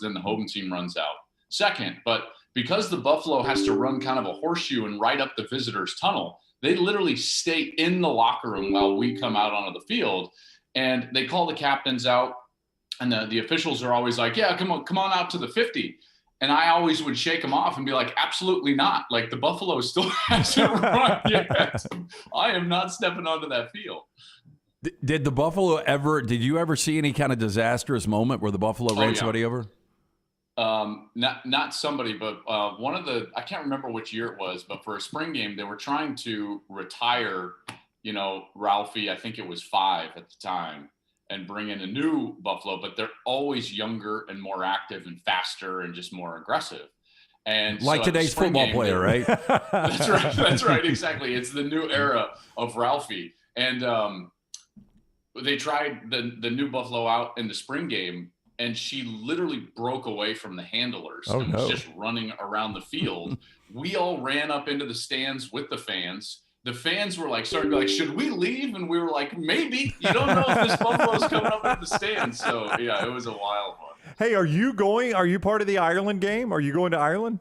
then the home team runs out second. But because the Buffalo has to run kind of a horseshoe and right up the visitors' tunnel, they literally stay in the locker room while we come out onto the field. And they call the captains out, and the officials are always like, yeah, come on out to the 50. And I always would shake them off and be like, absolutely not. Like, the Buffalo still hasn't run yet. I am not stepping onto that field. Did you ever see any kind of disastrous moment where the Buffalo ran somebody over? Not somebody, but one of the, I can't remember which year it was, but for a spring game, they were trying to retire, Ralphie, I think it was 5 at the time, and bring in a new Buffalo, but they're always younger and more active and faster and just more aggressive. And like so today's football player, right? That's right. Exactly. It's the new era of Ralphie. And they tried the new Buffalo out in the spring game, and she literally broke away from the handlers and was just running around the field. We all ran up into the stands with the fans. The fans were starting to be like, should we leave? And we were like, maybe. You don't know if this Buffalo's coming up into the stands. So, yeah, it was a wild one. Hey, are you part of the Ireland game? Are you going to Ireland?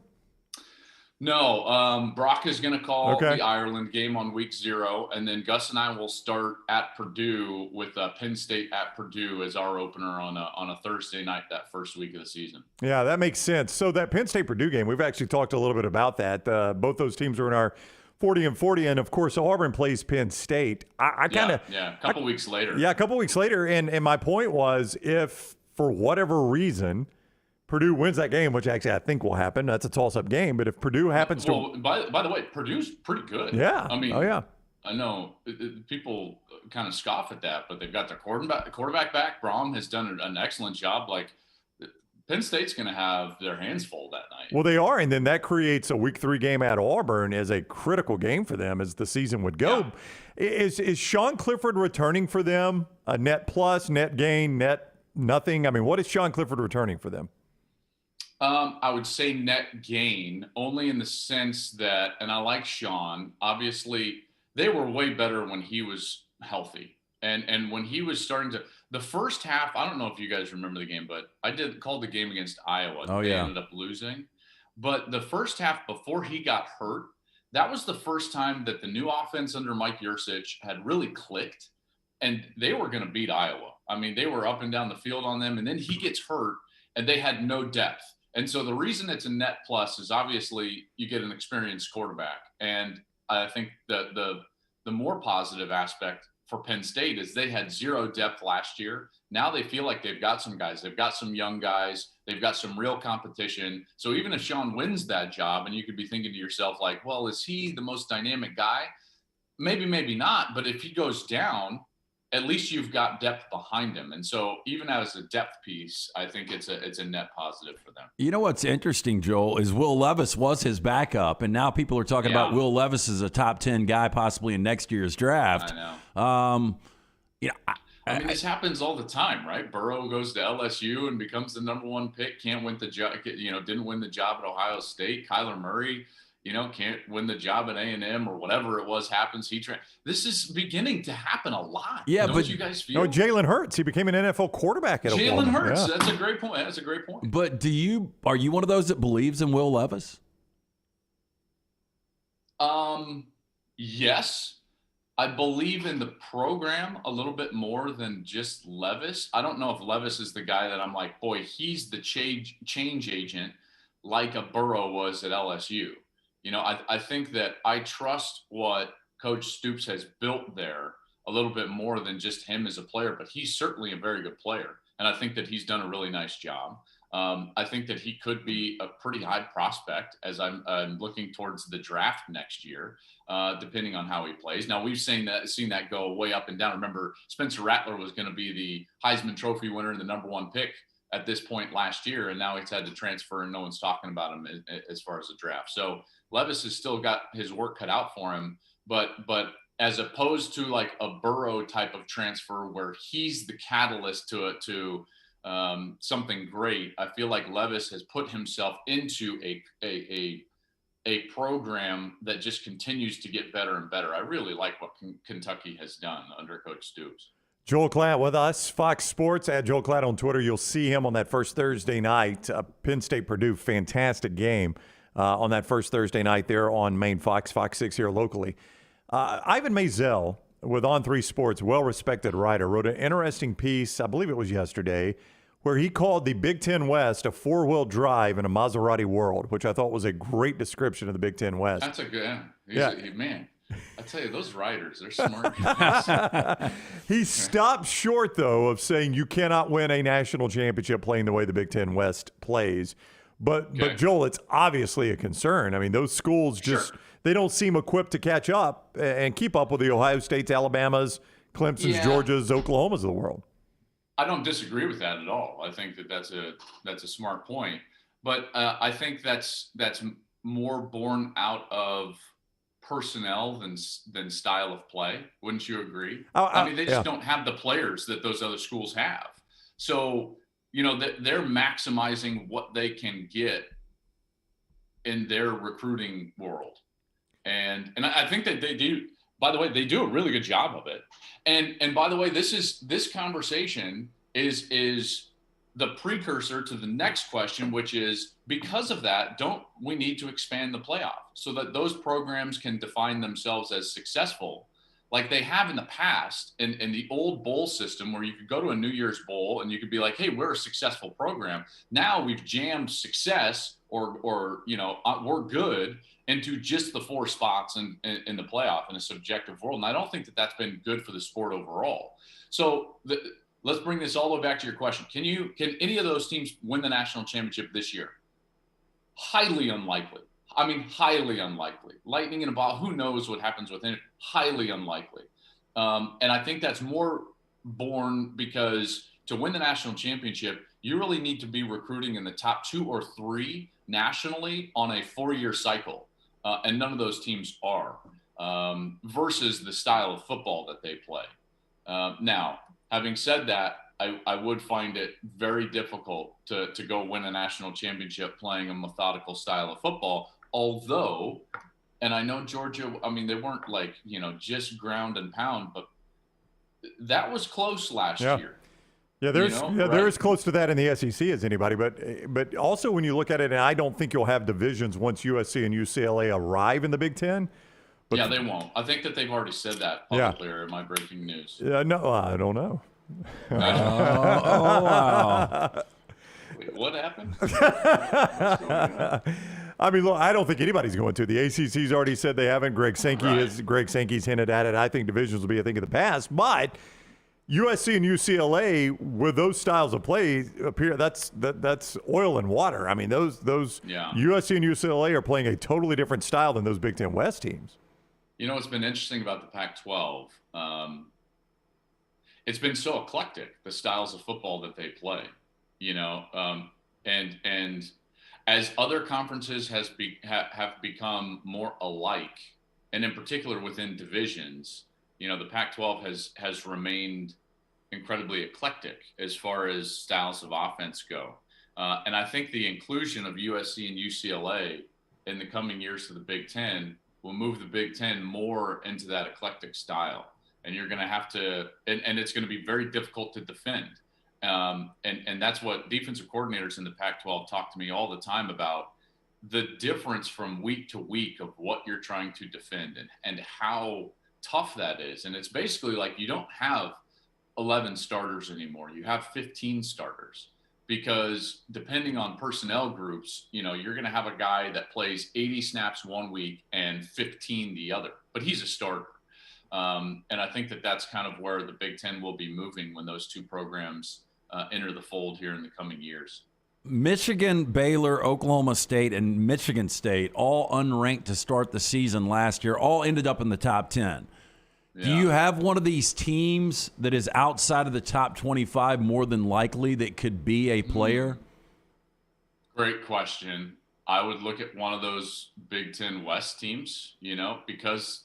No, Brock is going to call the Ireland game on week 0, and then Gus and I will start at Purdue with Penn State at Purdue as our opener on a Thursday night that first week of the season. Yeah, that makes sense. So that Penn State-Purdue game, we've actually talked a little bit about that. Both those teams are in our 40 and 40, and of course Auburn plays Penn State. A couple weeks later. Yeah, a couple weeks later, and my point was, if for whatever reason Purdue wins that game, which actually I think will happen, that's a toss-up game, but if Purdue happens to... By the way, Purdue's pretty good. Yeah. I mean, I know people kind of scoff at that, but they've got their quarterback back. Braum has done an excellent job. Penn State's going to have their hands full that night. Well, they are, and then that creates a week 3 game at Auburn as a critical game for them as the season would go. Yeah. Is Sean Clifford returning for them a net plus, net gain, net nothing? I mean, what is Sean Clifford returning for them? I would say net gain, only in the sense that, and I like Sean, obviously they were way better when he was healthy. And when he was starting to, the first half, I don't know if you guys remember the game, but I called the game against Iowa. They ended up losing. But the first half before he got hurt, that was the first time that the new offense under Mike Yurcich had really clicked, and they were going to beat Iowa. I mean, they were up and down the field on them, and then he gets hurt, and they had no depth. And so the reason it's a net plus is obviously you get an experienced quarterback. And I think the more positive aspect for Penn State is they had 0 depth last year. Now they feel like they've got some guys. They've got some young guys. They've got some real competition. So even if Sean wins that job, and you could be thinking to yourself, well, is he the most dynamic guy? Maybe, maybe not. But if he goes down, at least you've got depth behind him. And so even as a depth piece, I think it's a net positive for them. You know what's interesting, Joel, is Will Levis was his backup, and now people are talking about Will Levis as a top 10 guy possibly in next year's draft. I know. I mean, this happens all the time, right? Burrow goes to LSU and becomes the number 1 pick, can't win the job, didn't win the job at Ohio State. Kyler Murray, can't win the job at A&M or whatever it was happens. This is beginning to happen a lot. Yeah, but you guys feel? No, Jalen Hurts, he became an NFL quarterback at Jalen Hurts. Yeah. That's a great point. But are you one of those that believes in Will Levis? Yes. I believe in the program a little bit more than just Levis. I don't know if Levis is the guy that I'm like, boy, he's the change agent like a Burrow was at LSU. I think that I trust what Coach Stoops has built there a little bit more than just him as a player, but he's certainly a very good player. And I think that he's done a really nice job. I think that he could be a pretty high prospect as I'm looking towards the draft next year, depending on how he plays. Now, we've seen that go way up and down. Remember, Spencer Rattler was going to be the Heisman Trophy winner and the number 1 pick at this point last year, and now he's had to transfer and no one's talking about him as far as the draft. So Levis has still got his work cut out for him, but as opposed to like a Burrow type of transfer where he's the catalyst to something great, I feel like Levis has put himself into a program that just continues to get better and better. I really like what Kentucky has done under Coach Stoops. Joel Klatt with us, Fox Sports, at Joel Klatt on Twitter. You'll see him on that first Thursday night. Penn State-Purdue, fantastic game on that first Thursday night there on main Fox 6 here locally. Ivan Maisel with On3 Sports, well-respected writer, wrote an interesting piece, I believe it was yesterday, where he called the Big Ten West a four-wheel drive in a Maserati world, which I thought was a great description of the Big Ten West. That's a good, man. I tell you, those writers, they're smart. He stopped short, though, of saying you cannot win a national championship playing the way the Big Ten West plays. But Joel, it's obviously a concern. I mean, those schools just they don't seem equipped to catch up and keep up with the Ohio States, Alabamas, Clemson's, Georgias, Oklahomas of the world. I don't disagree with that at all. I think that's a smart point. But I think that's more born out of personnel than style of play. Wouldn't you agree? I mean, they just don't have the players that those other schools have. So, they're maximizing what they can get in their recruiting world. And I think that they do, by the way, they do a really good job of it. And by the way, this conversation is the precursor to the next question, which is, because of that, don't we need to expand the playoff so that those programs can define themselves as successful like they have in the past in the old bowl system, where you could go to a New Year's Bowl and you could be like, hey, we're a successful program. Now we've jammed success or we're good into just the 4 spots in the playoff in a subjective world. And I don't think that that's been good for the sport overall. So let's bring this all the way back to your question. Can any of those teams win the national championship this year? Highly unlikely. I mean, highly unlikely. Lightning in a bottle, who knows what happens within it? Highly unlikely. And I think that's more born because to win the national championship, you really need to be recruiting in the top 2 or 3 nationally on a 4-year cycle. And none of those teams are, versus the style of football that they play. Now, having said that, I would find it very difficult to go win a national championship playing a methodical style of football. Although, and I know Georgia, I mean, they weren't just ground and pound, but that was close last year. Yeah, they're as close to that in the SEC as anybody. But also when you look at it, and I don't think you'll have divisions once USC and UCLA arrive in the Big Ten. But yeah, they won't. I think that they've already said that publicly. Or am I breaking news? No, I don't know. Wow. Wait, what happened? What's going on? I mean, look, I don't think anybody's going to. The ACC's already said they haven't. Greg Sankey's hinted at it. I think divisions will be a thing of the past. But USC and UCLA, with those styles of play, appear that's oil and water. I mean, those USC and UCLA are playing a totally different style than those Big Ten West teams. You know what's been interesting about the Pac-12? It's been so eclectic, the styles of football that they play. And as other conferences have become more alike, and in particular within divisions, the Pac-12 has remained incredibly eclectic as far as styles of offense go. And I think the inclusion of USC and UCLA in the coming years to the Big Ten will move the Big Ten more into that eclectic style. And you're going to have to, and it's going to be very difficult to defend. And that's what defensive coordinators in the Pac-12 talk to me all the time about, the difference from week to week of what you're trying to defend and how tough that is. And it's basically like you don't have 11 starters anymore. You have 15 starters, because depending on personnel groups, you're going to have a guy that plays 80 snaps one week and 15 the other, but he's a starter. And I think that that's kind of where the Big Ten will be moving when those two programs enter the fold here in the coming years. Michigan, Baylor, Oklahoma State, and Michigan State, all unranked to start the season last year, all ended up in the top 10. Yeah. Do you have one of these teams that is outside of the top 25 more than likely that could be a player? Great question. I would look at one of those Big Ten West teams, because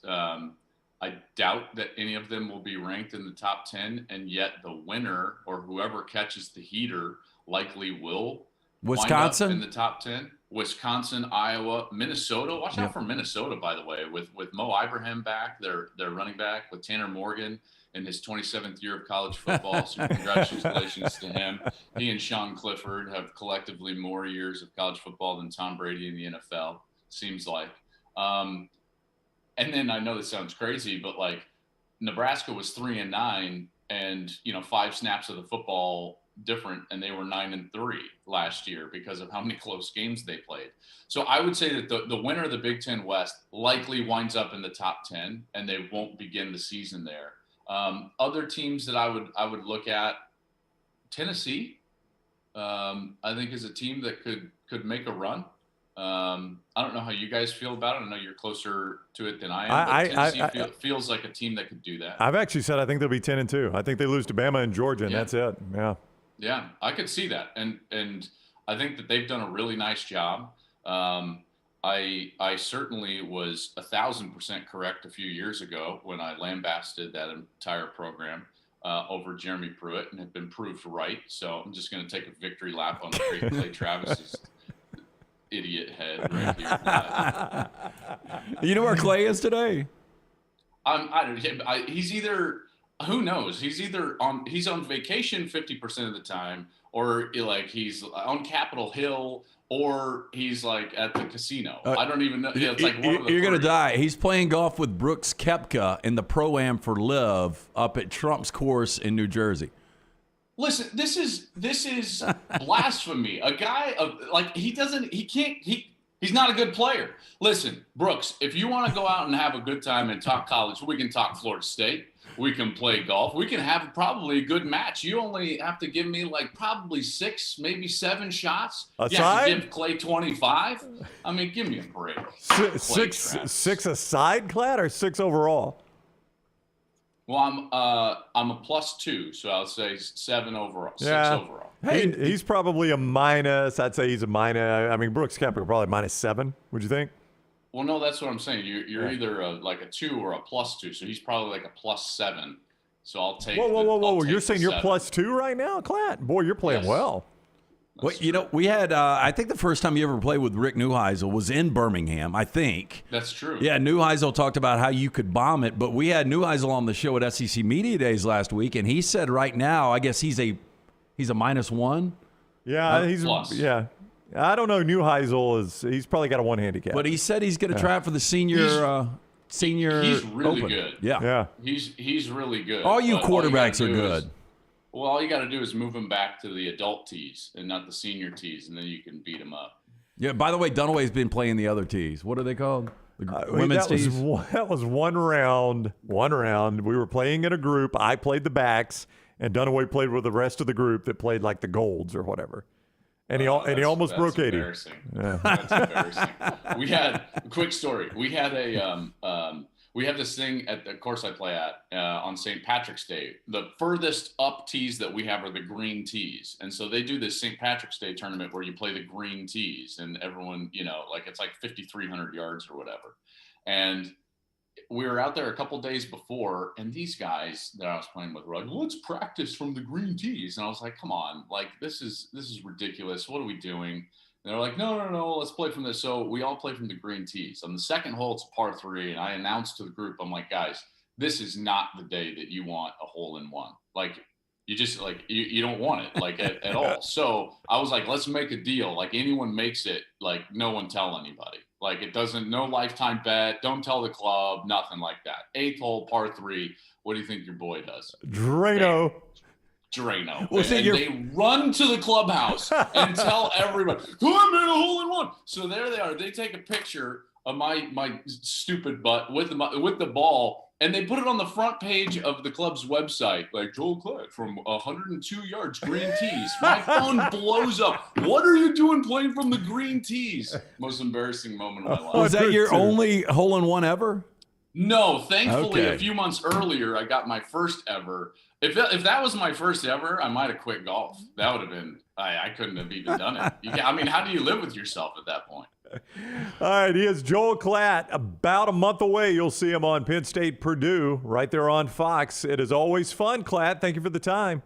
I doubt that any of them will be ranked in the top 10, and yet the winner or whoever catches the heater likely will Wisconsin wind up in the top 10. Wisconsin, Iowa, Minnesota. Watch out for Minnesota, by the way, with Mo Ibrahim back, their running back, with Tanner Morgan in his 27th year of college football. So congratulations to him. He and Sean Clifford have collectively more years of college football than Tom Brady in the NFL, seems like. And then I know this sounds crazy, but like Nebraska was 3-9 and, 5 snaps of the football different, and they were 9-3 last year because of how many close games they played. So I would say that the winner of the Big Ten West likely winds up in the top 10, and they won't begin the season there. Other teams that I would look at, Tennessee, I think is a team that could make a run. I don't know how you guys feel about it. I know you're closer to it than I am. But Tennessee feels like a team that could do that. I've actually said I think they'll be 10-2. I think they lose to Bama and Georgia, and that's it. Yeah. Yeah, I could see that, and I think that they've done a really nice job. I certainly was 1,000% correct a few years ago when I lambasted that entire program over Jeremy Pruitt, and have been proved right. So I'm just going to take a victory lap on Clay Travis's idiot head right here. You know where Clay is today? He's either. Who knows? He's on vacation 50% of the time, or like he's on Capitol Hill, or he's like at the casino. I don't even know. Yeah, it's like you're gonna die. He's playing golf with Brooks Koepka in the Pro-Am for Liv up at Trump's course in New Jersey. Listen, this is blasphemy. A guy he's not a good player. Listen, Brooks, if you want to go out and have a good time and talk college, we can talk Florida State. We can play golf. We can have probably a good match. You only have to give me like probably 6, maybe 7 shots. You have to give Clay 25. I mean, give me a break. Six aside, Klatt, or 6 overall? Well, I'm a +2, so I'll say 7 overall. 6 overall. Hey, he's probably a minus. I'd say he's a minus. I mean, Brooks Koepka probably -7. Would you think? Well, no, that's what I'm saying. You're either like a 2 or a +2, so he's probably like a +7. So I'll take. Whoa! You're saying you're +2 right now, Klatt? Boy, you're playing well. Well, we had. I think the first time you ever played with Rick Neuheisel was in Birmingham. I think that's true. Yeah, Neuheisel talked about how you could bomb it, but we had Neuheisel on the show at SEC Media Days last week, and he said right now, I guess he's a -1. Yeah, he's plus. Yeah. I don't know. He's probably got a 1 handicap. But he said he's going to try out for the senior. He's really Open. good. Yeah. He's really good. All you quarterbacks are good. All you got to do is move him back to the adult tees and not the senior tees, and then you can beat him up. Yeah. By the way, Dunaway's been playing the other tees. What are they called? The women's tees. That was one round. We were playing in a group. I played the backs, and Dunaway played with the rest of the group that played like the golds or whatever. And he almost broke 80. Yeah. That's embarrassing. We had a quick story. We had we have this thing at the course I play at on St. Patrick's Day. The furthest up tees that we have are the green tees, and so they do this St. Patrick's Day tournament where you play the green tees, and everyone, like it's like 5,300 yards or whatever. And we were out there a couple days before, and these guys that I was playing with were like, let's practice from the green tees. And I was like, come on, like this is ridiculous. What are we doing? And they're like, no, let's play from this. So we all play from the green tees. On the second hole, it's a par 3. And I announced to the group, I'm like, guys, this is not the day that you want a hole-in-one. Like, you just like, you don't want it like at all. So I was like, let's make a deal. Like anyone makes it, like no one tell anybody. Like it doesn't, no lifetime bet. Don't tell the club, nothing like that. 8th hole, par 3. What do you think your boy does? Drano. Well, they run to the clubhouse and tell everybody, I made a hole-in-one. So there they are. They take a picture of my stupid butt with the ball, and they put it on the front page of the club's website, like Joel Klatt from 102 yards, green tees. My phone blows up. What are you doing playing from the green tees? Most embarrassing moment of my life. Was that your only hole-in-one ever? No, thankfully, Okay. A few months earlier, I got my first ever. If that was my first ever, I might have quit golf. That would have been, I couldn't have even done it. I mean, how do you live with yourself at that point? All right, he is Joel Klatt. About a month away, you'll see him on Penn State Purdue right there on Fox. It is always fun, Klatt. Thank you for the time.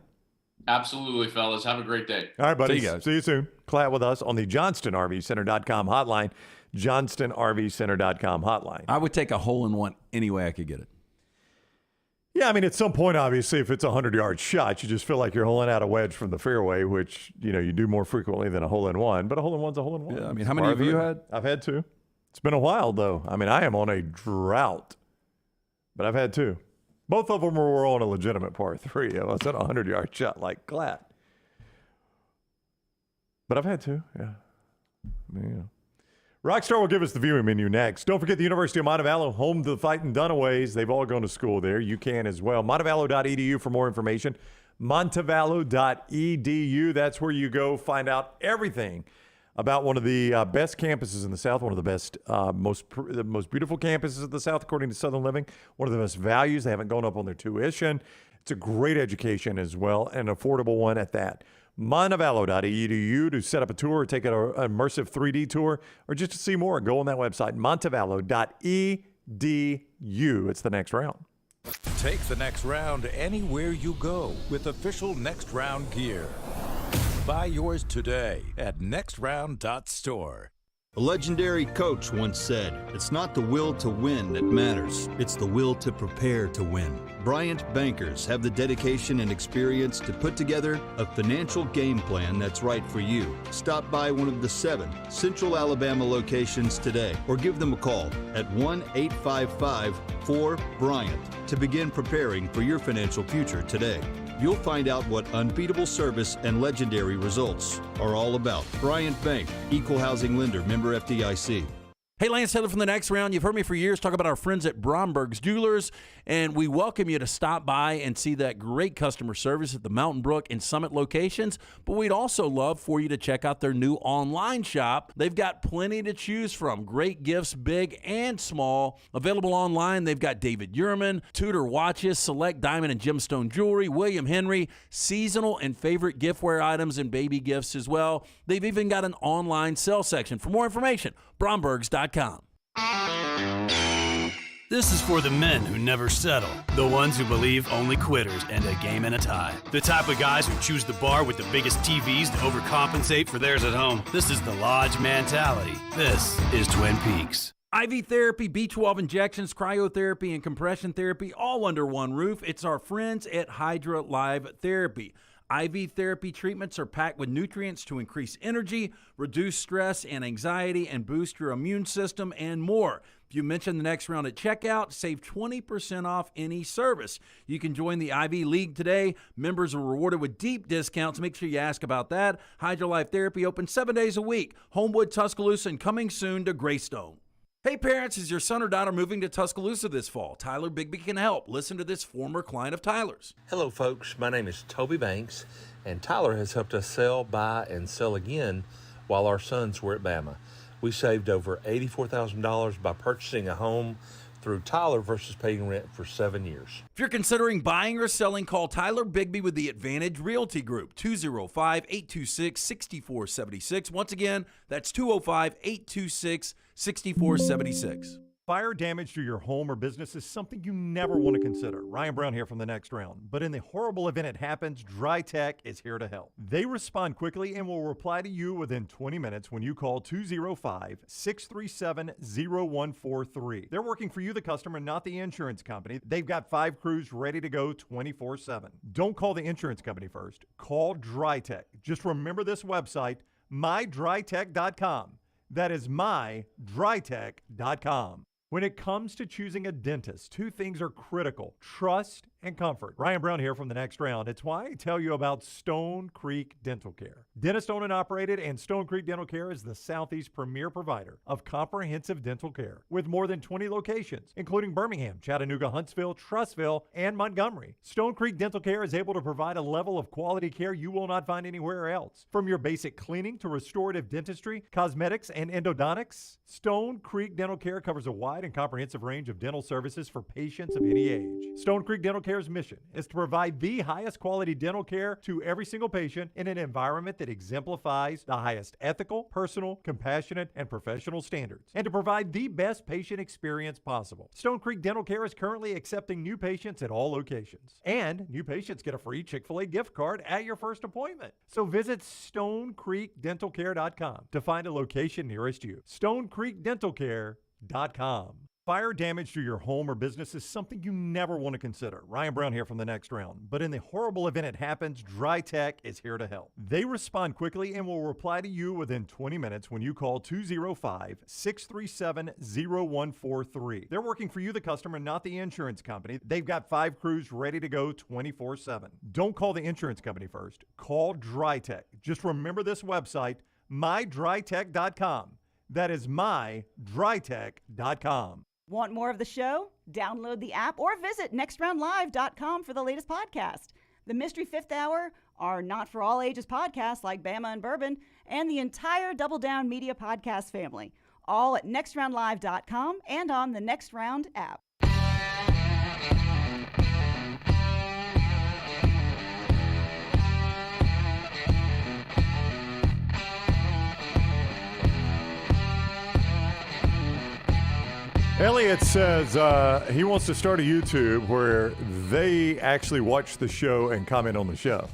Absolutely, fellas. Have a great day. All right, buddy. See you guys. See you soon. Klatt with us on the JohnstonRVCenter.com hotline. JohnstonRVCenter.com hotline. I would take a hole-in-one any way I could get it. Yeah, I mean, at some point, obviously, if it's a 100-yard shot, you just feel like you're holing out a wedge from the fairway, which, you do more frequently than a hole-in-one. But a hole-in-one's a hole-in-one. Yeah, I mean, how many have you had? I've had 2. It's been a while, though. I mean, I am on a drought, but I've had 2. Both of them were on a legitimate par 3. It wasn't a 100-yard shot like Klatt. But I've had 2, yeah. Rockstar will give us the viewing menu next. Don't forget the University of Montevallo, home to the Fighting Dunaways. They've all gone to school there. You can as well. Montevallo.edu for more information. Montevallo.edu. That's where you go find out everything about one of the best campuses in the South, one of the best, the most beautiful campuses in the South, according to Southern Living. One of the best values. They haven't gone up on their tuition. It's a great education as well, an affordable one at that. Montevallo.edu to set up a tour or take an immersive 3D tour or just to see more. Go on that website, Montevallo.edu. It's the next round. Take the next round anywhere you go with official Next Round gear. Buy yours today at nextround.store. A legendary coach once said, "It's not the will to win that matters, it's the will to prepare to win." Bryant bankers have the dedication and experience to put together a financial game plan that's right for you. Stop by one of the 7 Central Alabama locations today or give them a call at 1-855-4-BRYANT to begin preparing for your financial future today. You'll find out what unbeatable service and legendary results are all about. Bryant Bank, Equal Housing Lender, member FDIC. Hey, Lance Taylor from the Next Round. You've heard me for years talk about our friends at Bromberg's Jewelers, and we welcome you to stop by and see that great customer service at the Mountain Brook and Summit locations. But we'd also love for you to check out their new online shop. They've got plenty to choose from. Great gifts, big and small. Available online, they've got David Yurman, Tudor watches, select diamond and gemstone jewelry, William Henry, seasonal and favorite giftware items, and baby gifts as well. They've even got an online sale section. For more information, Brombergs.com. This is for the men who never settle, the ones who believe only quitters end a game in a tie, the type of guys who choose the bar with the biggest TVs to overcompensate for theirs at home. This is the Lodge mentality. This is Twin Peaks. IV therapy, B12 injections, cryotherapy, and compression therapy, all under one roof. It's our friends at Hydra Live Therapy. IV therapy treatments are packed with nutrients to increase energy, reduce stress and anxiety, and boost your immune system, and more. If you mention the Next Round at checkout, save 20% off any service. You can join the IV League today. Members are rewarded with deep discounts. Make sure you ask about that. Hydra Life Therapy open 7 days a week. Homewood, Tuscaloosa, and coming soon to Greystone. Hey parents, is your son or daughter moving to Tuscaloosa this fall? Tyler Bigby can help. Listen to this former client of Tyler's. Hello folks, my name is Toby Banks, and Tyler has helped us sell, buy, and sell again while our sons were at Bama. We saved over $84,000 by purchasing a home through Tyler versus paying rent for 7 years. If you're considering buying or selling, call Tyler Bigby with the Advantage Realty Group, 205-826-6476. Once again, that's 205-826-6476. Fire damage to your home or business is something you never want to consider. Ryan Brown here from the Next Round. But in the horrible event it happens, Dry Tech is here to help. They respond quickly and will reply to you within 20 minutes when you call 205-637-0143. They're working for you, the customer, not the insurance company. They've got 5 crews ready to go 24/7. Don't call the insurance company first. Call Dry Tech. Just remember this website, mydrytech.com. That is mydrytech.com. When it comes to choosing a dentist, 2 things are critical: trust and comfort. Ryan Brown here from the Next Round. It's why I tell you about Stone Creek Dental Care. Dentist owned and operated, and Stone Creek Dental Care is the Southeast premier provider of comprehensive dental care with more than 20 locations, including Birmingham, Chattanooga, Huntsville, Trussville, and Montgomery. Stone Creek Dental Care is able to provide a level of quality care you will not find anywhere else. From your basic cleaning to restorative dentistry, cosmetics, and endodontics, Stone Creek Dental Care covers a wide and comprehensive range of dental services for patients of any age. Stone Creek Dental Care Care's mission is to provide the highest quality dental care to every single patient in an environment that exemplifies the highest ethical, personal, compassionate, and professional standards, and to provide the best patient experience possible. Stone Creek Dental Care is currently accepting new patients at all locations, and new patients get a free Chick-fil-A gift card at your first appointment. So visit StoneCreekDentalCare.com to find a location nearest you. StoneCreekDentalCare.com. Fire damage to your home or business is something you never want to consider. Ryan Brown here from the Next Round. But in the horrible event it happens, Dry Tech is here to help. They respond quickly and will reply to you within 20 minutes when you call 205-637-0143. They're working for you, the customer, not the insurance company. They've got 5 crews ready to go 24/7. Don't call the insurance company first. Call Dry Tech. Just remember this website, mydrytech.com. That is mydrytech.com. Want more of the show? Download the app or visit nextroundlive.com for the latest podcast. The Mystery Fifth Hour, our Not For All Ages podcast like Bama and Bourbon, and the entire Double Down Media podcast family, all at nextroundlive.com and on the Next Round app. Elliot says he wants to start a YouTube where they actually watch the show and comment on the show.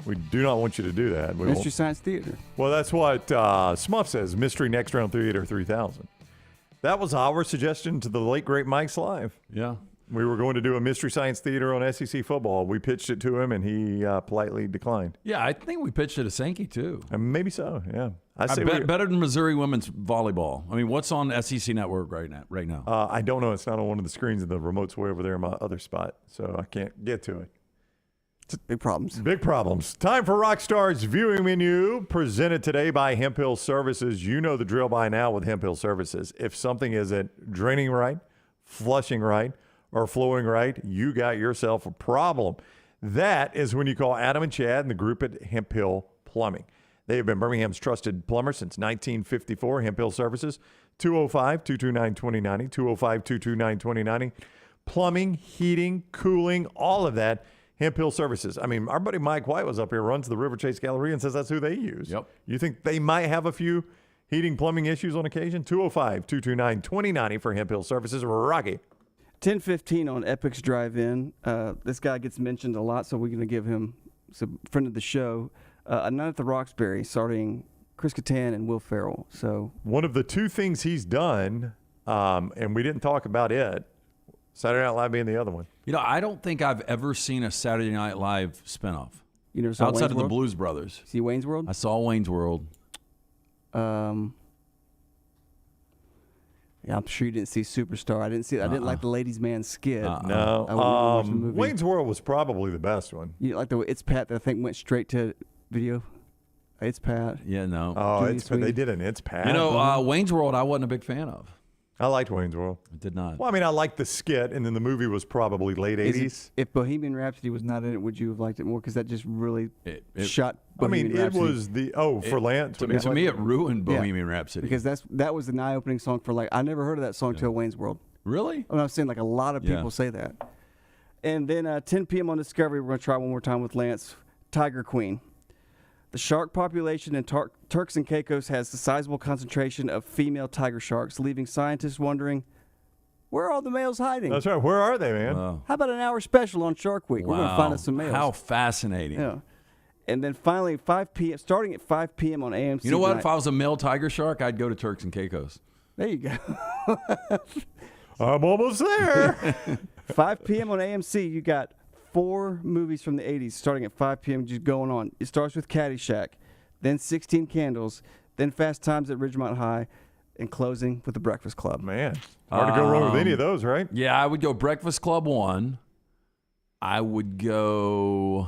We do not want you to do that. Mystery Science Theater. Well, that's what Smuff says, Mystery Next Round Theater 3000. That was our suggestion to the late, great Mike's Live. Yeah. We were going to do a Mystery Science Theater on SEC football. We pitched it to him, and he politely declined. Yeah, I think we pitched it to Sankey, too. Maybe so, yeah. I bet better than Missouri women's volleyball. I mean, what's on SEC Network right now? I don't know. It's not on one of the screens, and the remote's way over there in my other spot, so I can't get to it. Big problems. Big problems. Time for Rockstar's viewing menu, presented today by Hemp Hill Services. You know the drill by now with Hemp Hill Services. If something isn't draining right, flushing right, or flowing right, you got yourself a problem. That is when you call Adam and Chad and the group at Hemp Hill Plumbing. They have been Birmingham's trusted plumber since 1954. Hemp Hill Services, 205-229-2090, 205-229-2090. Plumbing, heating, cooling, all of that, Hemp Hill Services. I mean, our buddy Mike White was up here, runs the River Chase Galleria, and says that's who they use. Yep. You think they might have a few heating, plumbing issues on occasion? 205-229-2090 for Hemp Hill Services. Rocky. 10:15 on Epic's Drive-In. This guy gets mentioned a lot, so we're going to give him some friend of the show. A Night at the Roxbury, starting Chris Kattan and Will Ferrell. So one of the two things he's done, and we didn't talk about it, Saturday Night Live being the other one. You know, I don't think I've ever seen a Saturday Night Live spinoff. You never saw outside Wayne's of World? the Blues Brothers. See Wayne's World? I saw Wayne's World. Yeah, I'm sure you didn't see Superstar. I didn't like the Ladies' Man skit. No. Wayne's World was probably the best one. You like the It's Pat that I think went straight to video? It's Pat. Yeah, no. Oh, It's Pat. They did an It's Pat. You know, Wayne's World I wasn't a big fan of. I liked Wayne's World. I did not. Well, I mean, I liked the skit, and then the movie was probably late 80s. If Bohemian Rhapsody was not in it, would you have liked it more? Because that just really shot I Bohemian mean, Rhapsody. it was for Lance. To me, it ruined Bohemian Rhapsody. Because that was an eye-opening song for I never heard of that song till Wayne's World. Really? And I'm saying a lot of people say that. And then 10 p.m. on Discovery, we're going to try one more time with Lance. Tiger Queen. The shark population in Turks and Caicos has a sizable concentration of female tiger sharks, leaving scientists wondering, where are all the males hiding? That's right. Where are they, man? Wow. How about an hour special on Shark Week? Wow. We're going to find out some males. How fascinating. Yeah. And then finally, 5 p.m. starting at 5 p.m. on AMC. You know what? tonight. If I was a male tiger shark, I'd go to Turks and Caicos. There you go. I'm almost there. 5 p.m. on AMC, you got 4 movies from the 80s starting at 5 p.m. just going on. It starts with Caddyshack, then 16 Candles, then Fast Times at Ridgemont High, and closing with The Breakfast Club. Man, hard to go wrong with any of those, right? Yeah, I would go Breakfast Club 1. I would go...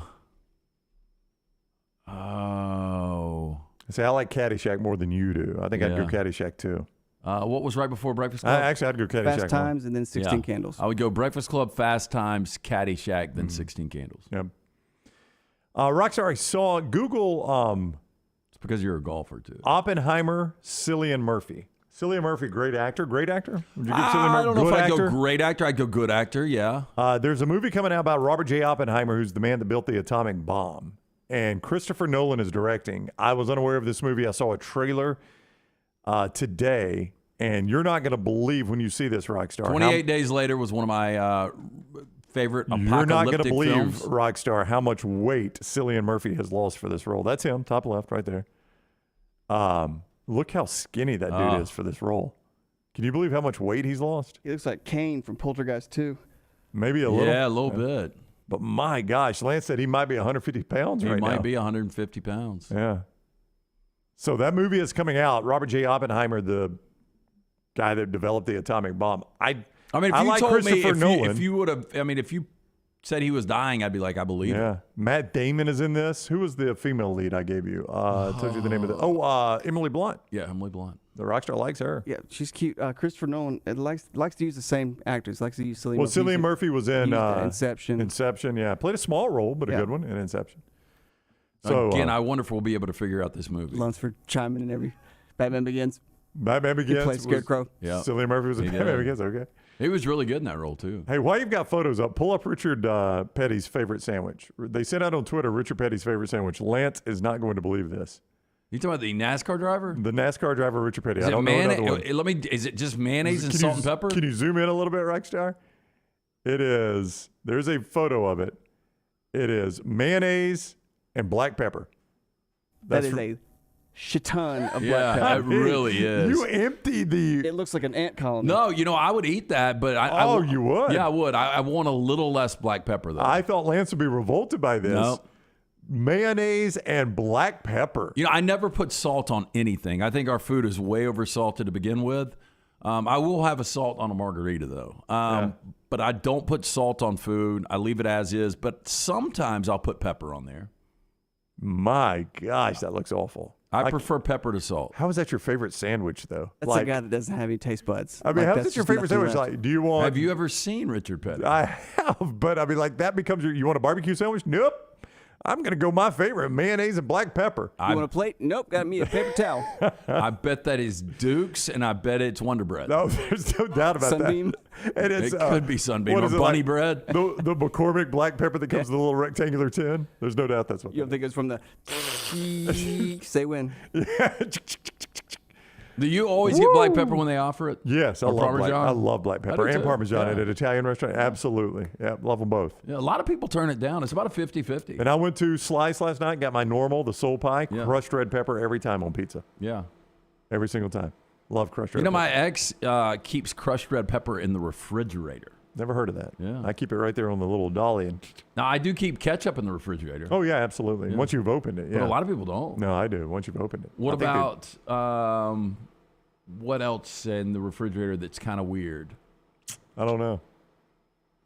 See, I like Caddyshack more than you do. I think I'd go Caddyshack 2. What was right before Breakfast Club? Actually, I'd go Caddyshack. Fast Times and then 16 Candles. I would go Breakfast Club, Fast Times, Caddyshack, then 16 Candles. Yep. Rockstar, I saw Google. It's because you're a golfer, too. Oppenheimer, Cillian Murphy. Cillian Murphy, great actor. Would you give Cillian I Murphy don't know good if I'd actor? go great actor. I'd go good actor, yeah. There's a movie coming out about Robert J. Oppenheimer, who's the man that built the atomic bomb. And Christopher Nolan is directing. I was unaware of this movie. I saw a trailer today, and you're not going to believe when you see this, Rockstar. 28 Days Later was one of my favorite apocalyptic You're not going to believe, films. Rockstar, how much weight Cillian Murphy has lost for this role. That's him, top left, right there. Look how skinny that dude is for this role. Can you believe how much weight he's lost? He looks like Kane from Poltergeist 2. Maybe a little. Yeah, a little bit. But my gosh, Lance said he might be 150 pounds right now. He might be 150 pounds. Yeah. So that movie is coming out. Robert J. Oppenheimer, the guy that developed the atomic bomb. I mean, if you like told me, Christopher Nolan. if you would have, I mean, if you said he was dying, I'd be like, I believe it. Matt Damon is in this. Who was the female lead I gave you? I told you the name of the. Emily Blunt. Yeah, Emily Blunt. The Rockstar likes her. Yeah, she's cute. Christopher Nolan likes to use the same actors. Likes to use Cillian Murphy. Cillian Murphy was in Inception. Inception, yeah. Played a small role, but a good one in Inception. So Again, I wonder if we'll be able to figure out this movie. Lunsford chiming in every Batman Begins. Batman Begins. He played Scarecrow. Yeah. Cillian Murphy was in Batman Begins. Okay. He was really good in that role, too. Hey, while you've got photos up, pull up Richard Petty's favorite sandwich. They sent out on Twitter Richard Petty's favorite sandwich. Lance is not going to believe this. You talking about the NASCAR driver? The NASCAR driver, Richard Petty. Is I don't know another one. Is it just mayonnaise and salt and pepper? Can you zoom in a little bit, Rockstar? It is. There's a photo of it. It is mayonnaise and black pepper. That is a shit-ton of black Yeah, pepper. it really is. You empty the. It looks like an ant colony. No, I would eat that, but you would? Yeah, I would. I want a little less black pepper, though. I thought Lance would be revolted by this. No. Mayonnaise and black pepper. I never put salt on anything. I think our food is way over salted to begin with. I will have a salt on a margarita, though. But I don't put salt on food. I leave it as is. But sometimes I'll put pepper on there. My gosh, that looks awful. I prefer pepper to salt. How is that your favorite sandwich, though? That's a guy that doesn't have any taste buds. I mean, how is that your favorite sandwich? Like, do you want? Have you ever seen Richard Petty? I have, but I mean, like that becomes you want a barbecue sandwich? Nope. I'm going to go my favorite, mayonnaise and black pepper. You want a plate? Nope, got me a paper towel. I bet that is Duke's, and I bet it's Wonder Bread. No, there's no doubt about Sunbeam? that. And it's, it could be Sunbeam or what is it, Bunny like, bread. The McCormick black pepper that comes in the little rectangular tin. There's no doubt that's what. You don't think it's from the say when? Do you always get black pepper when they offer it? Yes, I love black pepper and too. Parmesan at an Italian restaurant. Absolutely. Yeah, love them both. Yeah, a lot of people turn it down. It's about a 50-50. And I went to Slice last night, got my normal, the soul pie, crushed red pepper every time on pizza. Yeah. Every single time. Love crushed red pepper. My ex keeps crushed red pepper in the refrigerator. Never heard of that. Yeah. I keep it right there on the little dolly. And Now, I do keep ketchup in the refrigerator. oh, yeah, absolutely. Yeah. Once you've opened it, yeah. But a lot of people don't. No, I do. Once you've opened it. What about what else in the refrigerator that's kind of weird? I don't know.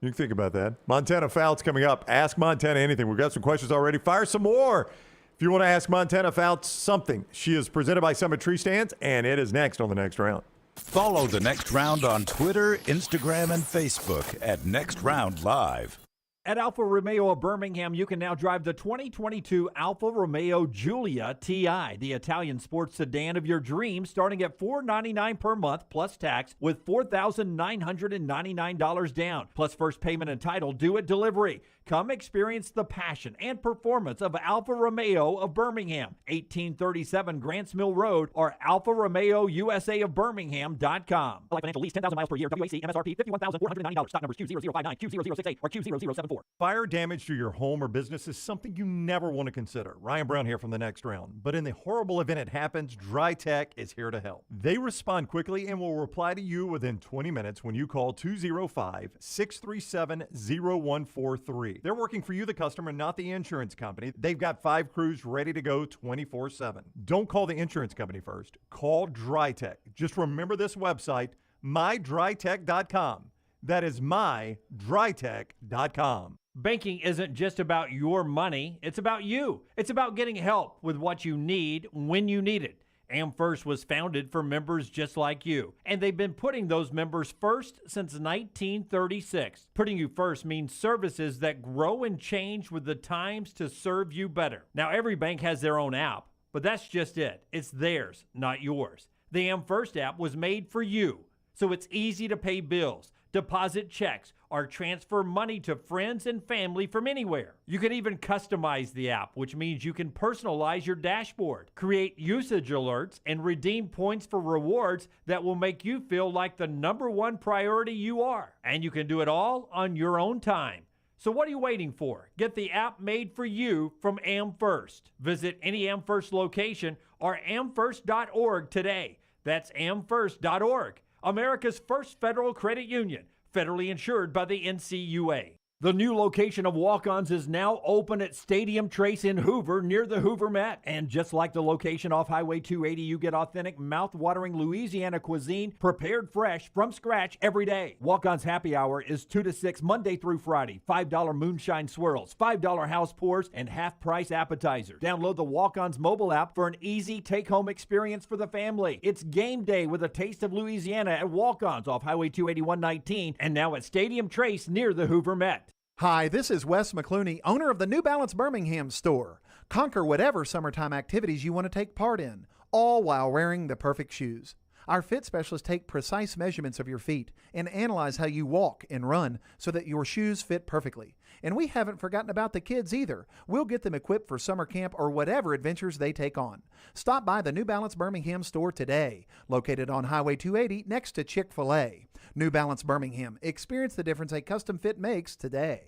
You can think about that. Montana Fouts coming up. Ask Montana anything. We've got some questions already. Fire some more. If you want to ask Montana Fouts something, she is presented by Summit Tree Stands, and it is next on the next round. Follow the Next Round on Twitter, Instagram, and Facebook at Next Round Live. At Alfa Romeo of Birmingham, you can now drive the 2022 Alfa Romeo Giulia TI, the Italian sports sedan of your dreams, starting at $499 per month plus tax with $4,999 down, plus first payment and title due at delivery. Come experience the passion and performance of Alfa Romeo of Birmingham, 1837 Grants Mill Road, or Alfa Romeo USA of Birmingham.com. Like financial lease, 10,000 miles per year, WAC, MSRP, $51,490. Stock numbers Q0059, Q0068, or Q0074. Fire damage to your home or business is something you never want to consider. Ryan Brown here from the next round. But in the horrible event it happens, Dry Tech is here to help. They respond quickly and will reply to you within 20 minutes when you call 205-637-0143. They're working for you, the customer, not the insurance company. They've got 5 crews ready to go 24/7. Don't call the insurance company first. Call Dry Tech. Just remember this website, mydrytech.com. That is mydrytech.com. Banking isn't just about your money, it's about you. It's about getting help with what you need when you need it. AmFirst was founded for members just like you, and they've been putting those members first since 1936. Putting you first means services that grow and change with the times to serve you better. Now, every bank has their own app, but that's just it. It's theirs, not yours. The AmFirst app was made for you, so it's easy to pay bills, deposit checks, or transfer money to friends and family from anywhere. You can even customize the app, which means you can personalize your dashboard, create usage alerts, and redeem points for rewards that will make you feel like the #1 priority you are. And you can do it all on your own time. So what are you waiting for? Get the app made for you from AmFirst. Visit any AmFirst location or amfirst.org today. That's amfirst.org, America's first federal credit union, federally insured by the NCUA. The new location of Walk-Ons is now open at Stadium Trace in Hoover, near the Hoover Met. And just like the location off Highway 280, you get authentic, mouth-watering Louisiana cuisine prepared fresh from scratch every day. Walk-Ons happy hour is 2 to 6 Monday through Friday. $5 moonshine swirls, $5 house pours, and half-price appetizers. Download the Walk-Ons mobile app for an easy take-home experience for the family. It's game day with a taste of Louisiana at Walk-Ons off Highway 281-19 and now at Stadium Trace near the Hoover Met. Hi, this is Wes McClooney, owner of the New Balance Birmingham store. Conquer whatever summertime activities you want to take part in, all while wearing the perfect shoes. Our fit specialists take precise measurements of your feet and analyze how you walk and run so that your shoes fit perfectly. And we haven't forgotten about the kids either. We'll get them equipped for summer camp or whatever adventures they take on. Stop by the New Balance Birmingham store today, located on Highway 280 next to Chick-fil-A. New Balance Birmingham. Experience the difference a custom fit makes today.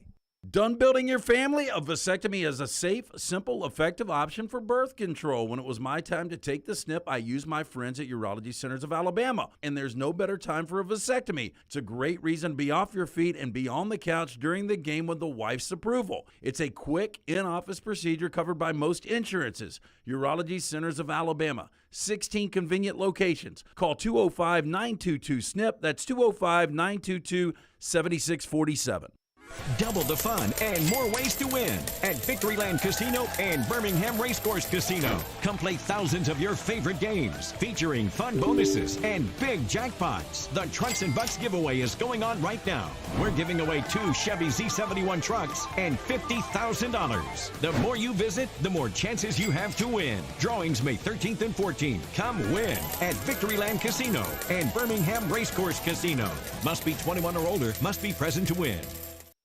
Done building your family? A vasectomy is a safe, simple, effective option for birth control. When it was my time to take the snip, I used my friends at Urology Centers of Alabama, and there's no better time for a vasectomy. It's a great reason to be off your feet and be on the couch during the game with the wife's approval. It's a quick, in-office procedure covered by most insurances. Urology Centers of Alabama, 16 convenient locations. Call 205-922-SNP. That's 205-922-7647. Double the fun and more ways to win at Victoryland Casino and Birmingham Racecourse Casino. Come play thousands of your favorite games featuring fun bonuses and big jackpots. The Trucks and Bucks giveaway is going on right now. We're giving away 2 Chevy Z71 trucks and $50,000. The more you visit, the more chances you have to win. Drawings May 13th and 14th. Come win at Victoryland Casino and Birmingham Racecourse Casino. Must be 21 or older. Must be present to win.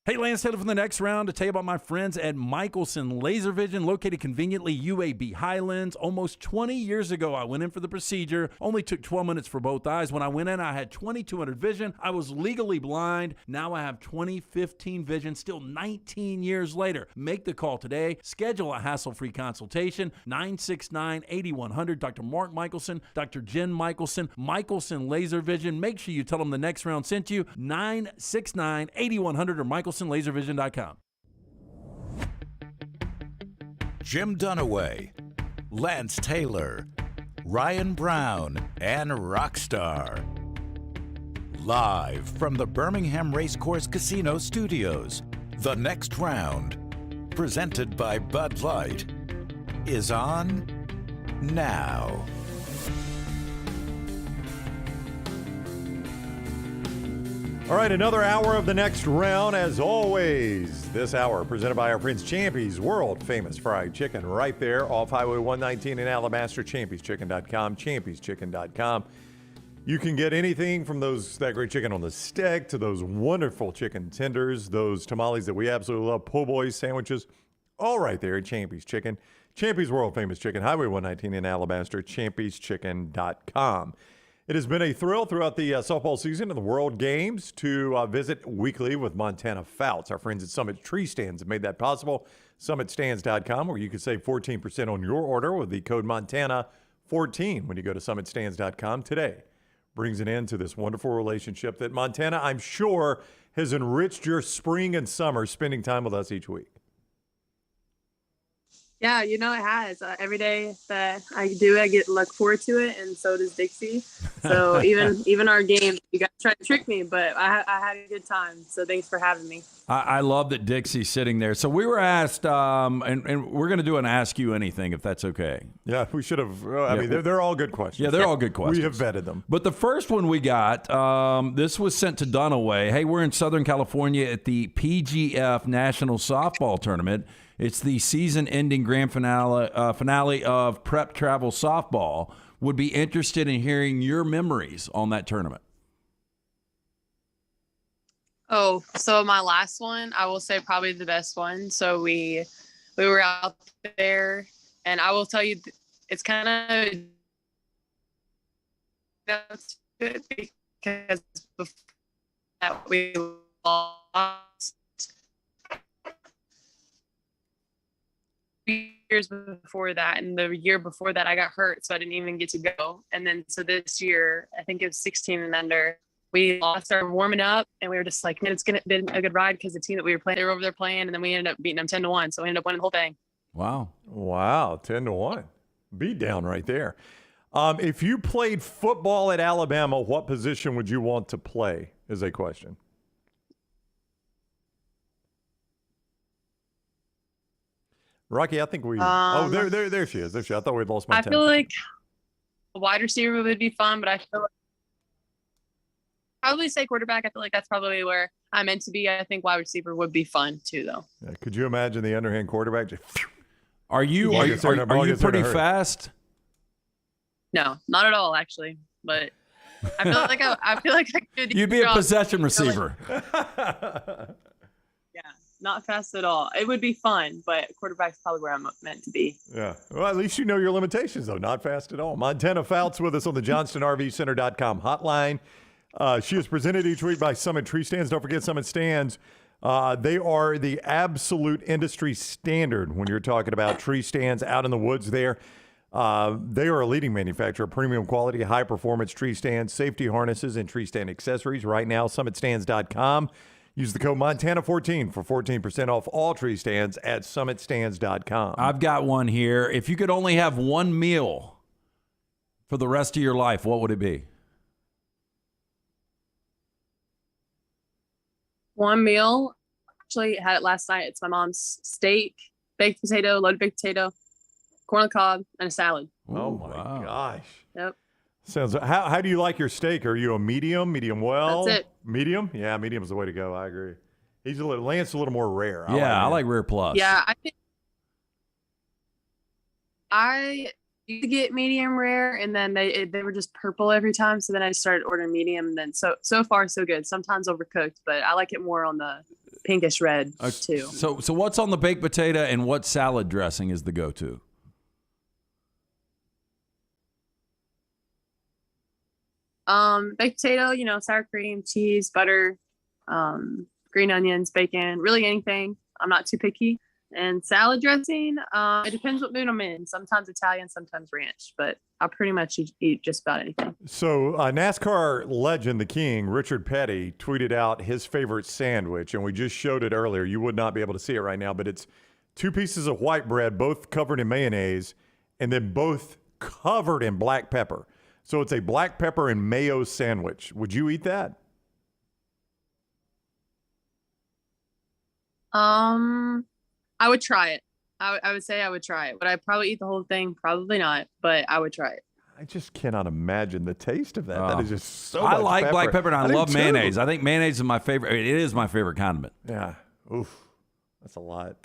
Hey, Lance Taylor from the next round to tell you about my friends at Michelson Laser Vision, located conveniently UAB Highlands. Almost 20 years ago, I went in for the procedure. Only took 12 minutes for both eyes. When I went in, I had 2200 vision. I was legally blind. Now I have 20/15 vision, still 19 years later. Make the call today. Schedule a hassle-free consultation. 969-8100. Dr. Mark Michelson, Dr. Jen Michelson, Michelson Laser Vision. Make sure you tell them the next round sent you. 969-8100 or MichelsonLaserVision.com. Jim Dunaway, Lance Taylor, Ryan Brown, and Rockstar. Live from the Birmingham Racecourse Casino Studios, the next round, presented by Bud Light, is on now. All right, another hour of the next round. As always, this hour presented by our friends Champy's World Famous Fried Chicken, right there off Highway 119 in Alabaster. Champy'sChicken.com, Champy'sChicken.com. You can get anything from that great chicken on the stick to those wonderful chicken tenders, those tamales that we absolutely love, po' boys, sandwiches, all right there at Champy's Chicken. Champy's World Famous Chicken, Highway 119 in Alabaster, Champy'sChicken.com. It has been a thrill throughout the softball season and the World Games to visit weekly with Montana Fouts. Our friends at Summit Tree Stands have made that possible. SummitStands.com, where you can save 14% on your order with the code Montana14 when you go to SummitStands.com today. Brings an end to this wonderful relationship that Montana, I'm sure, has enriched your spring and summer spending time with us each week. Yeah, it has. Every day that I do it, I look forward to it, and so does Dixie. So even our game, you guys try to trick me, but I had a good time. So thanks for having me. I love that Dixie's sitting there. So we were asked, and we're going to do an Ask You Anything, if that's okay. Yeah, we should have. I mean, they're all good questions. Yeah, they're all good questions. We have vetted them. But the first one we got, this was sent to Dunaway. Hey, we're in Southern California at the PGF National Softball Tournament. It's the season-ending grand finale of Prep Travel Softball. would be interested in hearing your memories on that tournament. Oh, so my last one, I will say probably the best one. So we were out there, and I will tell you, it's kind of that's good because before that we lost years before that, and the year before that I got hurt, so I didn't even get to go. And then so this year, I think it was 16 and under, we lost our warming up, and we were just like, man, it's gonna be a good ride because the team that we were playing, they were over there playing, and then we ended up beating them 10-1, so we ended up winning the whole thing. Wow, 10-1, beat down right there. If you played football at Alabama, what position would you want to play? Is a question. Rocky, I think we. There she is. There she is. I thought we'd lost my. I feel like a wide receiver would be fun, but I feel like probably say quarterback. I feel like that's probably where I'm meant to be. I think wide receiver would be fun too, though. Yeah, could you imagine the underhand quarterback? Just, are you pretty fast? No, not at all, actually. But I feel like I could. You'd be a possession receiver. Yeah, not fast at all. It would be fun, but quarterback's probably where I'm meant to be. Yeah. Well, at least you know your limitations, though. Not fast at all. Montana Fouts with us on the JohnstonRVCenter.com hotline. She is presented each week by Summit Tree Stands. Don't forget Summit Stands. They are the absolute industry standard when you're talking about tree stands out in the woods there. They are a leading manufacturer of premium quality, high-performance tree stands, safety harnesses, and tree stand accessories. Right now, SummitStands.com. Use the code Montana14 for 14% off all tree stands at SummitStands.com. I've got one here. If you could only have one meal for the rest of your life, what would it be? One meal. Actually, I had it last night. It's my mom's steak, baked potato, loaded baked potato, corn on the cob, and a salad. Oh my gosh. Yep. Sounds. How do you like your steak? Are you a medium well? That's it. Medium? Yeah, medium's the way to go. I agree. Lance a little more rare. I like rare plus. Yeah, I think I used to get medium rare, and then they were just purple every time. So then I started ordering medium, and then so far so good. Sometimes overcooked, but I like it more on the pinkish red too. So what's on the baked potato, and what salad dressing is the go-to? Baked potato, sour cream, cheese, butter, green onions, bacon, really anything. I'm not too picky. And salad dressing, it depends what mood I'm in. Sometimes Italian, sometimes ranch, but I'll pretty much eat just about anything. So NASCAR legend, the king, Richard Petty, tweeted out his favorite sandwich, and we just showed it earlier. You would not be able to see it right now, but it's 2 pieces of white bread, both covered in mayonnaise, and then both covered in black pepper. So it's a black pepper and mayo sandwich. Would you eat that? I would try it. I would say I would try it. Would I probably eat the whole thing? Probably not, but I would try it. I just cannot imagine the taste of that. That is just so I much like pepper. black pepper, and I love do mayonnaise. too. I think mayonnaise is my favorite. It is my favorite condiment. Yeah. Oof. That's a lot.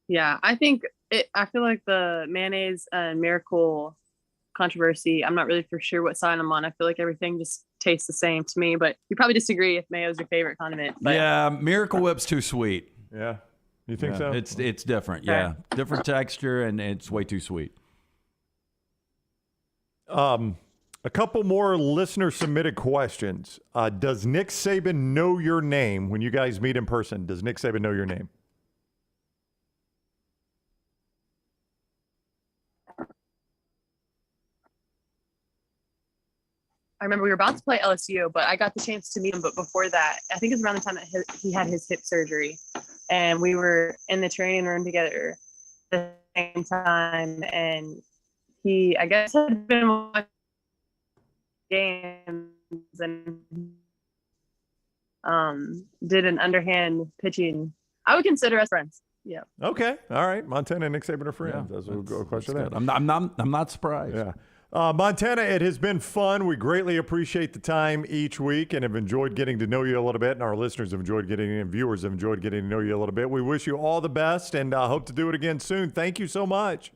Yeah, I feel like the mayonnaise and Miracle controversy, I'm not really for sure what side I'm on. I feel like everything just tastes the same to me, but you probably disagree if mayo is your favorite condiment. But yeah, Miracle Whip's too sweet. Yeah. You think so? It's different. Yeah. Different texture, and it's way too sweet. A couple more listener submitted questions. Does Nick Saban know your name when you guys meet in person? Does Nick Saban know your name? I remember we were about to play LSU, but I got the chance to meet him. But before that, I think it was around the time that he had his hip surgery, and we were in the training room together at the same time. And he, I guess, had been watching games and did an underhand pitching. I would consider us friends. Yeah. Okay. All right. Montana and Nick Saban are friends. That's a question. I'm not surprised. Yeah. Montana, it has been fun. We greatly appreciate the time each week and have enjoyed getting to know you a little bit, and our listeners have enjoyed getting, and viewers have enjoyed getting to know you a little bit. We wish you all the best and hope to do it again soon. Thank you so much.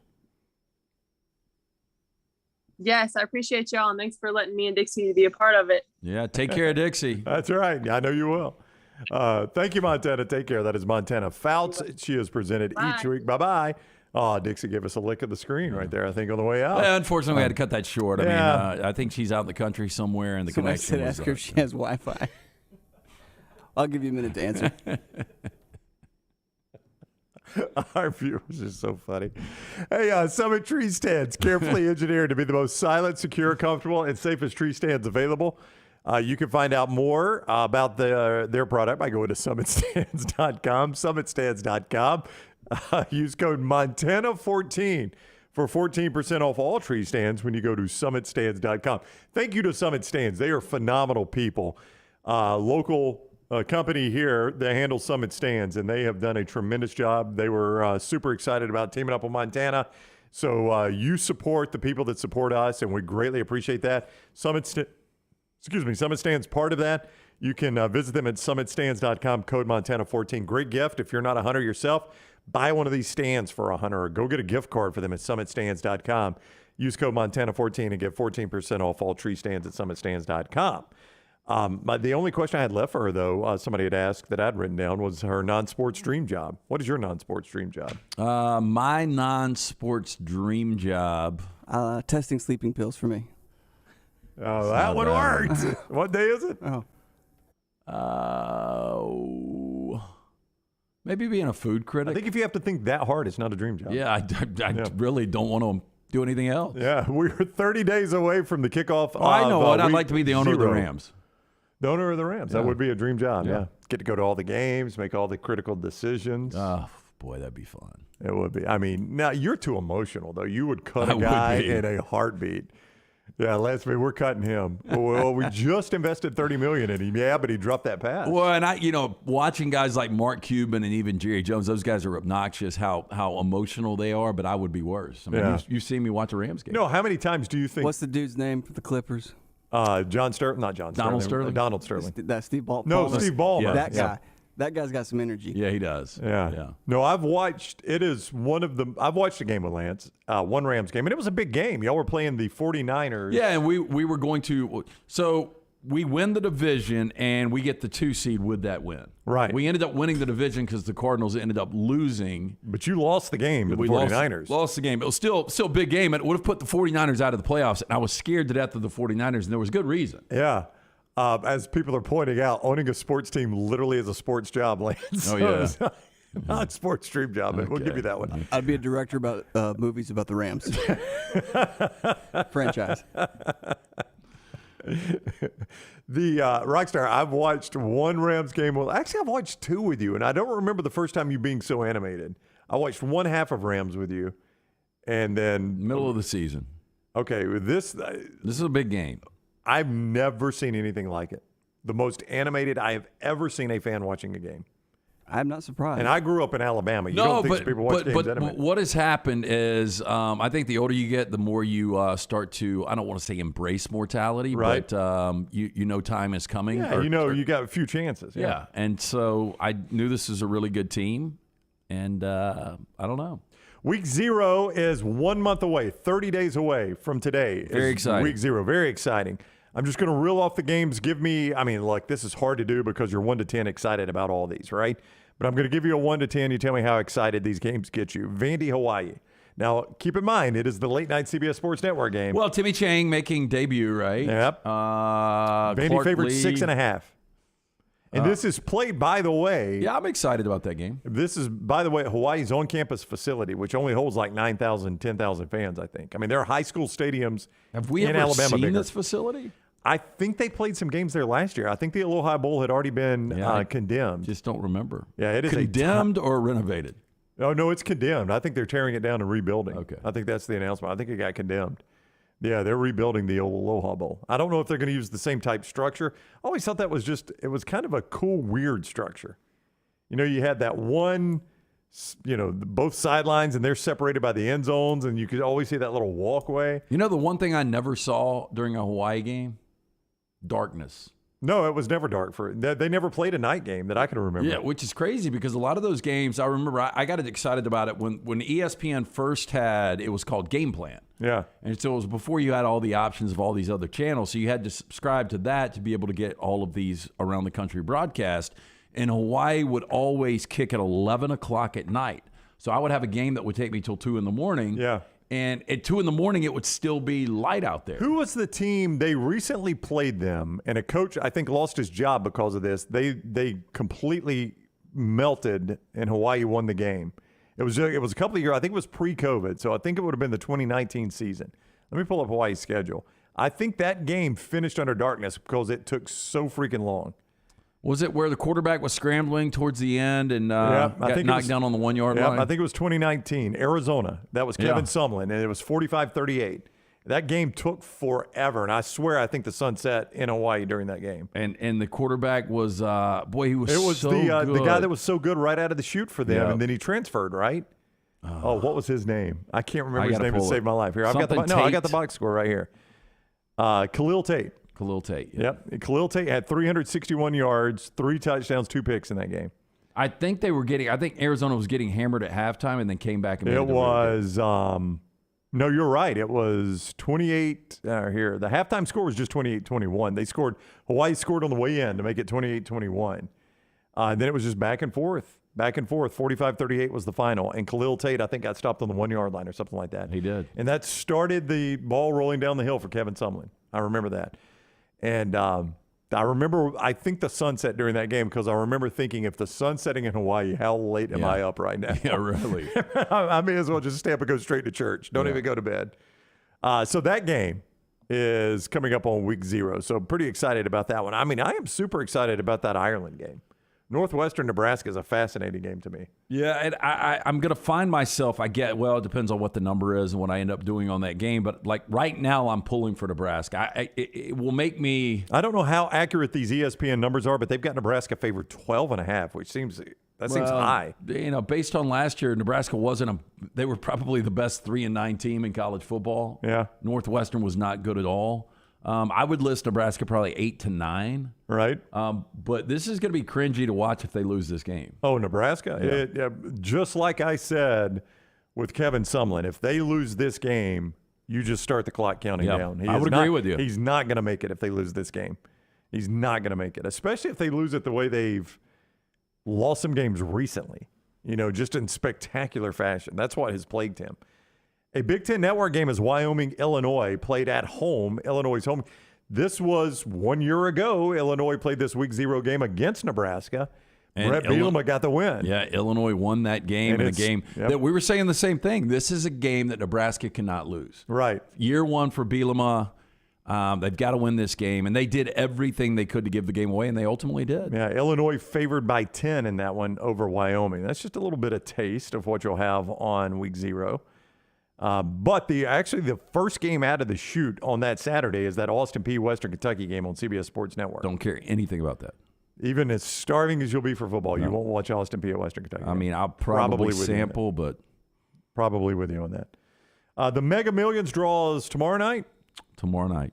Yes, I appreciate y'all, and thanks for letting me and Dixie be a part of it. Yeah, take care, Dixie. That's right. I know you will. Thank you, Montana. Take care. That is Montana Fouts. She is presented each week. Bye-bye. Oh, Dixie gave us a lick of the screen right there, I think, on the way out. Yeah, unfortunately, we had to cut that short. I mean, I think she's out in the country somewhere, and the connection was ask her if she has Wi-Fi. I'll give you a minute to answer. Our viewers are so funny. Hey, Summit Tree Stands, carefully engineered to be the most silent, secure, comfortable, and safest tree stands available. You can find out more about their product by going to summitstands.com, summitstands.com. Use code Montana14 for 14% off all tree stands when you go to summitstands.com. Thank you to Summit Stands. They are phenomenal people. Local company here that handles Summit Stands, and they have done a tremendous job. They were super excited about teaming up with Montana. So you support the people that support us, and we greatly appreciate that. Summit Stands part of that. You can visit them at summitstands.com, code Montana14. Great gift. If you're not a hunter yourself, buy one of these stands for a hunter, or go get a gift card for them at summitstands.com. Use code Montana14 and get 14% off all tree stands at summitstands.com. The only question I had left for her, though, somebody had asked that I'd written down, was her non-sports dream job. What is your non-sports dream job? My non-sports dream job. Testing sleeping pills for me. Oh, that one worked. What day is it? Maybe being a food critic. I think if you have to think that hard, it's not a dream job. Yeah, I really don't want to do anything else. Yeah, we're 30 days away from the kickoff. Oh, I know what. I'd like to be the owner of the Rams. The owner of the Rams. Yeah. That would be a dream job, Yeah. Get to go to all the games, make all the critical decisions. Oh, boy, that'd be fun. It would be. I mean, now you're too emotional, though. You would cut I a would guy be. in a heartbeat. Yeah, last week we're cutting him. Well, we just invested $30 million in him. Yeah, but he dropped that pass. Well, and watching guys like Mark Cuban and even Jerry Jones, those guys are obnoxious. How emotional they are, but I would be worse. I mean, you see me watch a Rams game. No, how many times do you think? What's the dude's name for the Clippers? John Sterling, not John Sterling. Donald Sterling? Donald Sterling. That's Steve Ballmer. No, Steve Ballmer. That guy. That guy's got some energy. Yeah, he does. Yeah. No, I've watched a game with Lance, one Rams game, and it was a big game. Y'all were playing the 49ers. Yeah, and we were going to – so we win the division, and we get the 2 seed with that win. Right. We ended up winning the division because the Cardinals ended up losing. But you lost the game to the 49ers. Lost the game. It was still a big game. It would have put the 49ers out of the playoffs, and I was scared to death of the 49ers, and there was good reason. Yeah. As people are pointing out, owning a sports team literally is a sports job, Lance. Oh, yeah. So it's not a sports dream job, but we'll give you that one. I'd be a director about movies about the Rams. Franchise. The Rockstar, I've watched one Rams game. Well, actually, I've watched 2 with you, and I don't remember the first time you being so animated. I watched one half of Rams with you, and then middle of the season. Okay, this is a big game. I've never seen anything like it. The most animated I have ever seen a fan watching a game. I'm not surprised. And I grew up in Alabama. You don't think people watch games animated. What has happened is I think the older you get, the more you start to, I don't want to say embrace mortality, right. but you know time is coming. Yeah, you got a few chances. Yeah. And so I knew this is a really good team, and I don't know. Week 0 is 1 month away, 30 days away from today. Very exciting. Week 0, very exciting. I'm just going to reel off the games. Look, this is hard to do because you're 1 to 10 excited about all these, right? But I'm going to give you a 1 to 10. You tell me how excited these games get you. Vandy, Hawaii. Now, keep in mind, it is the late night CBS Sports Network game. Well, Timmy Chang making debut, right? Yep. Vandy Clark favored 6.5. And this is played, by the way. Yeah, I'm excited about that game. This is, by the way, Hawaii's on-campus facility, which only holds like 9,000, 10,000 fans, I think. I mean, there are high school stadiums Have we in ever Alabama seen bigger. this facility? I think they played some games there last year. I think the Aloha Bowl had already been condemned. Just don't remember. Yeah, it is condemned or renovated. Oh no, it's condemned. I think they're tearing it down and rebuilding. Okay, I think that's the announcement. I think it got condemned. Yeah, they're rebuilding the old Aloha Bowl. I don't know if they're going to use the same type structure. I always thought that was it was kind of a cool, weird structure. You know, you had that one both sidelines, and they're separated by the end zones, and you could always see that little walkway. You know, the one thing I never saw during a Hawaii game? Darkness. No, it was never dark. They never played a night game that I can remember. Yeah, which is crazy because a lot of those games, I remember I got excited about it when ESPN first had, it was called Game Plan. Yeah. And so it was before you had all the options of all these other channels. So you had to subscribe to that to be able to get all of these around the country broadcast. And Hawaii would always kick at 11 o'clock at night. So I would have a game that would take me till 2 in the morning. Yeah. And at 2 in the morning, it would still be light out there. Who was the team? They recently played them, and a coach, I think, lost his job because of this. They completely melted, and Hawaii won the game. It was a couple of years. I think it was pre-COVID, so I think it would have been the 2019 season. Let me pull up Hawaii's schedule. I think that game finished under darkness because it took so freaking long. Was it where the quarterback was scrambling towards the end and got knocked down on the 1 yard line? I think it was 2019, Arizona. That was Kevin Sumlin, and it was 45-38. That game took forever, and I swear I think the sun set in Hawaii during that game. And the quarterback was, he was so the good. guy that was so good right out of the chute for them, and then he transferred, right? What was his name? I can't remember his name to save my life. Here, I got the box score right here. Khalil Tate. Khalil Tate. Yep. Khalil Tate had 361 yards, 3 touchdowns, 2 picks in that game. I think Arizona was getting hammered at halftime and then came back and made it was no, you're right. It was 28 here. The halftime score was just 28-21. Hawaii scored on the way in to make it 28-21. And then it was just back and forth. 45-38 was the final. And Khalil Tate, I think, got stopped on the 1 yard line or something like that. He did. And that started the ball rolling down the hill for Kevin Sumlin. I remember that. And I think the sun set during that game because I remember thinking, if the sun's setting in Hawaii, how late am I up right now? Yeah, really. I may as well just stay up and go straight to church. Don't even go to bed. So that game is coming up on week 0. So pretty excited about that one. I mean, I am super excited about that Ireland game. Northwestern Nebraska is a fascinating game to me. Yeah, and I'm going to find myself, it depends on what the number is and what I end up doing on that game. But like right now, I'm pulling for Nebraska. It will make me. I don't know how accurate these ESPN numbers are, but they've got Nebraska favored 12.5, which seems high. Based on last year, Nebraska they were probably the best 3-9 team in college football. Yeah. Northwestern was not good at all. I would list Nebraska probably 8-9. Right. But this is going to be cringy to watch if they lose this game. Oh, Nebraska? Yeah. Just like I said with Kevin Sumlin, if they lose this game, you just start the clock counting down. I would agree with you. He's not going to make it if they lose this game. He's not going to make it, especially if they lose it the way they've lost some games recently, just in spectacular fashion. That's what has plagued him. A Big Ten Network game is Wyoming-Illinois, played at home. Illinois' home. This was 1 year ago. Illinois played this week 0 game against Nebraska. And Brett Bielema got the win. Yeah, Illinois won that game in a game that we were saying the same thing. This is a game that Nebraska cannot lose. Right. Year 1 for Bielema. They've got to win this game, and they did everything they could to give the game away, and they ultimately did. Yeah, Illinois favored by 10 in that one over Wyoming. That's just a little bit of taste of what you'll have on week 0. But the first game out of the chute on that Saturday is that Austin Peay Western Kentucky game on CBS Sports Network. Don't care anything about that. Even as starving as you'll be for football, you won't watch Austin Peay at Western Kentucky. I mean, I'll probably sample, but probably with you on that. The Mega Millions draws tomorrow night. Tomorrow night.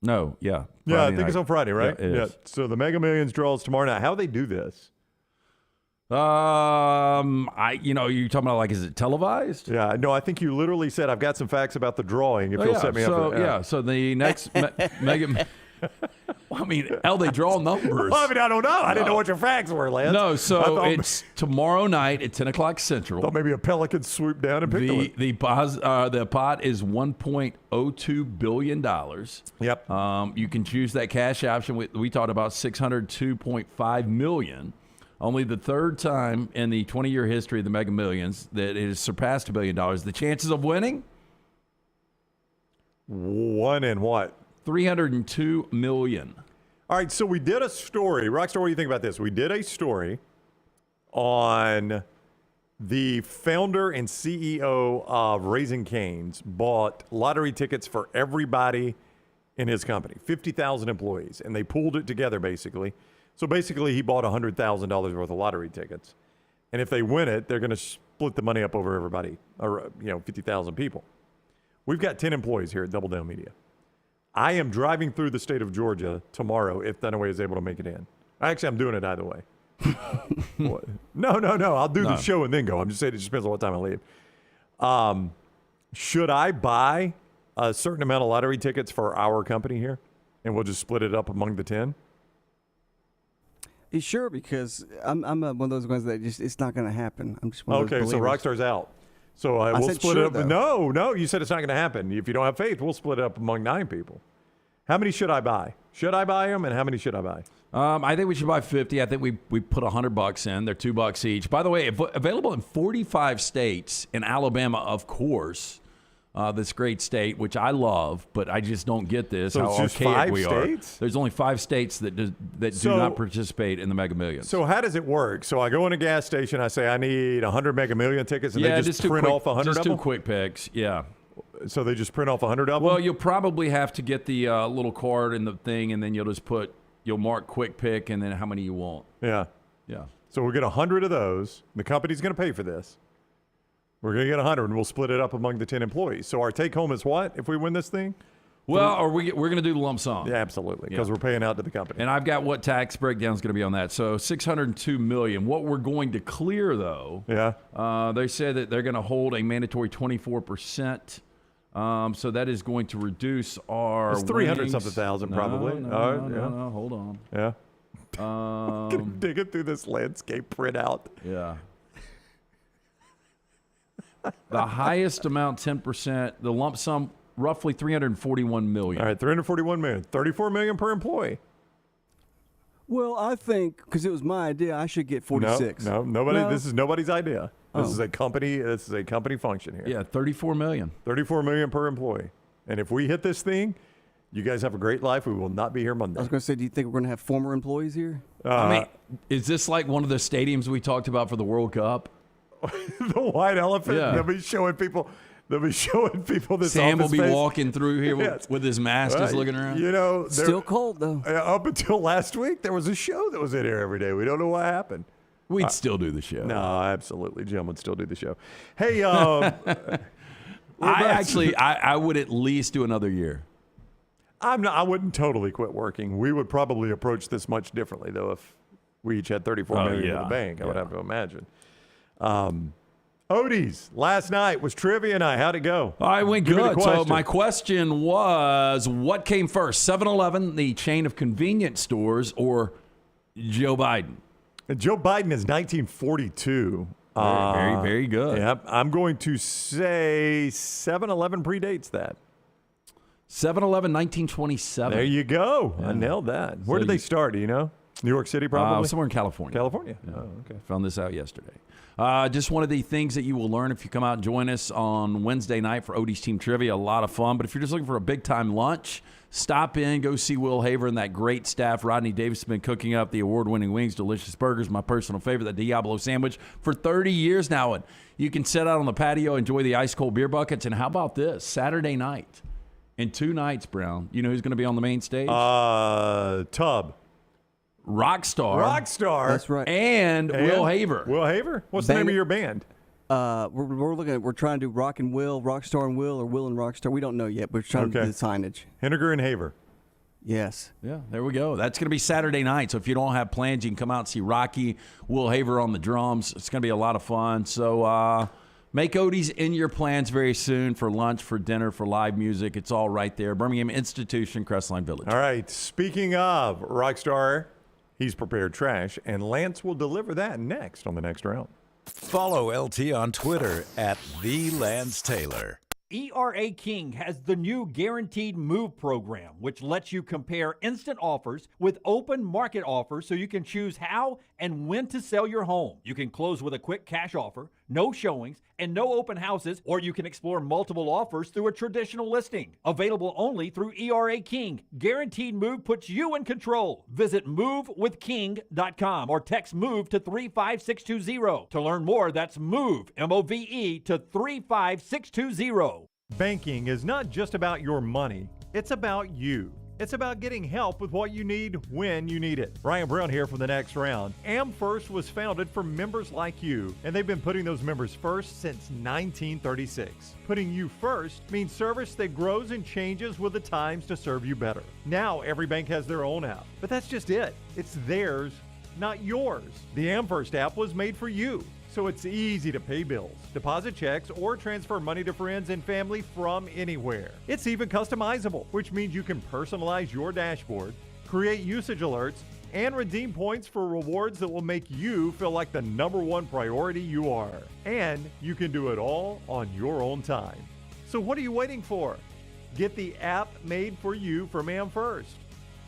No, yeah. Yeah, I think it's on Friday, right? Yeah, it is. So the Mega Millions draws tomorrow night. How do they do this? you're talking about is it televised? Yeah, no, I think you literally said, I've got some facts about the drawing. If you'll set me up for that. Yeah, so the next Mega. Well, they draw numbers. Well, I don't know. I didn't know what your facts were, Lance. No, so it's tomorrow night at 10 o'clock Central. Thought maybe a pelican swooped down and picked it. The pot is $1.02 billion. Yep. You can choose that cash option. We talked about $602.5 million. Only the third time in the 20-year history of the Mega Millions that it has surpassed $1 billion. The chances of winning? 1 in what? 302 million. All right, so we did a story. Rockstar, what do you think about this? We did a story on the founder and CEO of Raising Cane's bought lottery tickets for everybody in his company, 50,000 employees, and they pooled it together basically. So basically he bought $100,000 worth of lottery tickets. And if they win it, they're going to split the money up over everybody, or 50,000 people. We've got 10 employees here at Double Down Media. I am driving through the state of Georgia tomorrow if Dunaway is able to make it in. Actually, I'm doing it either way. No. I'll do the show and then go. I'm just saying it just depends on what time I leave. Should I buy a certain amount of lottery tickets for our company here, and we'll just split it up among the 10? Sure, because I'm one of those ones that it's not going to happen. I'm just one of those Okay, so believers. Rockstar's out. So we'll split it up. No, you said it's not going to happen. If you don't have faith, we'll split it up among 9 people. How many should I buy? Should I buy them, and how many should I buy? I think we should buy 50. I think we put $100 in. They're $2 each. By the way, available in 45 states. In Alabama, of course, this great state, which I love, but I just don't get this. So how it's just archaic 5 we states? are. There's only 5 states that do not participate in the Mega Millions. So how does it work? So I go in a gas station. I say I need 100 Mega Million tickets, and they just print off 100 of them. Just 2 quick picks. Yeah. So they just print off 100 of them? Well, you'll probably have to get the little card in the thing, and then you'll mark quick pick, and then how many you want. Yeah. So we'll get 100 of those. The company's going to pay for this. We're going to get 100, and we'll split it up among the 10 employees. So our take home is what if we win this thing? Well, we're going to do the lump sum. Yeah, absolutely, because we're paying out to the company. And I've got what tax breakdown is going to be on that. So $602 million. What we're going to clear, though, they said that they're going to hold a mandatory 24%. So that is going to reduce our It's 300-something thousand, probably. No, hold on. Yeah. Digging through this landscape printout. Yeah. The highest amount, 10%. The lump sum, roughly $341 million. All right, $341 million. $34 million per employee. Well, I think because it was my idea, I should get 46. No, nobody. No? This is nobody's idea. This is a company. This is a company function here. Yeah, $34 million. $34 million per employee. And if we hit this thing, you guys have a great life. We will not be here Monday. I was going to say, do you think we're going to have former employees here? I mean, is this like one of the stadiums we talked about for the World Cup? The white elephant. Yeah. They'll be showing people. This. Sam will be face. walking through here with his mask, just looking around. Still cold though. Up until last week, there was a show that was in here every day. We don't know what happened. We'd still do the show. No, absolutely, Jim would still do the show. Hey, I would at least do another year. I wouldn't totally quit working. We would probably approach this much differently though if we each had $34 million in the bank. I would have to imagine. Odie's last night was trivia night. How'd it go? I went good. So my question was, what came first, 7-Eleven, the chain of convenience stores, or Joe Biden? And Joe Biden is 1942. Very, very good. Yep. I'm going to say 7-Eleven predates that. 7-Eleven, 1927. There you go. Yeah. I nailed that. Where did they start? Do you know? New York City, probably? Somewhere in California. California? Yeah. Oh, okay. Found this out yesterday. Just one of the things that you will learn if you come out and join us on Wednesday night for Odie's Team Trivia. A lot of fun. But if you're just looking for a big-time lunch, stop in, go see Will Haver and that great staff. Rodney Davis has been cooking up the award-winning wings, delicious burgers, my personal favorite, the Diablo sandwich, for 30 years now. And you can sit out on the patio, enjoy the ice-cold beer buckets. And how about this? Saturday night, in 2 nights, Brown, you know who's going to be on the main stage? Tub. Rockstar. That's right. And Will Haver. Will Haver? What's the name of your band? We're looking at. We're trying to do Rock and Will, Rockstar and Will, or Will and Rockstar. We don't know yet, but we're trying to do the signage. Henniger and Haver. Yes. Yeah, there we go. That's going to be Saturday night. So if you don't have plans, you can come out and see Rocky, Will Haver on the drums. It's going to be a lot of fun. So make Odie's in your plans very soon for lunch, for dinner, for live music. It's all right there. Birmingham Institution, Crestline Village. All right. Speaking of Rockstar, he's prepared trash, and Lance will deliver that next on the next round. Follow LT on Twitter at @TheLanceTaylor. ERA King has the new Guaranteed Move program, which lets you compare instant offers with open market offers so you can choose how and when to sell your home. You can close with a quick cash offer, no showings, and no open houses, or you can explore multiple offers through a traditional listing. Available only through ERA King. Guaranteed Move puts you in control. Visit movewithking.com or text MOVE to 35620. To learn more, that's MOVE, M-O-V-E, to 35620. Banking is not just about your money. It's about you. It's about getting help with what you need when you need it. Ryan Brown here from The Next Round. AmFirst was founded for members like you, and they've been putting those members first since 1936. Putting you first means service that grows and changes with the times to serve you better. Now every bank has their own app, but that's just it. It's theirs, not yours. The AmFirst app was made for you, so it's easy to pay bills, deposit checks, or transfer money to friends and family from anywhere. It's even customizable, which means you can personalize your dashboard, create usage alerts, and redeem points for rewards that will make you feel like the number one priority you are. And you can do it all on your own time. So what are you waiting for? Get the app made for you from AmFirst.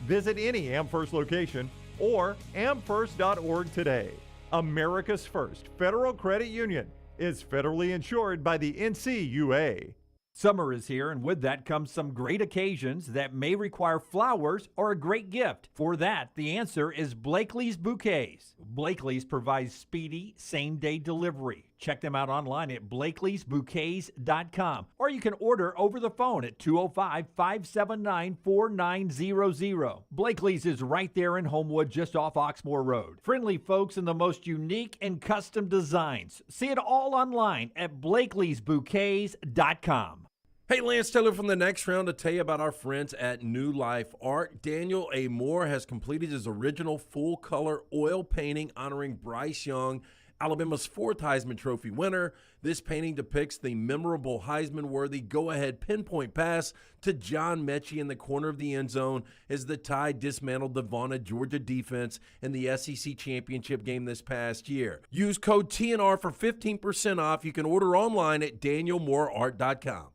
Visit any AmFirst location or amfirst.org today. America's first federal credit union is federally insured by the NCUA. Summer is here, and with that comes some great occasions that may require flowers or a great gift. For that, the answer is Blakely's Bouquets. Blakely's provides speedy, same-day delivery. Check them out online at blakeleysbouquets.com, or you can order over the phone at 205-579-4900. Blakely's is right there in Homewood, just off Oxmoor Road. Friendly folks in the most unique and custom designs. See it all online at blakeleysbouquets.com. Hey, Lance Taylor from The Next Round to tell you about our friends at New Life Art. Daniel A. Moore has completed his original full-color oil painting honoring Bryce Young, Alabama's 4th Heisman Trophy winner. This painting depicts the memorable Heisman-worthy go-ahead pinpoint pass to John Mechie in the corner of the end zone as the Tide dismantled the vaunted Georgia defense in the SEC championship game this past year. Use code TNR for 15% off. You can order online at danielmooreart.com.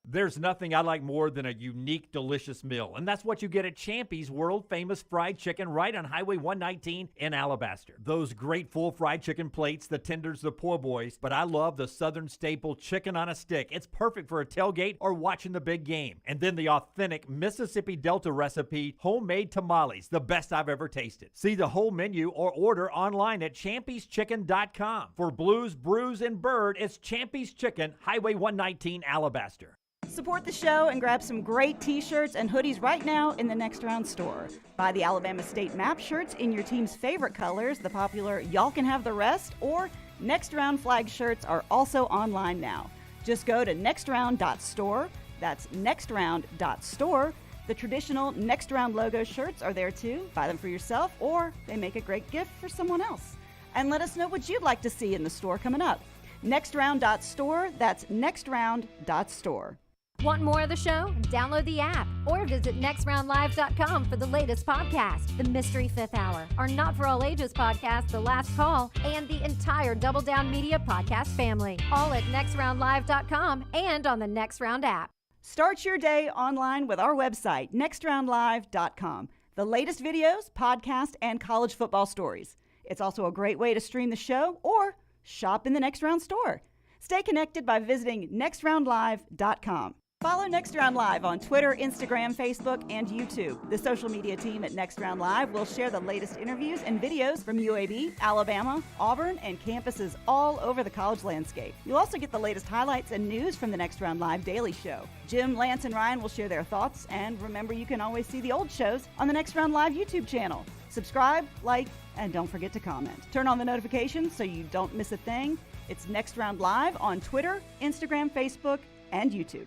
There's nothing I like more than a unique, delicious meal, and that's what you get at Champy's world-famous fried chicken right on Highway 119 in Alabaster. Those great full fried chicken plates, the tenders, the po' boys, but I love the Southern staple chicken on a stick. It's perfect for a tailgate or watching the big game. And then the authentic Mississippi Delta recipe, homemade tamales, the best I've ever tasted. See the whole menu or order online at champyschicken.com. For Blues, Brews, and Bird, it's Champy's Chicken, Highway 119, Alabaster. Support the show and grab some great t-shirts and hoodies right now in the Next Round store. Buy the Alabama State map shirts in your team's favorite colors, the popular Y'all Can Have the Rest, or Next Round flag shirts are also online now. Just go to nextround.store. That's nextround.store. The traditional Next Round logo shirts are there too. Buy them for yourself, or they make a great gift for someone else. And let us know what you'd like to see in the store coming up. Nextround.store. That's nextround.store. Want more of the show? Download the app or visit nextroundlive.com for the latest podcast, The Mystery Fifth Hour, our Not For All Ages podcast, The Last Call, and the entire Double Down Media podcast family. All at nextroundlive.com and on the Next Round app. Start your day online with our website, nextroundlive.com. The latest videos, podcasts, and college football stories. It's also a great way to stream the show or shop in the Next Round store. Stay connected by visiting nextroundlive.com. Follow Next Round Live on Twitter, Instagram, Facebook, and YouTube. The social media team at Next Round Live will share the latest interviews and videos from UAB, Alabama, Auburn, and campuses all over the college landscape. You'll also get the latest highlights and news from the Next Round Live Daily Show. Jim, Lance, and Ryan will share their thoughts, and remember you can always see the old shows on the Next Round Live YouTube channel. Subscribe, like, and don't forget to comment. Turn on the notifications so you don't miss a thing. It's Next Round Live on Twitter, Instagram, Facebook, and YouTube.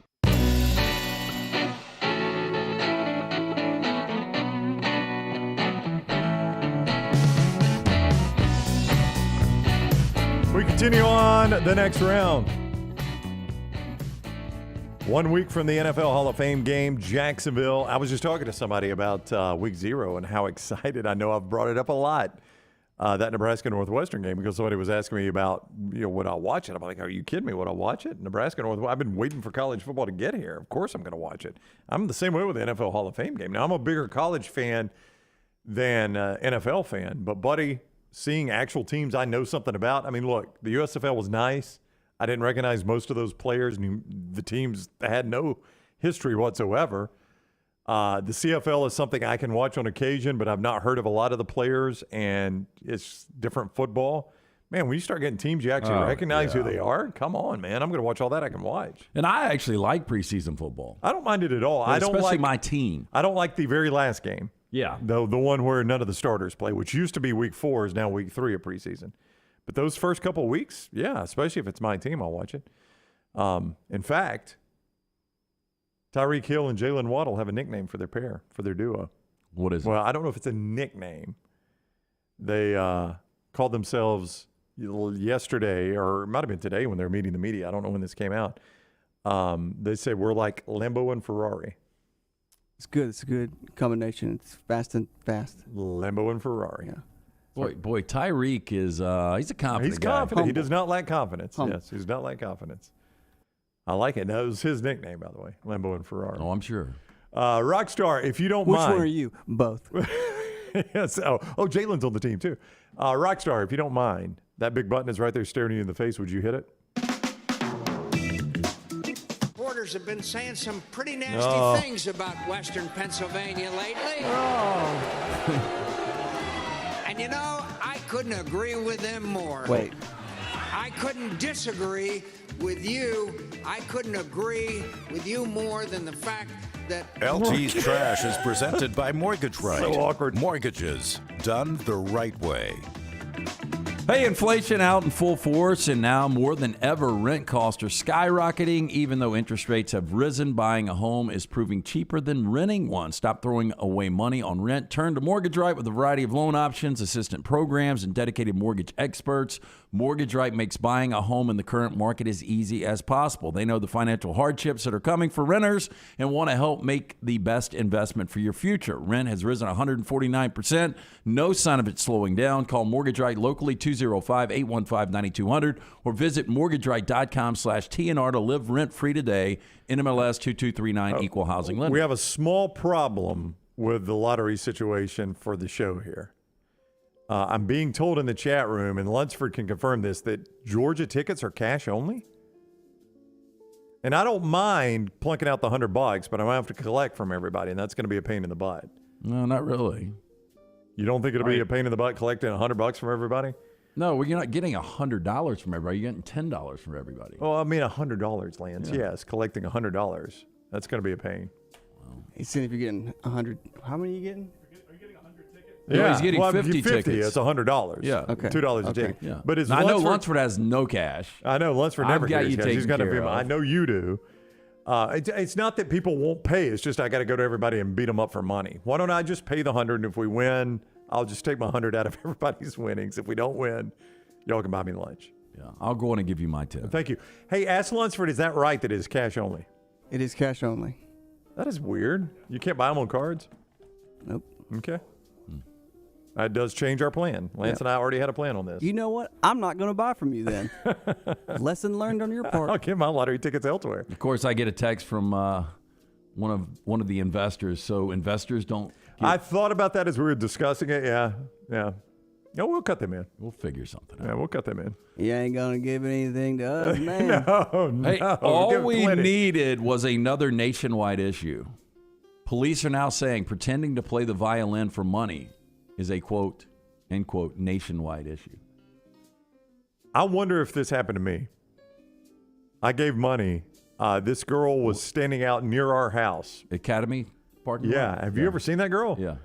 We continue on the Next Round. 1 week from the NFL Hall of Fame game, Jacksonville. I was just talking to somebody about week 0 and how excited. I know I've brought it up a lot, that Nebraska-Northwestern game, because somebody was asking me about, would I watch it? I'm like, are you kidding me? Would I watch it? Nebraska-Northwestern. I've been waiting for college football to get here. Of course I'm going to watch it. I'm the same way with the NFL Hall of Fame game. Now, I'm a bigger college fan than NFL fan, but, buddy, seeing actual teams I know something about. I mean, look, the USFL was nice. I didn't recognize most of those players. The teams had no history whatsoever. The CFL is something I can watch on occasion, but I've not heard of a lot of the players, and it's different football. Man, when you start getting teams you actually recognize who they are, come on, man. I'm going to watch all that I can watch. And I actually like preseason football. I don't mind it at all. I don't like my team. I don't like the very last game. Yeah. The one where none of the starters play, which used to be week 4, is now week 3 of preseason. But those first couple of weeks, yeah, especially if it's my team, I'll watch it. In fact, Tyreek Hill and Jalen Waddle have a nickname for their pair, for their duo. What is it? Well, I don't know if it's a nickname. They called themselves yesterday, or it might have been today when they were meeting the media. I don't know when this came out. They say we're like Lambo and Ferrari. It's good. It's a good combination. It's fast. Lambo and Ferrari. Yeah. Boy, Tyreek is he's a confident He's guy. confident. He does not lack confidence. Humble. Yes, he does not lack confidence. I like it. That was his nickname, by the way, Lambo and Ferrari. Oh, I'm sure. Rockstar, if you don't Which mind. one are you? Both. Yes. Oh, Jalen's on the team, too. Rockstar, if you don't mind, that big button is right there staring you in the face. Would you hit it? Reporters have been saying some pretty nasty things about Western Pennsylvania lately. And you know, I couldn't agree with them more. Wait. I couldn't disagree with you. I couldn't agree with you more than the fact that LT's Trash is presented by Mortgage Right. So awkward. Mortgages done the right way. Hey, inflation out in full force, and now more than ever, rent costs are skyrocketing. Even though interest rates have risen, buying a home is proving cheaper than renting one. Stop throwing away money on rent. Turn to Mortgage Right with a variety of loan options, assistant programs, and dedicated mortgage experts. Mortgage Right makes buying a home in the current market as easy as possible. They know the financial hardships that are coming for renters and want to help make the best investment for your future. Rent has risen 149%. No sign of it slowing down. Call Mortgage Right locally, 205-815-9200, or visit mortgageright.com/TNR to live rent-free today. NMLS 2239, Equal Housing Lender. We have a small problem with the lottery situation for the show here. I'm being told in the chat room, and Lunsford can confirm this, that Georgia tickets are cash only. And I don't mind plunking out the $100, but I might have to collect from everybody, and that's going to be a pain in the butt. No, not really. You don't think it'll be a pain in the butt collecting $100 from everybody? No, you're not getting $100 from everybody. You're getting $10 from everybody. Well, I mean $100, Lance. Yeah. Yes, collecting $100. That's going to be a pain. He's saying if you're getting 100, how many are you getting? Yeah, he's getting 50 tickets. It's $100. Yeah. Okay. $2 a ticket. Yeah. But now, I know Lunsford has no cash. I know Lunsford never got gets you cash. taken He's going to care be. of. I know you do. It's not that people won't pay. It's just I got to go to everybody and beat them up for money. Why don't I just pay the 100, and if we win, I'll just take my 100 out of everybody's winnings. If we don't win, y'all can buy me lunch. Yeah, I'll go in and give you my tip. Thank you. Hey, ask Lunsford, is that right that it is cash only? It is cash only. That is weird. You can't buy them on cards? Nope. Okay. That does change our plan. Lance and I already had a plan on this. You know what? I'm not going to buy from you then. Lesson learned on your part. I'll get my lottery tickets elsewhere. Of course, I get a text from one of the investors. So investors don't. I thought about that as we were discussing it. Yeah. No, we'll cut them in. We'll figure something out. Yeah, we'll cut them in. You ain't going to give anything to us, man. No. Hey, all we needed was another nationwide issue. Police are now saying pretending to play the violin for money is a quote, end quote, nationwide issue. I wonder if this happened to me. I gave money. This girl was standing out near our house. Academy parking lot? Yeah. Have you ever seen that girl? Yeah.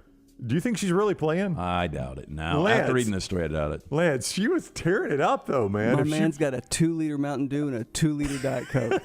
Do you think she's really playing? I doubt it. Now, Lance, after reading this story, I doubt it. Lance, she was tearing it up, though, man. My man's got a 2-liter Mountain Dew and a 2-liter Diet Coke.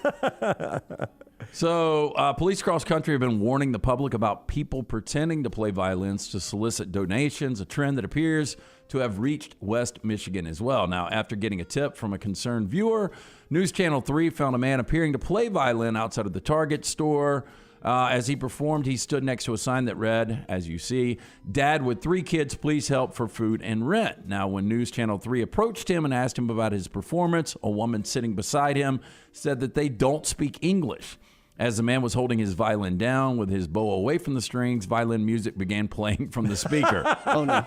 So, police across country have been warning the public about people pretending to play violins to solicit donations, a trend that appears to have reached West Michigan as well. Now, after getting a tip from a concerned viewer, News Channel 3 found a man appearing to play violin outside of the Target store. As he performed, he stood next to a sign that read, as you see, "Dad with 3 kids, please help for food and rent." Now, when News Channel 3 approached him and asked him about his performance, a woman sitting beside him said that they don't speak English. As the man was holding his violin down with his bow away from the strings, violin music began playing from the speaker. Oh, no.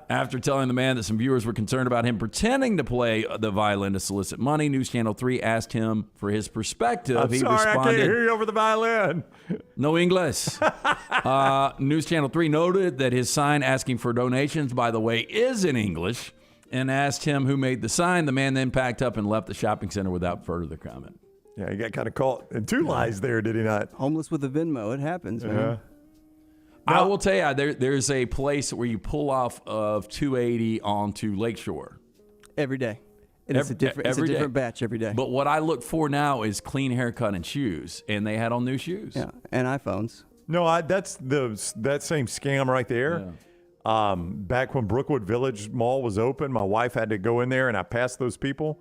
After telling the man that some viewers were concerned about him pretending to play the violin to solicit money, News Channel 3 asked him for his perspective. I'm sorry, responded, I can't hear you over the violin. No English. News Channel 3 noted that his sign asking for donations, by the way, is in English. and asked him who made the sign. The man then packed up and left the shopping center without further comment. Yeah, he got kind of caught in two lies there, did he not? Homeless with a Venmo. It happens, man. I will tell you, there's a place where you pull off of 280 onto Lakeshore. Every day. And it's a different batch every day. But what I look for now is clean haircut and shoes, and they had on new shoes. Yeah, and iPhones. No, that's that same scam right there. Yeah. Back when Brookwood Village Mall was open, my wife had to go in there, and I passed those people.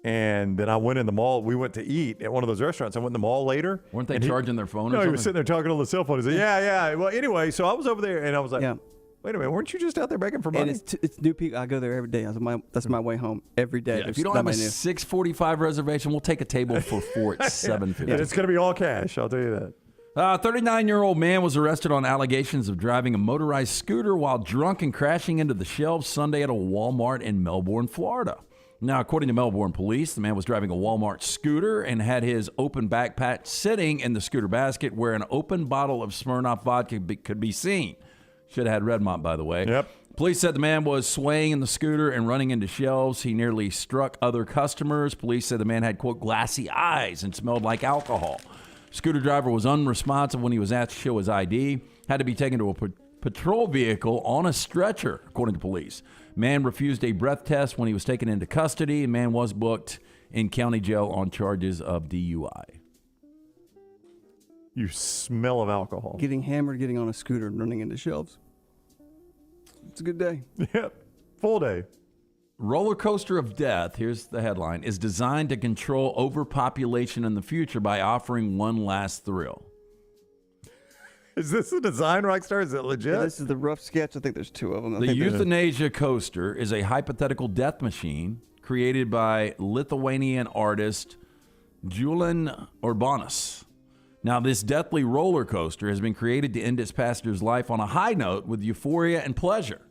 And then I went in the mall. We went to eat at one of those restaurants. I went in the mall later. Weren't they charging their phone or No, something? he was sitting there talking on the cell phone. He said, yeah. Well, anyway, so I was over there, and I was like, wait a minute, weren't you just out there begging for money? And it's new people. I go there every day. That's my way home every day. Yeah, if you don't have a 6:45 reservation, we'll take a table for 4 at 7:50. And it's going to be all cash, I'll tell you that. A 39-year-old man was arrested on allegations of driving a motorized scooter while drunk and crashing into the shelves Sunday at a Walmart in Melbourne, Florida. Now, according to Melbourne police, the man was driving a Walmart scooter and had his open backpack sitting in the scooter basket where an open bottle of Smirnoff vodka could be seen. Should have had Redmont, by the way. Yep. Police said the man was swaying in the scooter and running into shelves. He nearly struck other customers. Police said the man had, quote, glassy eyes and smelled like alcohol. Scooter driver was unresponsive when he was asked to show his ID. Had to be taken to a patrol vehicle on a stretcher, according to police. Man refused a breath test when he was taken into custody. Man was booked in county jail on charges of DUI. You smell of alcohol. Getting hammered, getting on a scooter, and running into shelves. It's a good day. Yep, full day. Roller coaster of death, here's the headline, is designed to control overpopulation in the future by offering one last thrill. Is this a design, Rockstar? Is it legit? Yeah, this is the rough sketch. I think there's two of them. The euthanasia coaster is a hypothetical death machine created by Lithuanian artist Julian Urbanas. Now, this deathly roller coaster has been created to end its passenger's life on a high note with euphoria and pleasure.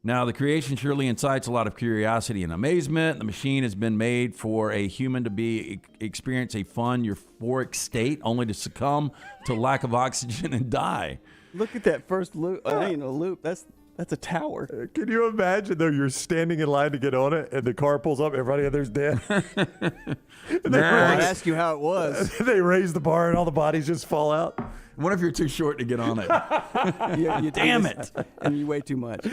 Now, the creation surely incites a lot of curiosity and amazement. The machine has been made for a human to experience a fun, euphoric state, only to succumb to lack of oxygen and die. Look at that first loop. That ain't a loop. That's a tower. Can you imagine, though, you're standing in line to get on it, and the car pulls up, everybody in there's dead? I ask you how it was. They raise the bar, and all the bodies just fall out. What if you're too short to get on it? Damn it. And you weigh too much.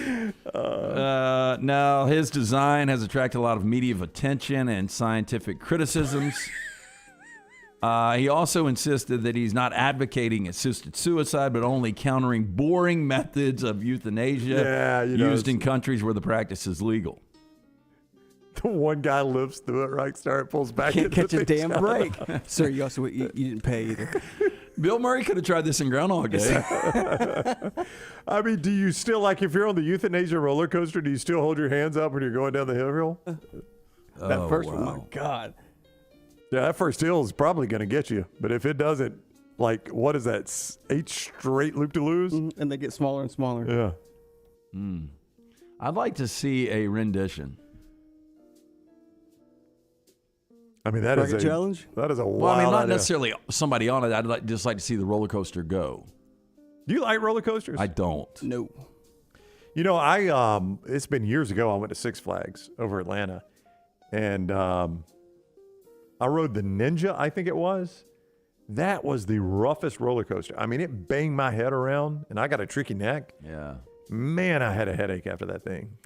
Now, his design has attracted a lot of media attention and scientific criticisms. He also insisted that he's not advocating assisted suicide, but only countering boring methods of euthanasia used in countries where the practice is legal. The one guy lives through it, Rockstar, and pulls back. Can't catch a damn break. Sir, you didn't pay either. Bill Murray could have tried this in Groundhog Day. I mean, do you still, like, if you're on the euthanasia roller coaster, do you still hold your hands up when you're going down the hill? That first one, my God. Yeah, that first hill is probably going to get you. But if it doesn't, like, what is that, 8 straight loop-de-loos? And they get smaller and smaller. Yeah. I'd like to see a rendition. I mean, that is a challenge. That is a wild Well, I mean, not idea. necessarily somebody on it. I'd just like to see the roller coaster go. Do you like roller coasters? I don't. No. You know, it's been years ago. I went to Six Flags over Atlanta, and I rode the Ninja. I think it was. That was the roughest roller coaster. I mean, it banged my head around, and I got a tricky neck. Yeah. Man, I had a headache after that thing.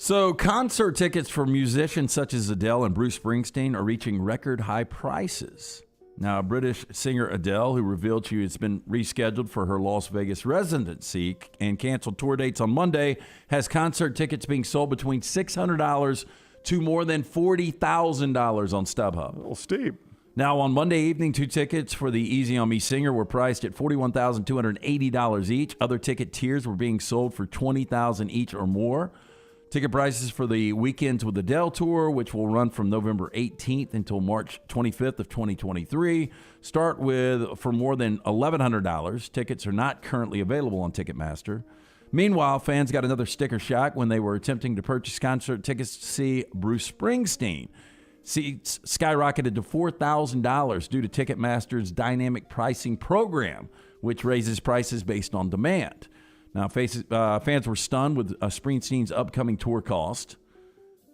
So concert tickets for musicians such as Adele and Bruce Springsteen are reaching record high prices. Now, British singer Adele, who revealed she has been rescheduled for her Las Vegas residency and canceled tour dates on Monday, has concert tickets being sold between $600 to more than $40,000 on StubHub. A little steep. Now, on Monday evening, 2 tickets for the Easy On Me singer were priced at $41,280 each. Other ticket tiers were being sold for $20,000 each or more. Ticket prices for the Weekends with Adele tour, which will run from November 18th until March 25th of 2023, start for more than $1,100. Tickets are not currently available on Ticketmaster. Meanwhile, fans got another sticker shock when they were attempting to purchase concert tickets to see Bruce Springsteen. Seats skyrocketed to $4,000 due to Ticketmaster's dynamic pricing program, which raises prices based on demand. Now, fans were stunned with Springsteen's upcoming tour cost.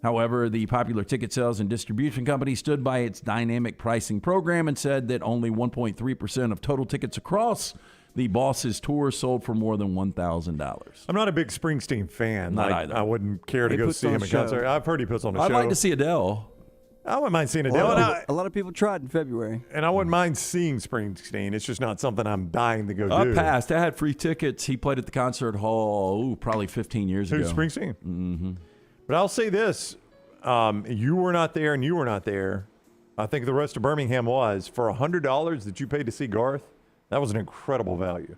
However, the popular ticket sales and distribution company stood by its dynamic pricing program and said that only 1.3% of total tickets across the Boss's tour sold for more than $1,000. I'm not a big Springsteen fan. Not either. I wouldn't care to go see him in concert. I've heard he puts on a show. I'd like to see Adele. I wouldn't mind seeing Adele. A lot of people tried in February. And I wouldn't mind seeing Springsteen. It's just not something I'm dying to go do. I passed. I had free tickets. He played at the concert hall, probably 15 years ago. Who's Springsteen? Mm-hmm. But I'll say this. You were not there and you were not there. I think the rest of Birmingham was. For $100 that you paid to see Garth, that was an incredible value.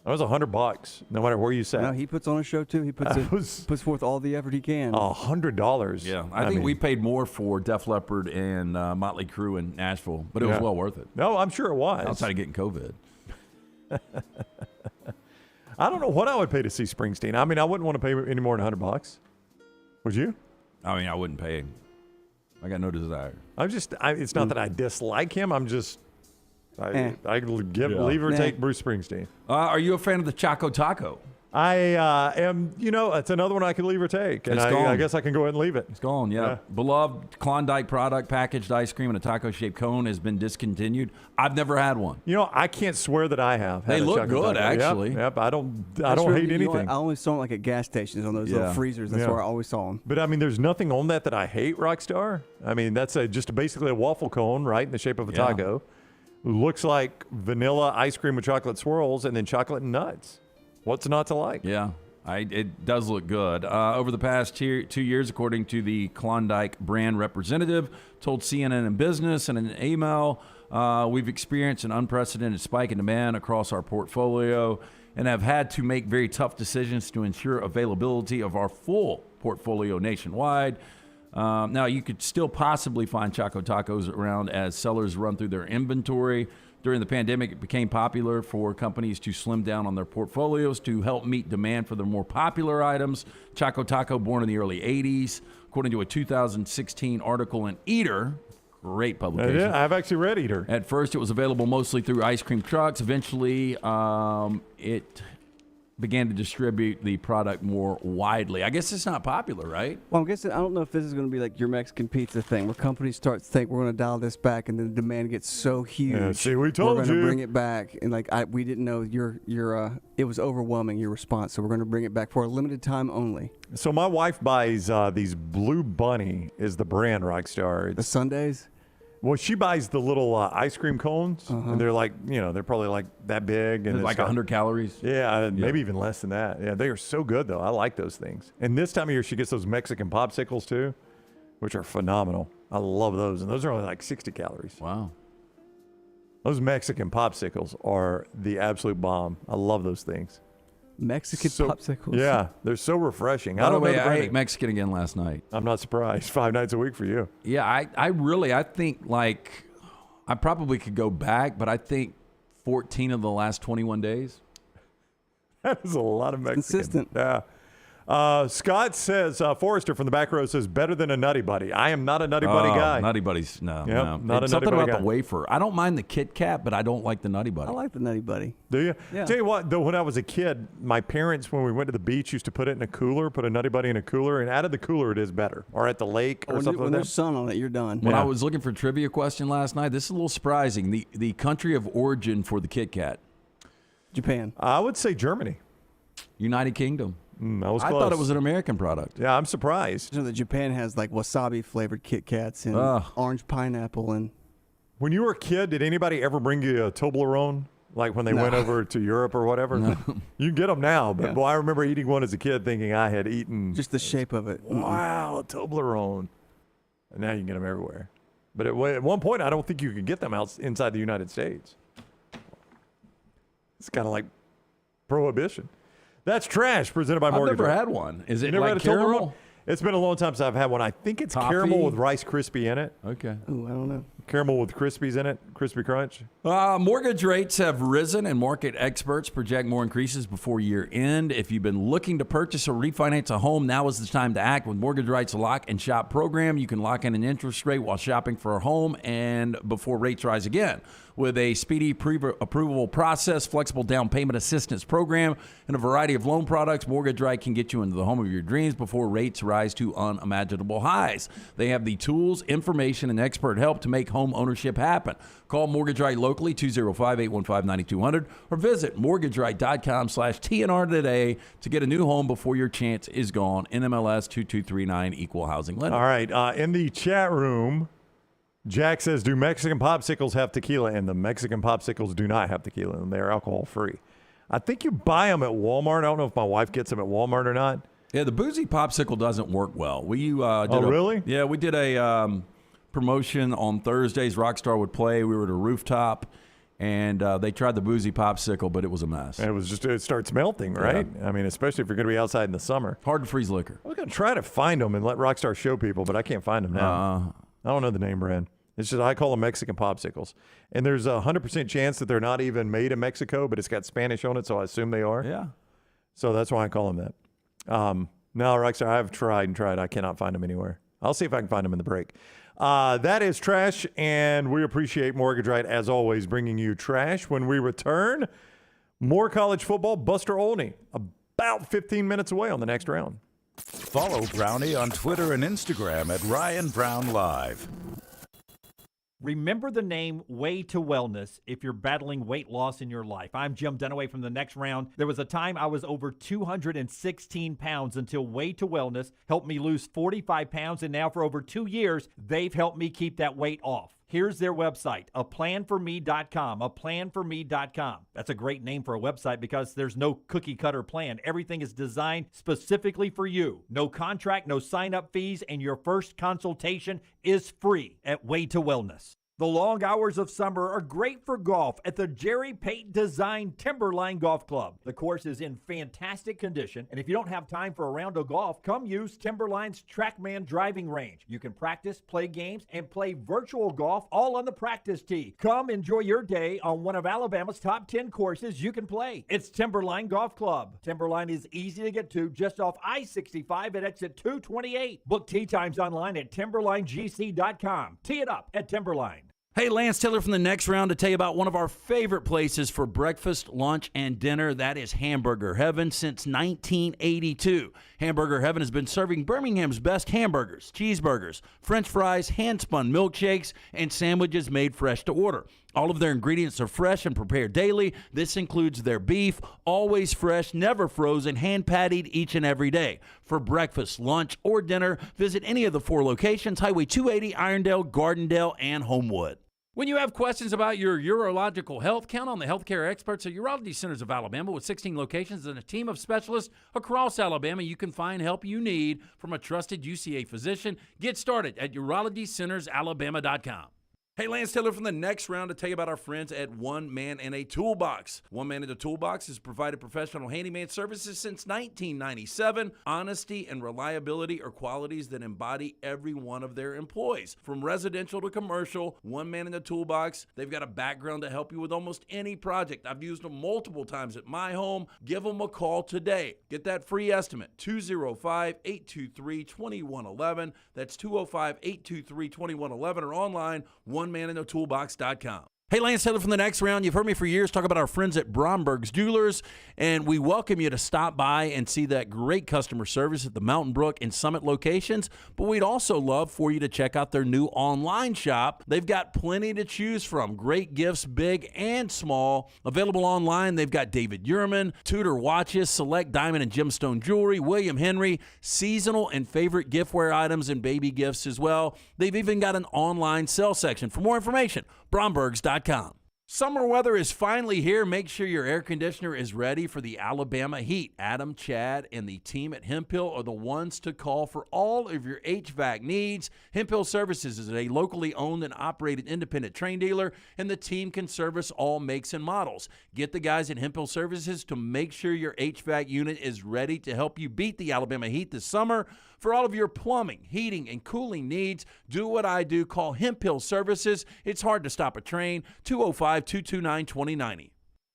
That was $100, no matter where you sat. No, he puts on a show too. He puts forth all the effort he can. $100. Yeah, I think we paid more for Def Leppard and Motley Crue in Nashville, but it was well worth it. No, I'm sure it was. Outside of getting COVID. I don't know what I would pay to see Springsteen. I mean, I wouldn't want to pay any more than $100. Would you? I mean, I wouldn't pay. I got no desire. It's not that I dislike him. I'm just, I leave or take Bruce Springsteen. Are you a fan of the Choco Taco? I am, it's another one I can leave or take. And I guess I can go ahead and leave it. It's gone, yeah. Beloved Klondike product, packaged ice cream in a taco-shaped cone has been discontinued. I've never had one. I can't swear that I have. They look good, actually. Yep. I don't hate anything. I only saw them like at gas stations on those little freezers. That's where I always saw them. But I mean, there's nothing on that I hate, Rockstar. I mean, that's just basically a waffle cone, right, in the shape of a taco. Looks like vanilla ice cream with chocolate swirls and then chocolate and nuts. What's not to like? Yeah, it does look good. Over the past 2 years, according to the Klondike brand representative, told CNN in Business in an email, we've experienced an unprecedented spike in demand across our portfolio and have had to make very tough decisions to ensure availability of our full portfolio nationwide. Now, you could still possibly find Choco Tacos around as sellers run through their inventory. During the pandemic, it became popular for companies to slim down on their portfolios to help meet demand for their more popular items. Choco Taco, born in the early 80s, according to a 2016 article in Eater, great publication. Yeah, I've actually read Eater. At first, it was available mostly through ice cream trucks. Eventually, it began to distribute the product more widely. I guess it's not popular, right? Well, I'm guessing, I don't know if this is going to be like your Mexican pizza thing, where companies start to think we're going to dial this back, and then the demand gets so huge. Yeah, see, we told we're going you. to bring it back, and we didn't know it was overwhelming, your response, so we're going to bring it back for a limited time only. So my wife buys these Blue Bunny is the brand, Rockstar. The sundaes? Well, she buys the little ice cream cones, and they're like, they're probably like that big. And like 100 calories? Yeah, maybe even less than that. Yeah, they are so good, though. I like those things. And this time of year, she gets those Mexican popsicles, too, which are phenomenal. I love those. And those are only like 60 calories. Wow. Those Mexican popsicles are the absolute bomb. I love those things. Mexican popsicles? Yeah, they're so refreshing. By the way, I ate Mexican again last night. I'm not surprised. 5 nights a week for you. Yeah, I think I probably could go back, but I think 14 of the last 21 days. That is a lot of Mexican. Consistent. Yeah. Scott says, Forrester from the back row says, better than a Nutty Buddy. I am not a Nutty Buddy guy. Nutty Buddies, no. Not it's a Nutty something Buddy about guy. the wafer. I don't mind the Kit Kat, but I don't like the Nutty Buddy. I like the Nutty Buddy. Do you? Yeah. Tell you what, though, when I was a kid, my parents, when we went to the beach, used to put it in a cooler, put a Nutty Buddy in a cooler, and out of the cooler it is better. Or at the lake or something when like there's that. sun on it, you're done. When I was looking for a trivia question last night, this is a little surprising. The country of origin for the Kit Kat? Japan. I would say Germany. United Kingdom. I was close. I thought it was an American product. Yeah, I'm surprised. You know that Japan has like wasabi flavored Kit Kats and orange pineapple and. When you were a kid, did anybody ever bring you a Toblerone? Like when they went over to Europe or whatever? No. You can get them now, but boy, I remember eating one as a kid thinking I had eaten. Just the shape of it. Wow, a Toblerone. And now you can get them everywhere. But at one point, I don't think you could get them inside the United States. It's kind of like prohibition. That's trash presented by Morgan. I've never had one. Is it never like had a Toblerone? caramel? It's been a long time since I've had one. I think it's Toffee? caramel with Rice Krispie in it. Okay. Ooh, I don't know. Caramel with Krispies in it, Crispy Crunch. Mortgage rates have risen, and market experts project more increases before year end. If you've been looking to purchase or refinance a home, now is the time to act. With Mortgage Rate's Lock and Shop program, you can lock in an interest rate while shopping for a home and before rates rise again. With a speedy approval process, flexible down payment assistance program, and a variety of loan products, Mortgage Right can get you into the home of your dreams before rates rise to unimaginable highs. They have the tools, information, and expert help to make home ownership happen. Call Mortgage Right locally, 205-815-9200, or visit mortgageright.com/TNR today to get a new home before your chance is gone. NMLS 2239, Equal Housing Lender. All right, in the chat room, Jack says, do Mexican popsicles have tequila? And the Mexican popsicles do not have tequila, and they're alcohol-free. I think you buy them at Walmart. I don't know if my wife gets them at Walmart or not. Yeah, the boozy popsicle doesn't work well. Really? Yeah, we did a promotion on Thursdays. Rockstar would play. We were at a rooftop, and they tried the boozy popsicle, but it was a mess. And it starts melting, right? Yeah. I mean, especially if you're going to be outside in the summer. Hard to freeze liquor. I was going to try to find them and let Rockstar show people, but I can't find them now. I don't know the name brand. It's just I call them Mexican popsicles. And there's a 100% chance that they're not even made in Mexico, but it's got Spanish on it, so I assume they are. Yeah. So that's why I call them that. No, Rockstar, I've tried and tried. I cannot find them anywhere. I'll see if I can find them in the break. That is trash, and we appreciate Mortgage Right, as always, bringing you trash. When we return, more college football. Buster Olney, about 15 minutes away on the next round. Follow Brownie on Twitter and Instagram at Ryan Brown Live. Remember the name Way to Wellness if you're battling weight loss in your life. I'm Jim Dunaway from the next round. There was a time I was over 216 pounds until Way to Wellness helped me lose 45 pounds, and now for over 2 years, they've helped me keep that weight off. Here's their website, aplanforme.com, aplanforme.com. That's a great name for a website because there's no cookie-cutter plan. Everything is designed specifically for you. No contract, no sign-up fees, and your first consultation is free at Way to Wellness. The long hours of summer are great for golf at the Jerry Pate designed Timberline Golf Club. The course is in fantastic condition, and if you don't have time for a round of golf, come use Timberline's TrackMan driving range. You can practice, play games, and play virtual golf all on the practice tee. Come enjoy your day on one of Alabama's top 10 courses you can play. It's Timberline Golf Club. Timberline is easy to get to just off I-65 at exit 228. Book tee times online at timberlinegc.com. Tee it up at Timberline. Hey, Lance Taylor from the next round to tell you about one of our favorite places for breakfast, lunch, and dinner. That is Hamburger Heaven since 1982. Hamburger Heaven has been serving Birmingham's best hamburgers, cheeseburgers, French fries, hand-spun milkshakes, and sandwiches made fresh to order. All of their ingredients are fresh and prepared daily. This includes their beef, always fresh, never frozen, hand-pattied each and every day. For breakfast, lunch, or dinner, visit any of the 4 locations, Highway 280, Irondale, Gardendale, and Homewood. When you have questions about your urological health, count on the healthcare experts at Urology Centers of Alabama. With 16 locations and a team of specialists across Alabama, you can find help you need from a trusted UCA physician. Get started at urologycentersalabama.com. Hey, Lance Taylor from the next round to tell you about our friends at One Man and a Toolbox. One Man and a Toolbox has provided professional handyman services since 1997. Honesty and reliability are qualities that embody every one of their employees. From residential to commercial, One Man and a Toolbox, they've got a background to help you with almost any project. I've used them multiple times at my home. Give them a call today. Get that free estimate, 205-823-2111. That's 205-823-2111 or online, OneManInAToolbox.com. Hey, Lance Taylor from the next round. You've heard me for years talk about our friends at Bromberg's Jewelers, and we welcome you to stop by and see that great customer service at the Mountain Brook and Summit locations, but we'd also love for you to check out their new online shop. They've got plenty to choose from. Great gifts, big and small. Available online, they've got David Yurman, Tudor watches, select diamond and gemstone jewelry, William Henry, seasonal and favorite giftware items and baby gifts as well. They've even got an online sale section. For more information, Brombergs.com. Summer weather is finally here. Make sure your air conditioner is ready for the Alabama heat. Adam, Chad, and the team at Hemphill are the ones to call for all of your HVAC needs. Hemphill Services is a locally owned and operated independent train dealer, and the team can service all makes and models. Get the guys at Hemphill Services to make sure your HVAC unit is ready to help you beat the Alabama heat this summer. For all of your plumbing, heating, and cooling needs, do what I do. Call Hemphill Services. It's hard to stop a train. 205-229-2090.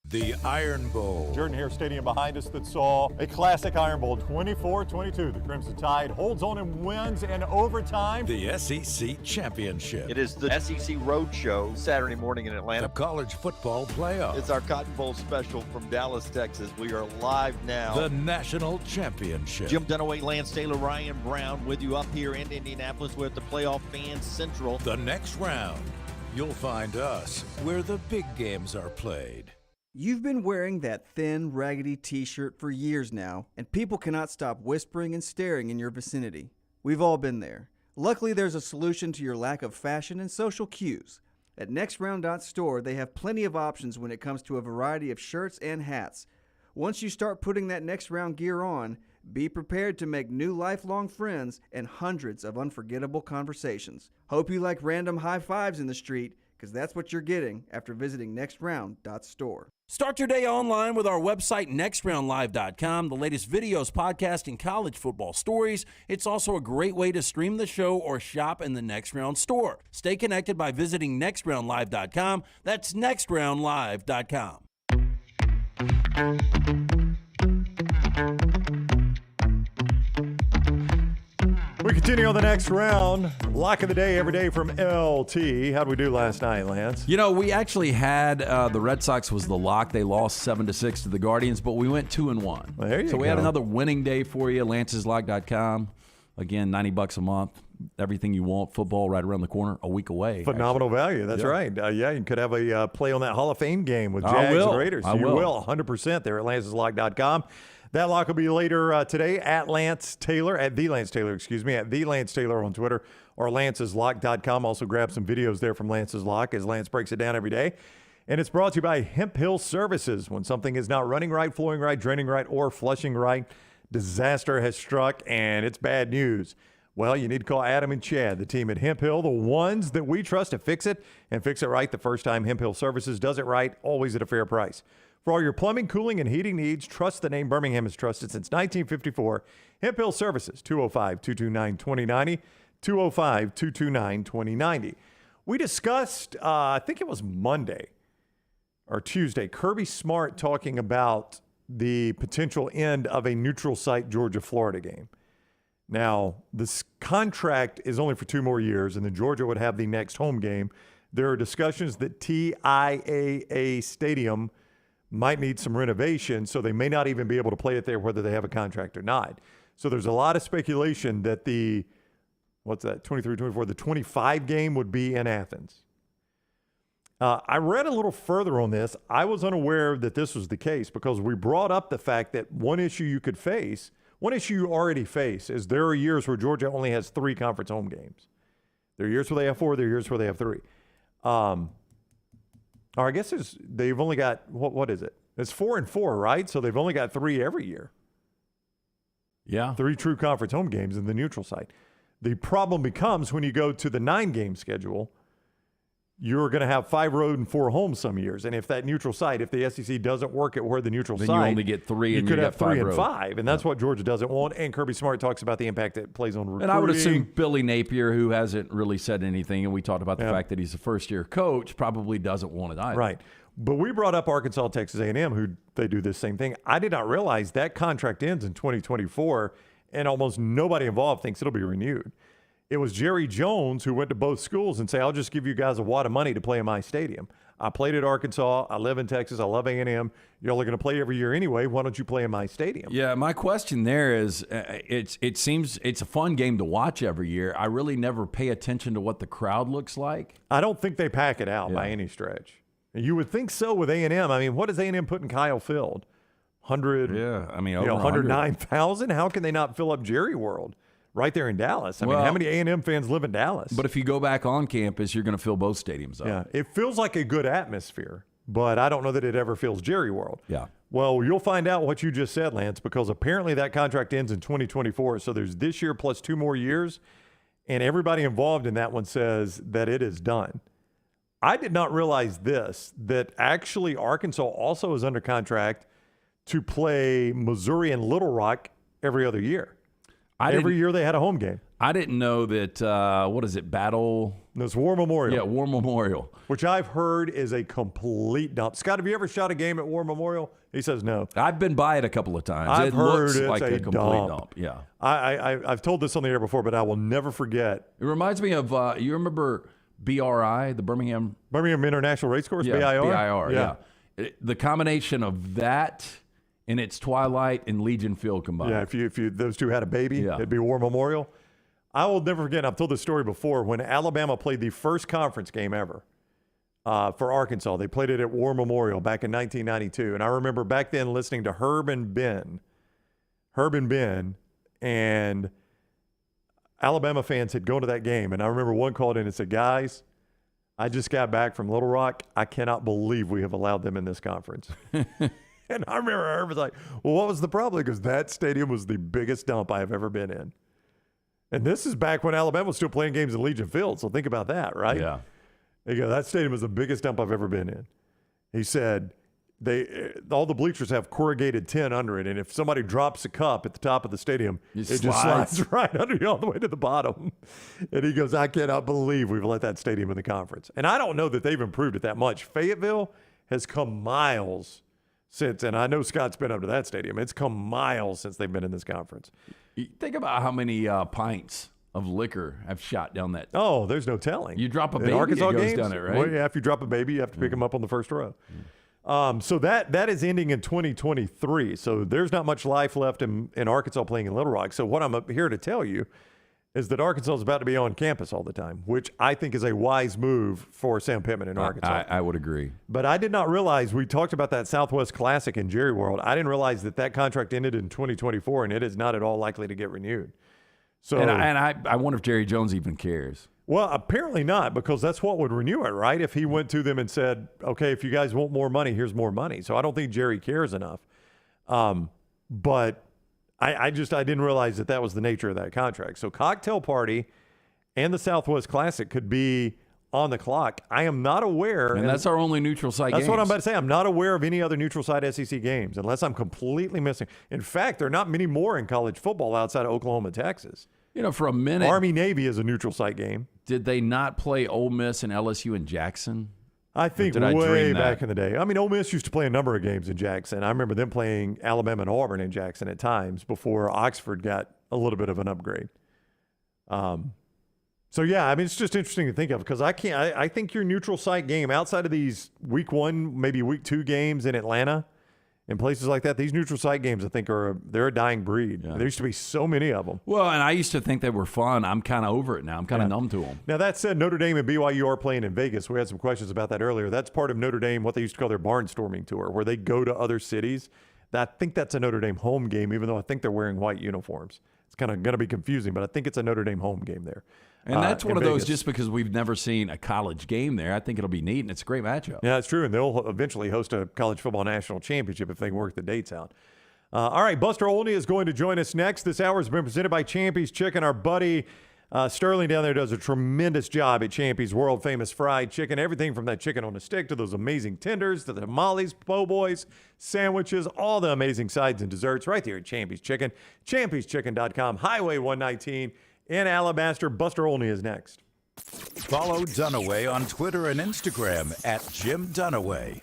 The Iron Bowl. Jordan Hare Stadium behind us that saw a classic Iron Bowl, 24-22. The Crimson Tide holds on and wins in overtime. The SEC Championship. It is the SEC Road Show Saturday morning in Atlanta. The College Football Playoff. It's our Cotton Bowl special from Dallas, Texas. We are live now. The National Championship. Jim Dunaway, Lance Taylor, Ryan Brown with you up here in Indianapolis with the Playoff Fans Central. The next round. You'll find us where the big games are played. You've been wearing that thin, raggedy t-shirt for years now, and people cannot stop whispering and staring in your vicinity. We've all been there. Luckily, there's a solution to your lack of fashion and social cues. At nextround.store, they have plenty of options when it comes to a variety of shirts and hats. Once you start putting that Next Round gear on, be prepared to make new lifelong friends and hundreds of unforgettable conversations. Hope you like random high fives in the street, because that's what you're getting after visiting nextround.store. Start your day online with our website, nextroundlive.com, the latest videos, podcasts, and college football stories. It's also a great way to stream the show or shop in the Next Round store. Stay connected by visiting nextroundlive.com. That's nextroundlive.com. We continue on the next round. Lock of the day every day from LT. How'd we do last night, Lance? You know, we actually had the Red Sox was the lock. They lost 7-6 to the Guardians, but we went 2-1. Well, there you so we go. had another winning day for you. Lance'sLock.com. Again, $90 a month. Everything you want. Football right around the corner. A week away. Phenomenal value. That's right. Yeah, you could have a play on that Hall of Fame game with Jags and Raiders. I you will. 100% there at Lance'sLock.com. That lock will be later today at Lance Taylor, at the Lance Taylor on Twitter, or Lance'sLock.com. Also grab some videos there from Lance's Lock as Lance breaks it down every day. And it's brought to you by Hemp Hill Services. When something is not running right, flowing right, draining right, or flushing right, disaster has struck and it's bad news. Well, you need to call Adam and Chad, the team at Hemp Hill, the ones that we trust to fix it and fix it right the first time. Hemp Hill Services does it right, always at a fair price. For all your plumbing, cooling, and heating needs, trust the name Birmingham has trusted since 1954. Hemp Hill Services, 205-229-2090, 205-229-2090. We discussed, I think it was Monday or Tuesday, Kirby Smart talking about the potential end of a neutral site Georgia-Florida game. Now, this contract is only for 2 more years, and then Georgia would have the next home game. There are discussions that TIAA Stadium might need some renovation, so they may not even be able to play it there whether they have a contract or not. So there's a lot of speculation that the 23-24, the 25 game would be in Athens. I read a little further on this. I was unaware that this was the case because we brought up the fact that one issue you already face is there are years where Georgia only has 3 conference home games. There are years where they have 4, there are years where they have 3. Or I guess they've only got, what is it? It's 4 and 4, right? So they've only got 3 every year. Yeah. 3 true conference home games in the neutral site. The problem becomes when you go to the 9-game schedule, you're going to have 5 road and 4 home some years. And if that neutral site, if the SEC doesn't work at where the neutral then site, you only get 3 and you could have 3 and road. 5. And that's what Georgia doesn't want. And Kirby Smart talks about the impact it plays on recruiting. And I would assume Billy Napier, who hasn't really said anything, and we talked about the fact that he's a first-year coach, probably doesn't want it either. Right. But we brought up Arkansas, Texas A&M, who they do this same thing. I did not realize that contract ends in 2024, and almost nobody involved thinks it'll be renewed. It was Jerry Jones who went to both schools and said, I'll just give you guys a wad of money to play in my stadium. I played at Arkansas. I live in Texas. I love A&M. Y'all are going to play every year anyway. Why don't you play in my stadium? Yeah, my question there is, it seems it's a fun game to watch every year. I really never pay attention to what the crowd looks like. I don't think they pack it out by any stretch. You would think so with A&M. I mean, what does A&M put in Kyle Field? 100? Yeah, I mean, over 109,000? How can they not fill up Jerry World? Right there in Dallas. I mean, how many A&M fans live in Dallas? But if you go back on campus, you're going to fill both stadiums up. Yeah, it feels like a good atmosphere, but I don't know that it ever feels Jerry World. Yeah. Well, you'll find out what you just said, Lance, because apparently that contract ends in 2024. So there's this year plus 2 more years, and everybody involved in that one says that it is done. I did not realize this, that actually Arkansas also is under contract to play Missouri and Little Rock every other year. Every year they had a home game. I didn't know that, Battle This War Memorial. Yeah, War Memorial. Which I've heard is a complete dump. Scott, have you ever shot a game at War Memorial? He says no. I've been by it a couple of times. I've heard looks it's like a complete dump. Yeah. I've told this on the air before, but I will never forget. It reminds me of, you remember BRI, the Birmingham International Racecourse, yeah, BIR? Yeah. The combination of that and its Twilight and Legion Field combined. Yeah, if you those two had a baby, it'd be War Memorial. I will never forget, I've told this story before, when Alabama played the first conference game ever for Arkansas. They played it at War Memorial back in 1992. And I remember back then listening to Herb and Ben, and Alabama fans had gone to that game. And I remember one called in and said, guys, I just got back from Little Rock. I cannot believe we have allowed them in this conference. And I remember Herb was like, well, what was the problem? Because that stadium was the biggest dump I have ever been in. And this is back when Alabama was still playing games in Legion Field. So think about that, right? Yeah. There you go. That stadium was the biggest dump I've ever been in. He said all the bleachers have corrugated tin under it. And if somebody drops a cup at the top of the stadium, it just slides right under you all the way to the bottom. And he goes, I cannot believe we've let that stadium in the conference. And I don't know that they've improved it that much. Fayetteville has come miles since, and I know Scott's been up to that stadium. It's come miles since they've been in this conference. Think about how many pints of liquor have shot down that. Oh, there's no telling. You drop a baby, Arkansas it goes games, down it, right? Well, yeah, if you drop a baby, you have to pick them up on the first row. So that is ending in 2023. So there's not much life left in Arkansas playing in Little Rock. So what I'm up here to tell you is that Arkansas is about to be on campus all the time, which I think is a wise move for Sam Pittman in Arkansas. I would agree. But I did not realize, we talked about that Southwest Classic in Jerry World. I didn't realize that contract ended in 2024, and it is not at all likely to get renewed. So, and I wonder if Jerry Jones even cares. Well, apparently not, because that's what would renew it, right? If he went to them and said, okay, if you guys want more money, here's more money. So I don't think Jerry cares enough. But I didn't realize that was the nature of that contract. So Cocktail Party and the Southwest Classic could be on the clock. I am not aware. And that's our only neutral site That's games. what I'm about to say. I'm not aware of any other neutral site SEC games, unless I'm completely missing. In fact, there are not many more in college football outside of Oklahoma, Texas. You know, for a minute. Army-Navy is a neutral site game. Did they not play Ole Miss and LSU in Jackson? I think way back in the day. I mean, Ole Miss used to play a number of games in Jackson. I remember them playing Alabama and Auburn in Jackson at times before Oxford got a little bit of an upgrade. So, yeah, I mean, it's just interesting to think of, because I think your neutral site game outside of these week 1, maybe week 2 games in Atlanta and places like that, these neutral site games, I think they're a dying breed. Yeah. There used to be so many of them. Well, and I used to think they were fun. I'm kind of over it now. I'm kind of numb to them. Now, that said, Notre Dame and BYU are playing in Vegas. We had some questions about that earlier. That's part of Notre Dame, what they used to call their barnstorming tour, where they go to other cities. I think that's a Notre Dame home game, even though I think they're wearing white uniforms. It's kind of going to be confusing, but I think it's a Notre Dame home game there. And that's one of those, just because we've never seen a college game there, I think it'll be neat, and it's a great matchup. Yeah, it's true, and they'll eventually host a college football national championship if they can work the dates out. All right, Buster Olney is going to join us next. This hour has been presented by Champy's Chicken. Our buddy Sterling down there does a tremendous job at Champy's world-famous fried chicken. Everything from that chicken on a stick to those amazing tenders to the tamales, po' boys, sandwiches, all the amazing sides and desserts right there at Champy's Chicken. Champy'sChicken.com, Highway 119 in Alabaster. Buster Olney is next. Follow Dunaway on Twitter and Instagram at Jim Dunaway.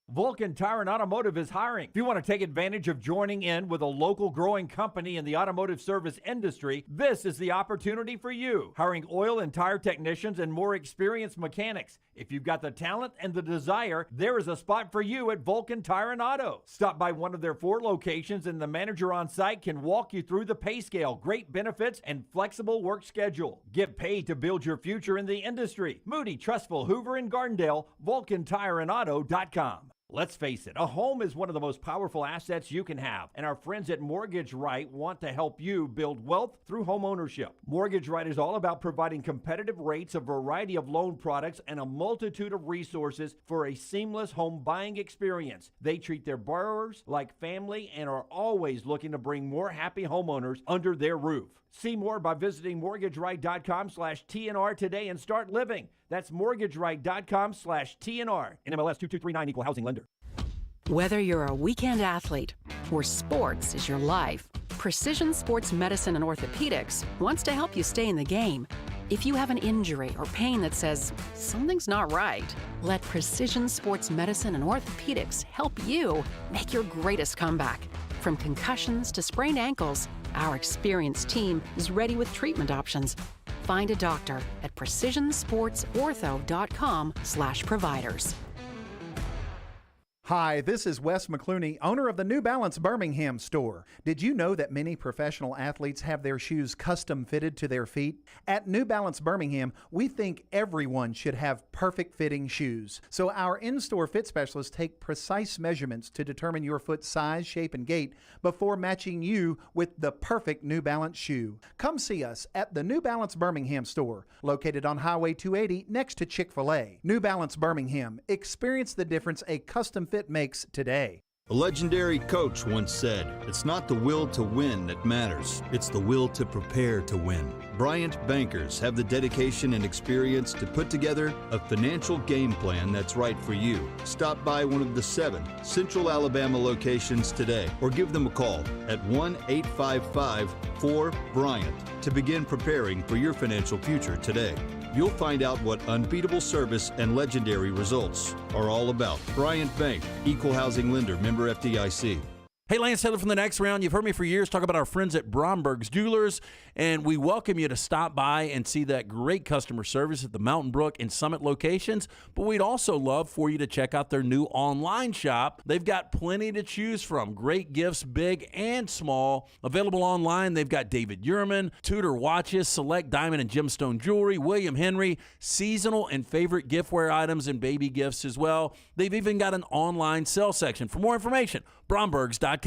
Vulcan Tire and Automotive is hiring. If you want to take advantage of joining in with a local growing company in the automotive service industry, this is the opportunity for you. Hiring oil and tire technicians and more experienced mechanics. If you've got the talent and the desire, there is a spot for you at Vulcan Tire and Auto. Stop by one of their 4 locations and the manager on site can walk you through the pay scale, great benefits, and flexible work schedule. Get paid to build your future in the industry. Moody, Trustful, Hoover, and Gardendale, VulcanTireandAuto.com. Let's face it, a home is one of the most powerful assets you can have, and our friends at Mortgage Right want to help you build wealth through home ownership. Mortgage Right is all about providing competitive rates, a variety of loan products, and a multitude of resources for a seamless home buying experience. They treat their borrowers like family and are always looking to bring more happy homeowners under their roof. See more by visiting mortgageright.com/TNR today and start living. That's mortgageright.com/TNR. NMLS 2239, Equal Housing Lender. Whether you're a weekend athlete or sports is your life, Precision Sports Medicine and Orthopedics wants to help you stay in the game. If you have an injury or pain that says something's not right, let Precision Sports Medicine and Orthopedics help you make your greatest comeback. From concussions to sprained ankles, our experienced team is ready with treatment options. Find a doctor at precisionsportsortho.com/providers. Hi, this is Wes McClooney, owner of the New Balance Birmingham store. Did you know that many professional athletes have their shoes custom fitted to their feet? At New Balance Birmingham, we think everyone should have perfect fitting shoes. So our in-store fit specialists take precise measurements to determine your foot size, shape, and gait before matching you with the perfect New Balance shoe. Come see us at the New Balance Birmingham store, located on Highway 280 next to Chick-fil-A. New Balance Birmingham. Experience the difference a custom fit makes today. A legendary coach once said, "It's not the will to win that matters, it's the will to prepare to win." Bryant bankers have the dedication and experience to put together a financial game plan that's right for you. Stop by one of the 7 Central Alabama locations today or give them a call at 1-855-4-BRYANT to begin preparing for your financial future today. You'll find out what unbeatable service and legendary results are all about. Bryant Bank, Equal Housing Lender, member FDIC. Hey, Lance Taylor from the Next Round. You've heard me for years talk about our friends at Bromberg's Jewelers, and we welcome you to stop by and see that great customer service at the Mountain Brook and Summit locations. But we'd also love for you to check out their new online shop. They've got plenty to choose from. Great gifts, big and small. Available online, they've got David Yurman, Tudor watches, select diamond and gemstone jewelry, William Henry, seasonal and favorite giftware items and baby gifts as well. They've even got an online sale section. For more information, brombergs.com.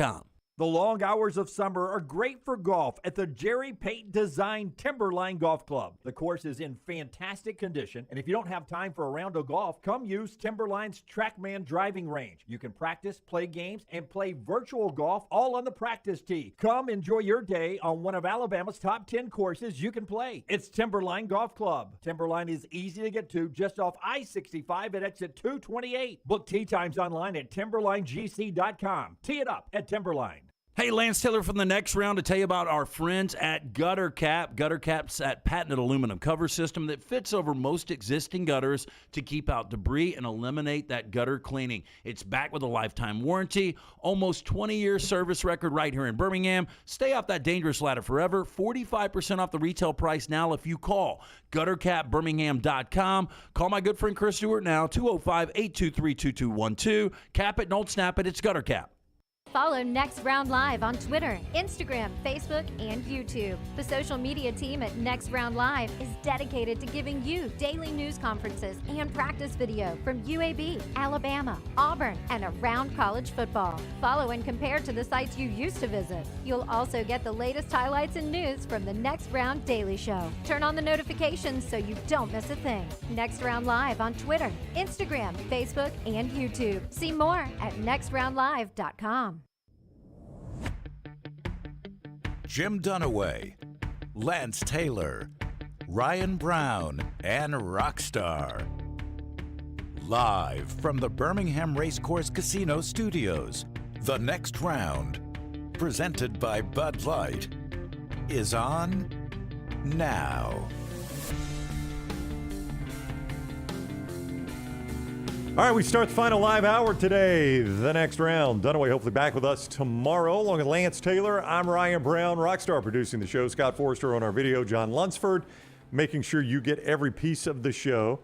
The long hours of summer are great for golf at the Jerry Pate Design Timberline Golf Club. The course is in fantastic condition, and if you don't have time for a round of golf, come use Timberline's Trackman driving range. You can practice, play games, and play virtual golf all on the practice tee. Come enjoy your day on one of Alabama's top 10 courses you can play. It's Timberline Golf Club. Timberline is easy to get to just off I-65 at exit 228. Book tee times online at timberlinegc.com. Tee it up at Timberline. Hey, Lance Taylor from the Next Round to tell you about our friends at Gutter Cap. Gutter Cap's that patented aluminum cover system that fits over most existing gutters to keep out debris and eliminate that gutter cleaning. It's backed with a lifetime warranty, almost 20-year service record right here in Birmingham. Stay off that dangerous ladder forever. 45% off the retail price now if you call guttercapbirmingham.com. Call my good friend Chris Stewart now, 205-823-2212. Cap it, don't snap it. It's Gutter Cap. Follow Next Round Live on Twitter, Instagram, Facebook, and YouTube. The social media team at Next Round Live is dedicated to giving you daily news conferences and practice video from UAB, Alabama, Auburn, and around college football. Follow and compare to the sites you used to visit. You'll also get the latest highlights and news from the Next Round Daily Show. Turn on the notifications so you don't miss a thing. Next Round Live on Twitter, Instagram, Facebook, and YouTube. See more at nextroundlive.com. Jim Dunaway, Lance Taylor, Ryan Brown, and Rockstar. Live from the Birmingham Racecourse Casino Studios, the Next Round, presented by Bud Light, is on now. All right, we start the final live hour today. The Next Round. Dunaway hopefully back with us tomorrow. Along with Lance Taylor, I'm Ryan Brown, Rockstar producing the show. Scott Forrester on our video. John Lunsford making sure you get every piece of the show.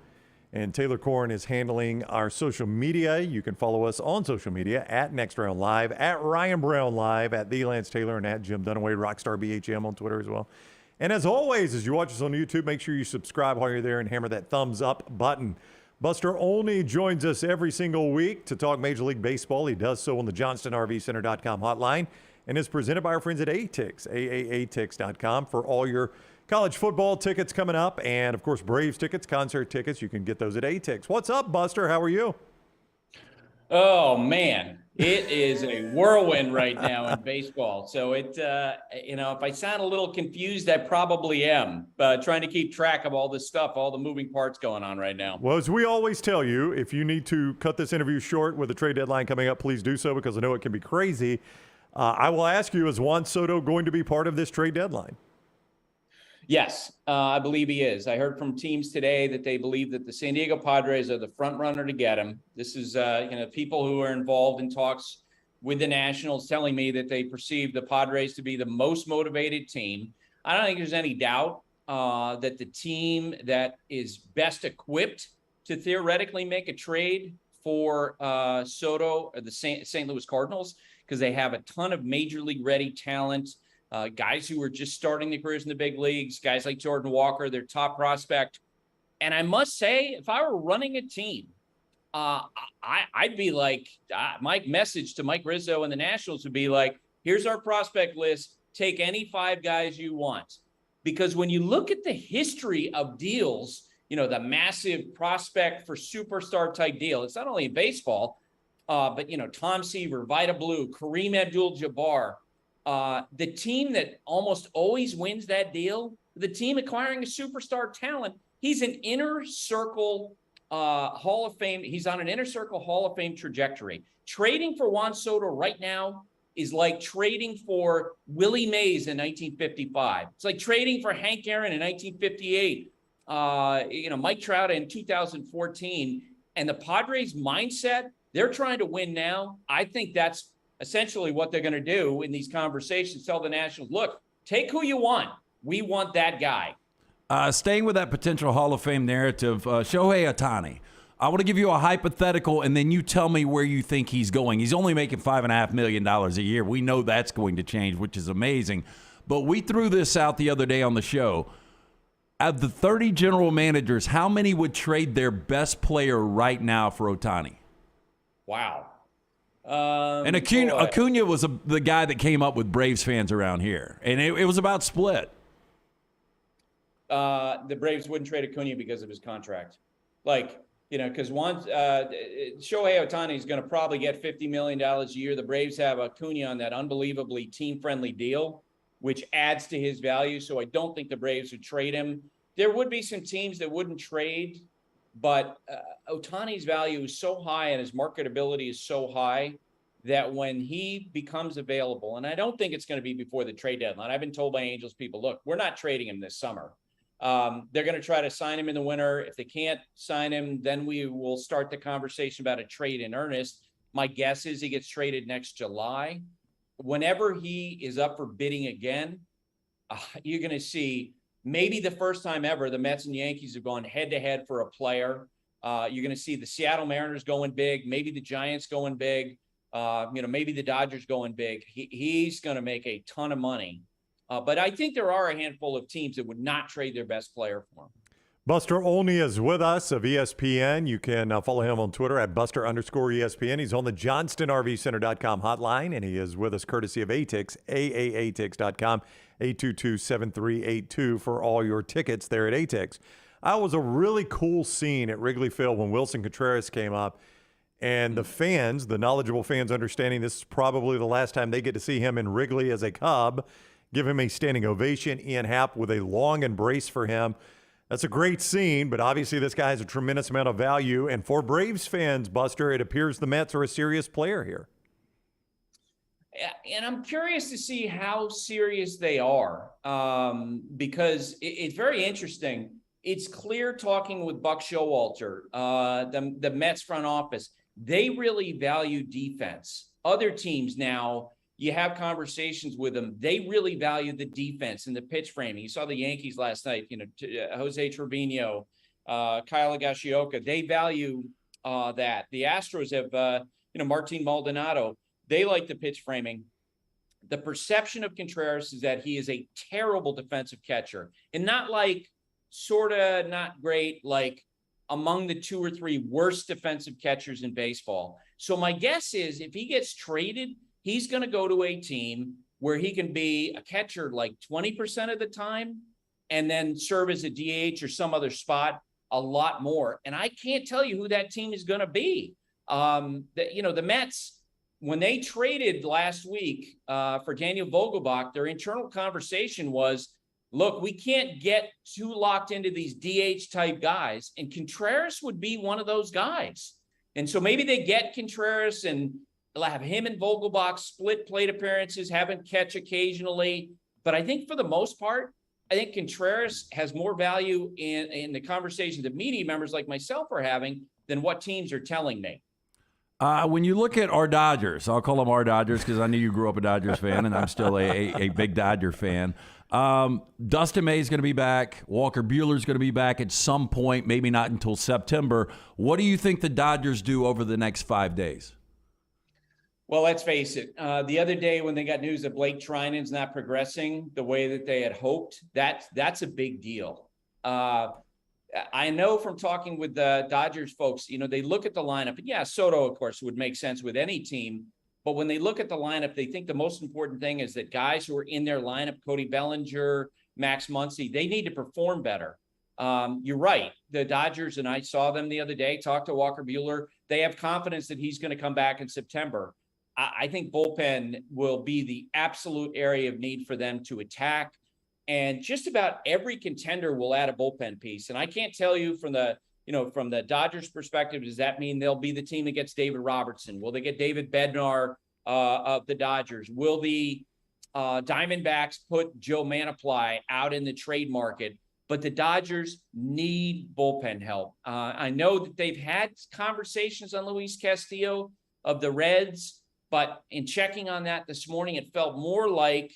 And Taylor Corrin is handling our social media. You can follow us on social media at Next Round Live, at Ryan Brown Live, at The Lance Taylor, and at Jim Dunaway, Rockstar BHM on Twitter as well. And as always, as you watch us on YouTube, make sure you subscribe while you're there and hammer that thumbs up button. Buster Olney joins us every single week to talk Major League Baseball. He does so on the JohnstonRVCenter.com hotline and is presented by our friends at AATix, AAATix.com, for all your college football tickets coming up. And, of course, Braves tickets, concert tickets. You can get those at AATix. What's up, Buster? How are you? Oh, man. It is a whirlwind right now in baseball. So if I sound a little confused, I probably am. Trying to keep track of all this stuff, all the moving parts going on right now. Well, as we always tell you, if you need to cut this interview short with the trade deadline coming up, please do so, because I know it can be crazy. I will ask you, is Juan Soto going to be part of this trade deadline? Yes, I believe he is. I heard from teams today that they believe that the San Diego Padres are the front runner to get him. This is, people who are involved in talks with the Nationals telling me that they perceive the Padres to be the most motivated team. I don't think there's any doubt that the team that is best equipped to theoretically make a trade for Soto or the St. Louis Cardinals, because they have a ton of major league ready talent. Guys who are just starting their careers in the big leagues, guys like Jordan Walker, their top prospect. And I must say, if I were running a team, I'd be like, my message to Mike Rizzo and the Nationals would be like, here's our prospect list. Take any 5 guys you want. Because when you look at the history of deals, the massive prospect for superstar type deal, it's not only in baseball, but, Tom Seaver, Vida Blue, Kareem Abdul-Jabbar, the team that almost always wins that deal, the team acquiring a superstar talent, he's an inner circle Hall of Fame. He's on an inner circle Hall of Fame trajectory. Trading for Juan Soto right now is like trading for Willie Mays in 1955. It's like trading for Hank Aaron in 1958. Mike Trout in 2014. And the Padres' mindset, they're trying to win now. I think that's essentially what they're going to do in these conversations. Tell the Nationals, look, take who you want. We want that guy. Staying with that potential Hall of Fame narrative, Shohei Ohtani. I want to give you a hypothetical, and then you tell me where you think he's going. He's only making $5.5 million a year. We know that's going to change, which is amazing. But we threw this out the other day on the show. Of the 30 general managers, how many would trade their best player right now for Ohtani? Wow. And Acuna was the guy that came up with Braves fans around here, and it was about split. The Braves wouldn't trade Acuna because of his contract. Because Shohei Ohtani is going to probably get $50 million a year. The Braves have Acuna on that unbelievably team-friendly deal, which adds to his value. So I don't think the Braves would trade him. There would be some teams that wouldn't trade, but Ohtani's value is so high and his marketability is so high that when he becomes available, and I don't think it's going to be before the trade deadline. I've been told by Angels people, look, we're not trading him this summer. They're going to try to sign him in the winter. If they can't sign him, then we will start the conversation about a trade in earnest. My guess is he gets traded next July. Whenever he is up for bidding again, you're going to see maybe the first time ever the Mets and Yankees have gone head-to-head for a player. You're going to see the Seattle Mariners going big, maybe the Giants going big, maybe the Dodgers going big. He's going to make a ton of money. But I think there are a handful of teams that would not trade their best player for him. Buster Olney is with us of ESPN. You can follow him on Twitter at Buster_ESPN. He's on the JohnstonRVCenter.com hotline, and he is with us courtesy of ATIX, AAATix.com, 822-7382 for all your tickets there at ATIX. That was a really cool scene at Wrigley Field when Wilson Contreras came up, and the fans, the knowledgeable fans, understanding this is probably the last time they get to see him in Wrigley as a Cub, give him a standing ovation. Ian Happ with a long embrace for him. That's a great scene, but obviously this guy has a tremendous amount of value. And for Braves fans, Buster, it appears the Mets are a serious player here. And I'm curious to see how serious they are, because it's very interesting. It's clear talking with Buck Showalter, the Mets front office, they really value defense. Other teams now, you have conversations with them. They really value the defense and the pitch framing. You saw the Yankees last night, Jose Trevino, Kyle Higashioka. They value that. The Astros have, Martin Maldonado. They like the pitch framing. The perception of Contreras is that he is a terrible defensive catcher, and not like sort of not great, like among the 2 or 3 worst defensive catchers in baseball. So my guess is if he gets traded, he's going to go to a team where he can be a catcher like 20% of the time and then serve as a DH or some other spot a lot more. And I can't tell you who that team is going to be. The Mets, when they traded last week for Daniel Vogelbach, their internal conversation was, look, we can't get too locked into these DH type guys. And Contreras would be one of those guys. And so maybe they get Contreras and they'll have him and Vogelbach split plate appearances, have him catch occasionally. But I think for the most part, I think Contreras has more value in the conversations that media members like myself are having than what teams are telling me. When you look at our Dodgers, I'll call them our Dodgers because I knew you grew up a Dodgers fan, and I'm still a big Dodger fan. Dustin May is going to be back. Walker Buehler is going to be back at some point, maybe not until September. What do you think the Dodgers do over the next 5 days? Well, let's face it. The other day when they got news that Blake Trinan's not progressing the way that they had hoped, that's a big deal. I know from talking with the Dodgers folks, they look at the lineup. And yeah, Soto, of course, would make sense with any team. But when they look at the lineup, they think the most important thing is that guys who are in their lineup, Cody Bellinger, Max Muncy, they need to perform better. You're right. The Dodgers, and I saw them the other day, talked to Walker Buehler. They have confidence that he's going to come back in September. I think bullpen will be the absolute area of need for them to attack. And just about every contender will add a bullpen piece. And I can't tell you from the Dodgers perspective, does that mean they'll be the team that gets David Robertson? Will they get David Bednar of the Dodgers? Will the Diamondbacks put Joe Manaply out in the trade market? But the Dodgers need bullpen help. I know that they've had conversations on Luis Castillo of the Reds, but in checking on that this morning, it felt more like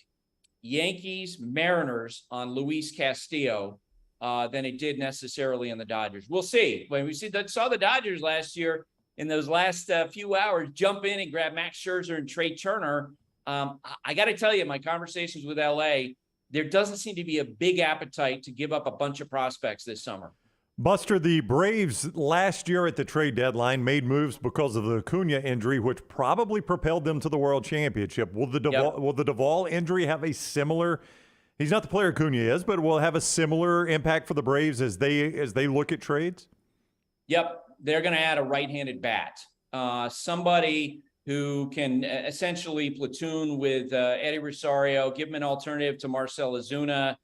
Yankees, Mariners on Luis Castillo than it did necessarily on the Dodgers. We'll see. When we saw the Dodgers last year in those last few hours jump in and grab Max Scherzer and Trey Turner, I got to tell you, my conversations with LA, there doesn't seem to be a big appetite to give up a bunch of prospects this summer. Buster, the Braves last year at the trade deadline made moves because of the Acuna injury, which probably propelled them to the World Championship. Will the Duvall injury have a similar? He's not the player Acuna is, but will have a similar impact for the Braves as they look at trades? Yep, they're going to add a right-handed bat, somebody who can essentially platoon with Eddie Rosario, give him an alternative to Marcell Ozuna.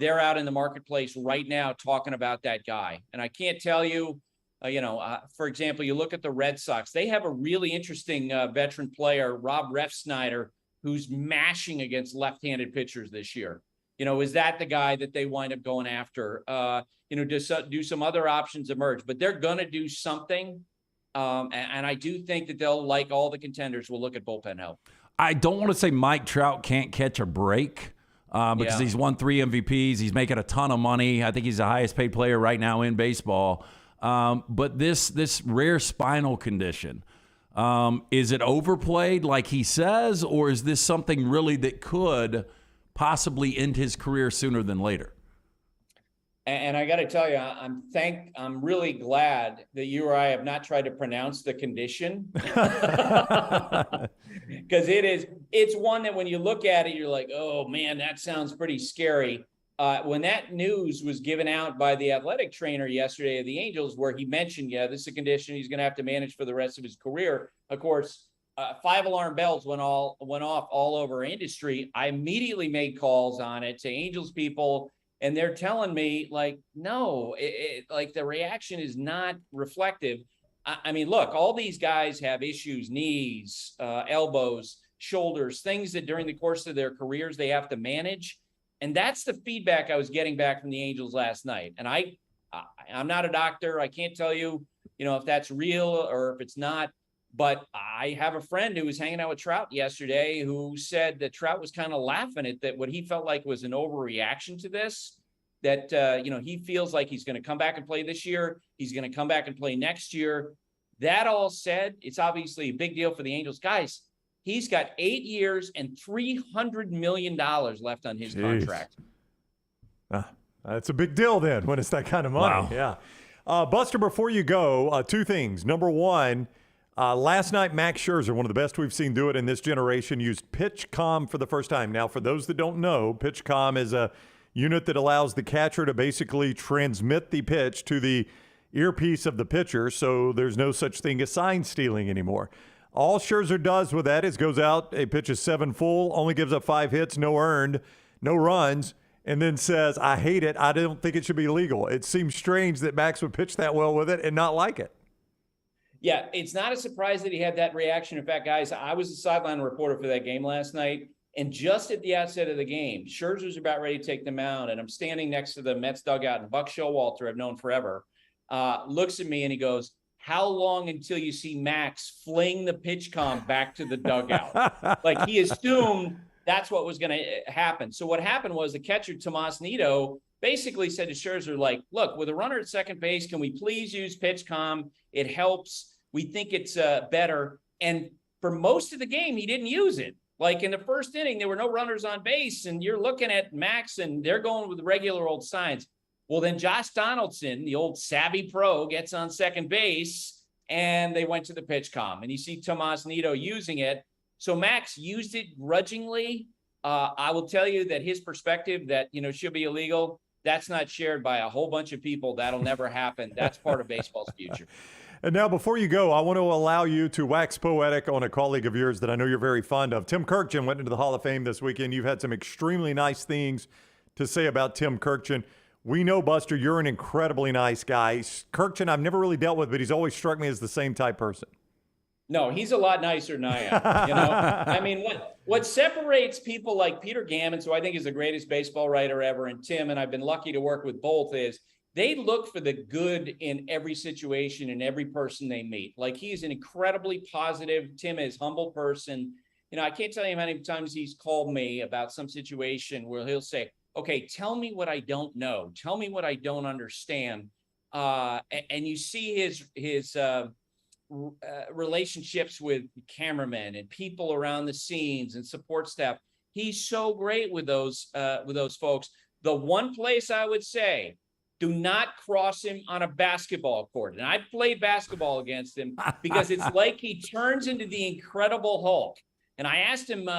They're out in the marketplace right now talking about that guy. And I can't tell you, for example, you look at the Red Sox, they have a really interesting veteran player, Rob Refsnyder, who's mashing against left-handed pitchers this year. Is that the guy that they wind up going after? Do some other options emerge? But they're going to do something. And I do think that they'll, like all the contenders, will look at bullpen help. I don't want to say Mike Trout can't catch a break. Because he's won 3 MVPs. He's making a ton of money. I think he's the highest paid player right now in baseball. But this rare spinal condition, is it overplayed like he says, or is this something really that could possibly end his career sooner than later? And I got to tell you, I'm really glad that you or I have not tried to pronounce the condition, because it's one that when you look at it, you're like, oh man, that sounds pretty scary. When that news was given out by the athletic trainer yesterday of the Angels, where he mentioned, this is a condition he's going to have to manage for the rest of his career. Of course, 5 alarm bells went off all over industry. I immediately made calls on it to Angels people. And they're telling me, no, the reaction is not reflective. I mean, look, all these guys have issues, knees, elbows, shoulders, things that during the course of their careers they have to manage. And that's the feedback I was getting back from the Angels last night. And I'm not a doctor. I can't tell you, if that's real or if it's not. But I have a friend who was hanging out with Trout yesterday who said that Trout was kind of laughing at that, what he felt like was an overreaction to this, that, he feels like he's going to come back and play this year. He's going to come back and play next year. That all said, it's obviously a big deal for the Angels. Guys, he's got 8 years and $300 million left on his contract. That's a big deal then when it's that kind of money. Wow. Yeah. Buster, before you go, 2 things. Number one, last night, Max Scherzer, one of the best we've seen do it in this generation, used PitchCom for the first time. Now, for those that don't know, PitchCom is a unit that allows the catcher to basically transmit the pitch to the earpiece of the pitcher, so there's no such thing as sign stealing anymore. All Scherzer does with that is goes out, a pitch is 7 full, only gives up 5 hits, no earned, no runs, and then says, I hate it, I don't think it should be legal. It seems strange that Max would pitch that well with it and not like it. Yeah, it's not a surprise that he had that reaction. In fact, guys, I was a sideline reporter for that game last night. And just at the outset of the game, Scherzer's about ready to take them out, and I'm standing next to the Mets dugout, and Buck Showalter, I've known forever, looks at me and he goes, "How long until you see Max fling the pitch comm back to the dugout?" Like, he assumed that's what was going to happen. So what happened was the catcher, Tomas Nido, basically said to Scherzer, like, "Look, with a runner at second base, can we please use pitch comm? It helps. We think it's better." And for most of the game, he didn't use it. Like, in the first inning, there were no runners on base, and you're looking at Max, and they're going with regular old signs. Well, then Josh Donaldson, the old savvy pro, gets on second base, and they went to the pitch comm. And you see Tomas Nido using it. So Max used it grudgingly. I will tell you that his perspective that, should be illegal, that's not shared by a whole bunch of people. That'll never happen. That's part of baseball's future. And now, before you go, I want to allow you to wax poetic on a colleague of yours that I know you're very fond of. Tim Kirkjian went into the Hall of Fame this weekend. You've had some extremely nice things to say about Tim Kirkjian. We know, Buster, you're an incredibly nice guy. Kirkjian, I've never really dealt with, but he's always struck me as the same type person. No, he's a lot nicer than I am. I mean, what separates people like Peter Gammons, who I think is the greatest baseball writer ever, and Tim, and I've been lucky to work with both, is they look for the good in every situation and every person they meet. Like, he's an incredibly positive, Tim is humble person. I can't tell you how many times he's called me about some situation where he'll say, "Okay, tell me what I don't know. Tell me what I don't understand." And you see his relationships with cameramen and people around the scenes and support staff. He's so great with those folks. The one place I would say, do not cross him on a basketball court. And I've played basketball against him because it's like he turns into the Incredible Hulk. And I asked him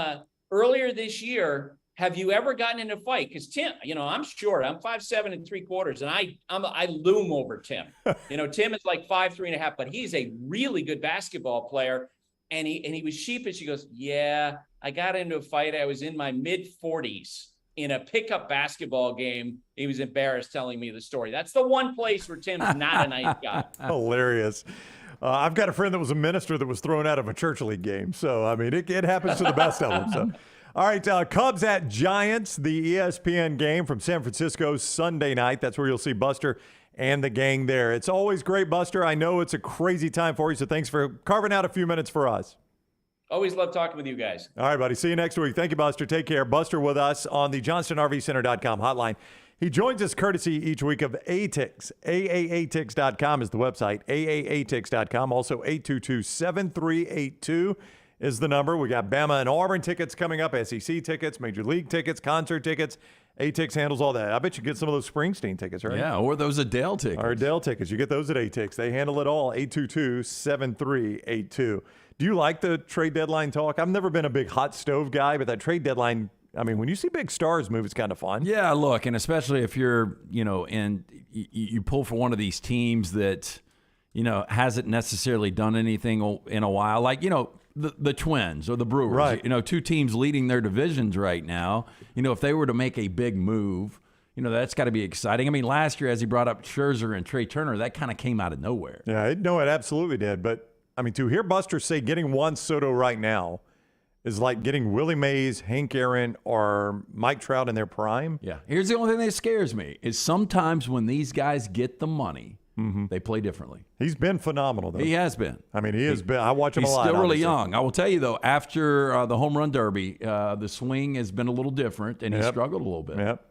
earlier this year, "Have you ever gotten in a fight?" Because Tim, I'm short. I'm 5'7" and 3/4, and I loom over Tim. Tim is like 5'3.5", but he's a really good basketball player. And he was sheepish. He goes, "Yeah, I got into a fight. I was in my mid-40s in a pickup basketball game." He was embarrassed telling me the story. That's the one place where Tim's not a nice guy. Hilarious. I've got a friend that was a minister that was thrown out of a church league game. So, I mean, it happens to the best of them. So. All right, Cubs at Giants, the ESPN game from San Francisco Sunday night. That's where you'll see Buster and the gang there. It's always great, Buster. I know it's a crazy time for you, so thanks for carving out a few minutes for us. Always love talking with you guys. All right, buddy. See you next week. Thank you, Buster. Take care. Buster with us on the JohnstonRVCenter.com hotline. He joins us courtesy each week of AATix. AAATix.com is the website. AAATix.com. Also, 822-7382 is the number. We got Bama and Auburn tickets coming up, SEC tickets, Major League tickets, concert tickets. ATix handles all that. I bet you get some of those Springsteen tickets, right? Yeah, or those Adele tickets. Or Adele tickets. You get those at ATix. They handle it all. 822-7382. Do you like the trade deadline talk? I've never been a big hot stove guy, but that trade deadline, I mean, when you see big stars move, it's kind of fun. Yeah, look, and especially if you're, and you pull for one of these teams that, hasn't necessarily done anything in a while. Like, the Twins or the Brewers, right. Two teams leading their divisions right now. If they were to make a big move, that's got to be exciting. I mean, last year, as he brought up Scherzer and Trey Turner, that kind of came out of nowhere. Yeah, it absolutely did. But, I mean, to hear Buster say getting Juan Soto right now is like getting Willie Mays, Hank Aaron, or Mike Trout in their prime. Yeah. Here's the only thing that scares me is sometimes when these guys get the money, they play differently. He's been phenomenal, though. He has been. I mean, he has been. I watch him a lot. He's still really obviously. young. I will tell you, though, after the home run derby, the swing has been a little different, and he struggled a little bit. Yep.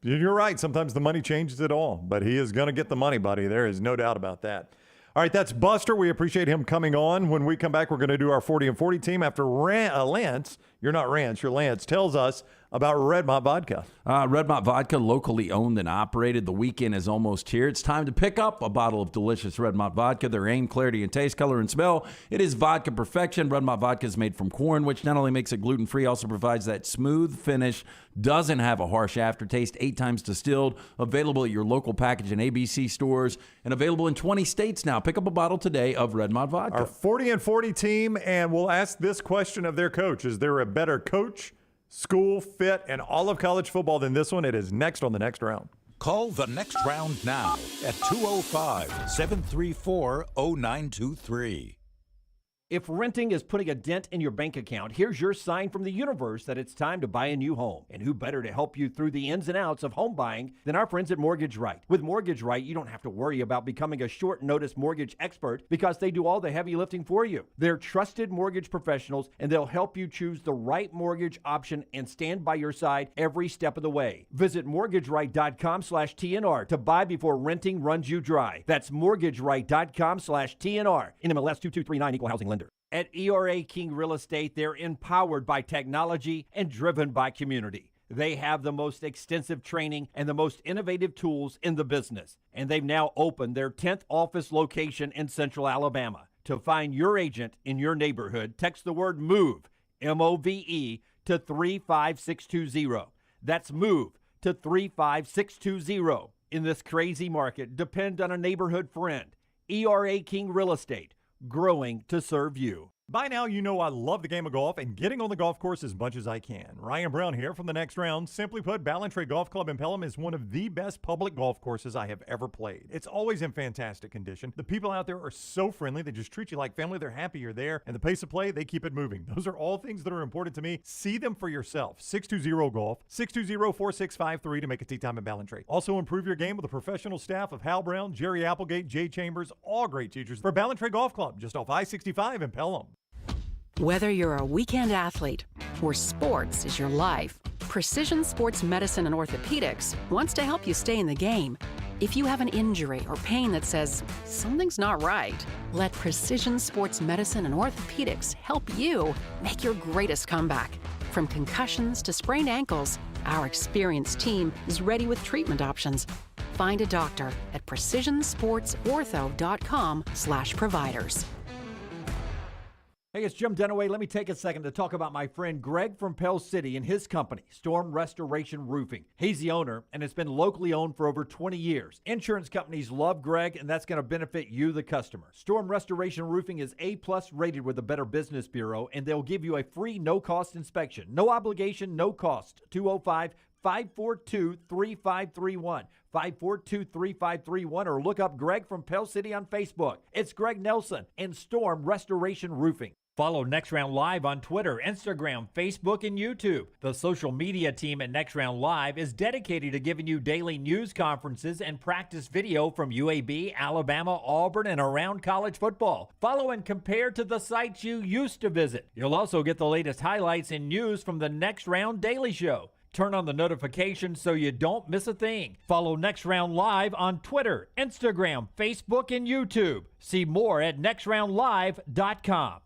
You're right. Sometimes the money changes it all, but he is going to get the money, buddy. There is no doubt about that. All right, that's Buster. We appreciate him coming on. When we come back, we're going to do our 40 and 40 team after Lance. You're not Rance, you're Lance. Tells us about Red Mott Vodka. Red Mott Vodka, locally owned and operated. The weekend is almost here. It's time to pick up a bottle of delicious Red Mott Vodka. Their aim, clarity, and taste, color, and smell. It is vodka perfection. Red Mott Vodka is made from corn, which not only makes it gluten-free, also provides that smooth finish, doesn't have a harsh aftertaste, 8 times distilled, available at your local package and ABC stores, and available in 20 states now. Pick up a bottle today of Red Mott Vodka. Our 40 and 40 team, and we'll ask this question of their coach. Is there a better coach, school, fit, and all of college football than this one? It is next on the next round. Call the next round now at 205-734-0923. If renting is putting a dent in your bank account, here's your sign from the universe that it's time to buy a new home. And who better to help you through the ins and outs of home buying than our friends at Mortgage Right. With Mortgage Right, you don't have to worry about becoming a short notice mortgage expert because they do all the heavy lifting for you. They're trusted mortgage professionals, and they'll help you choose the right mortgage option and stand by your side every step of the way. Visit mortgageright.com/TNR to buy before renting runs you dry. That's mortgageright.com/TNR. NMLS 2239, Equal Housing Lender. At ERA King Real Estate, they're empowered by technology and driven by community. They have the most extensive training and the most innovative tools in the business. And they've now opened their 10th office location in Central Alabama. To find your agent in your neighborhood, text the word MOVE, M-O-V-E, to 35620. That's MOVE to 35620. In this crazy market, depend on a neighborhood friend. ERA King Real Estate, growing to serve you. By now, you know I love the game of golf and getting on the golf course as much as I can. Ryan Brown here from the Next Round. Simply put, Ballantrae Golf Club in Pelham is one of the best public golf courses I have ever played. It's always in fantastic condition. The people out there are so friendly. They just treat you like family. They're happy you're there. And the pace of play, they keep it moving. Those are all things that are important to me. See them for yourself. 620-GOLF, 620-4653 to make a tee time in Ballantrae. Also improve your game with a professional staff of Hal Brown, Jerry Applegate, Jay Chambers, all great teachers for Ballantrae Golf Club, just off I-65 in Pelham. Whether you're a weekend athlete or sports is your life, Precision Sports Medicine and Orthopedics wants to help you stay in the game. If you have an injury or pain that says something's not right, let Precision Sports Medicine and Orthopedics help you make your greatest comeback. From concussions to sprained ankles, our experienced team is ready with treatment options. Find a doctor at precisionsportsortho.com/providers. Hey, it's Jim Dunaway. Let me take a second to talk about my friend Greg from Pell City and his company, Storm Restoration Roofing. He's the owner, and it's been locally owned for over 20 years. Insurance companies love Greg, and that's going to benefit you, the customer. Storm Restoration Roofing is A+ rated with the Better Business Bureau, and they'll give you a free no-cost inspection. No obligation, no cost. 205-542-3531. 542-3531, or look up Greg from Pell City on Facebook. It's Greg Nelson and Storm Restoration Roofing. Follow Next Round Live on Twitter, Instagram, Facebook, and YouTube. The social media team at Next Round Live is dedicated to giving you daily news conferences and practice video from UAB, Alabama, Auburn, and around college football. Follow and compare to the sites you used to visit. You'll also get the latest highlights and news from the Next Round Daily Show. Turn on the notifications so you don't miss a thing. Follow Next Round Live on Twitter, Instagram, Facebook, and YouTube. See more at nextroundlive.com.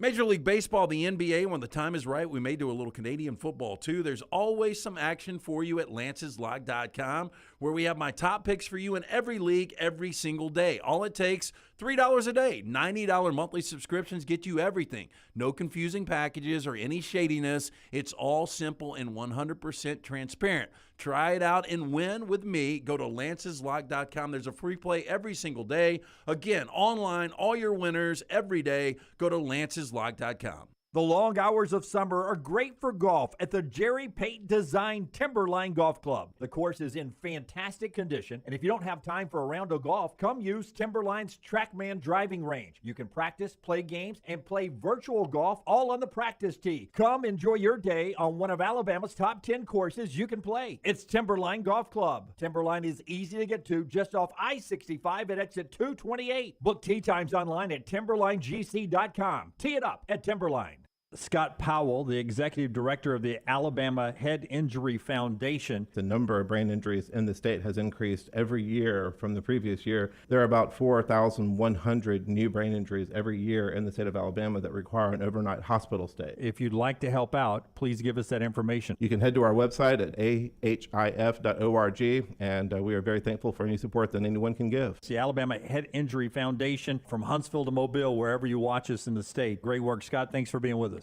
Major League Baseball, the NBA, when the time is right, we may do a little Canadian football too. There's always some action for you at lanceslog.com, where we have my top picks for you in every league every single day. All it takes, $3 a day. $90 monthly subscriptions get you everything. No confusing packages or any shadiness. It's all simple and 100% transparent. Try it out and win with me. Go to lanceslog.com. There's a free play every single day. Again, online, all your winners every day. Go to lanceslog.com. The long hours of summer are great for golf at the Jerry Pate designed Timberline Golf Club. The course is in fantastic condition, and if you don't have time for a round of golf, come use Timberline's TrackMan driving range. You can practice, play games, and play virtual golf all on the practice tee. Come enjoy your day on one of Alabama's top 10 courses you can play. It's Timberline Golf Club. Timberline is easy to get to just off I-65 at exit 228. Book tee times online at timberlinegc.com. Tee it up at Timberline. Scott Powell, the executive director of the Alabama Head Injury Foundation. The number of brain injuries in the state has increased every year from the previous year. There are about 4,100 new brain injuries every year in the state of Alabama that require an overnight hospital stay. If you'd like to help out, please give us that information. You can head to our website at ahif.org, and we are very thankful for any support that anyone can give. It's the Alabama Head Injury Foundation from Huntsville to Mobile, wherever you watch us in the state. Great work, Scott. Thanks for being with us.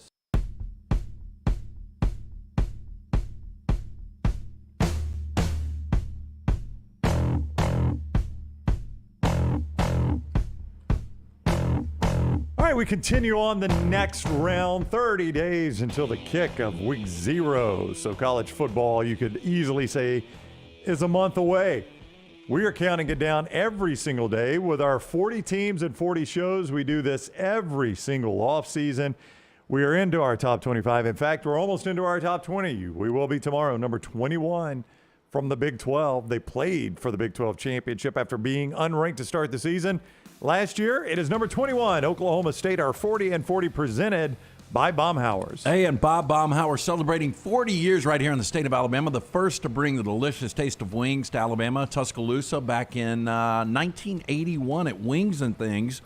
All right, we continue on the next round. 30 days until the kick of week 0. So college football, you could easily say, is a month away. We are counting it down every single day with our 40 teams and 40 shows. We do this every single offseason. We are into our top 25. In fact, we're almost into our top 20. We will be tomorrow, number 21 from the Big 12. They played for the Big 12 championship after being unranked to start the season. Last year, it is number 21, Oklahoma State, our 40 and 40 presented by Baumhauer's. Hey, and Bob Baumhauer celebrating 40 years right here in the state of Alabama, the first to bring the delicious taste of wings to Alabama, Tuscaloosa, back in 1981 at Wings and Things.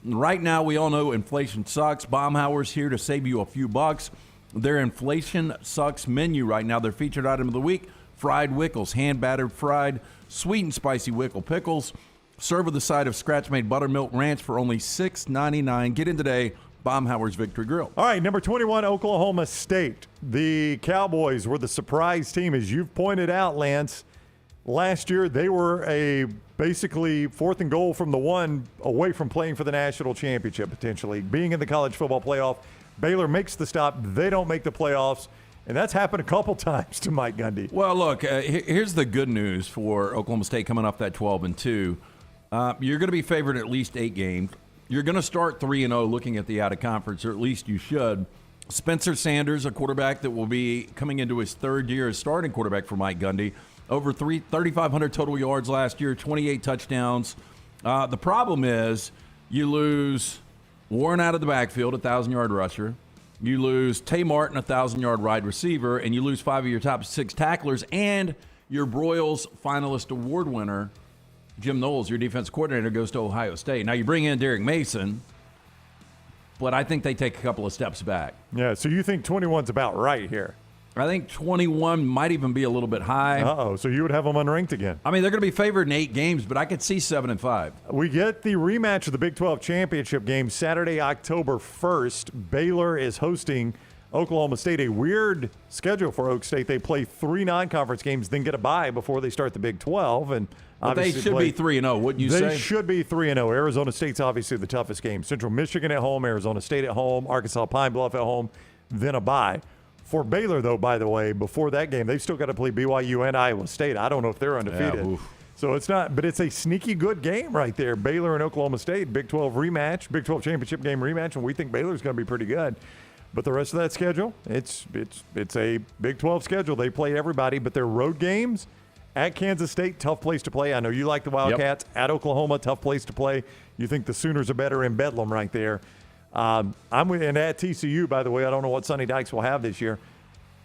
Right now, we all know inflation sucks. Baumhauer's here to save you a few bucks. Their Inflation Sucks menu right now, their featured item of the week, fried Wickles, hand-battered fried, sweet and spicy Wickle pickles. Serve with a side of scratch-made buttermilk ranch for only $6.99. Get in today. Baumhauer's Victory Grill. All right, number 21, Oklahoma State. The Cowboys were the surprise team, as you've pointed out, Lance. Last year, they were basically 4th and goal from the 1 away from playing for the national championship, potentially. Being in the college football playoff, Baylor makes the stop. They don't make the playoffs, and that's happened a couple times to Mike Gundy. Well, look, here's the good news for Oklahoma State coming off that 12-2. You're going to be favored at least 8 games. You're going to start 3-0 looking at the out-of-conference, or at least you should. Spencer Sanders, a quarterback that will be coming into his 3rd year as starting quarterback for Mike Gundy. Over 3,500 total yards last year, 28 touchdowns. The problem is you lose Warren out of the backfield, 1,000-yard rusher. You lose Tay Martin, 1,000-yard wide receiver, and you lose 5 of your top 6 tacklers, and your Broyles finalist award winner, Jim Knowles, your defensive coordinator, goes to Ohio State. Now, you bring in Derek Mason, but I think they take a couple of steps back. Yeah, so you think 21's about right here? I think 21 might even be a little bit high. Uh-oh, so you would have them unranked again. I mean, they're going to be favored in 8 games, but I could see 7-5. We get the rematch of the Big 12 championship game Saturday, October 1st. Baylor is hosting Oklahoma State. A weird schedule for Oak State. They play 3 non-conference games, then get a bye before they start the Big 12. And but they should be 3-0, wouldn't you say? They should be 3-0. Arizona State's obviously the toughest game. Central Michigan at home, Arizona State at home, Arkansas Pine Bluff at home, then a bye. For Baylor, though, by the way, before that game, they've still got to play BYU and Iowa State. I don't know if they're undefeated. Yeah, so it's not, but it's a sneaky good game right there. Baylor and Oklahoma State, Big 12 rematch, Big 12 championship game rematch, and we think Baylor's going to be pretty good. But the rest of that schedule, it's a Big 12 schedule. They play everybody, but their road games at Kansas State, tough place to play. I know you like the Wildcats. Yep. At Oklahoma, tough place to play. You think the Sooners are better in Bedlam right there. And at TCU, by the way, I don't know what Sonny Dykes will have this year.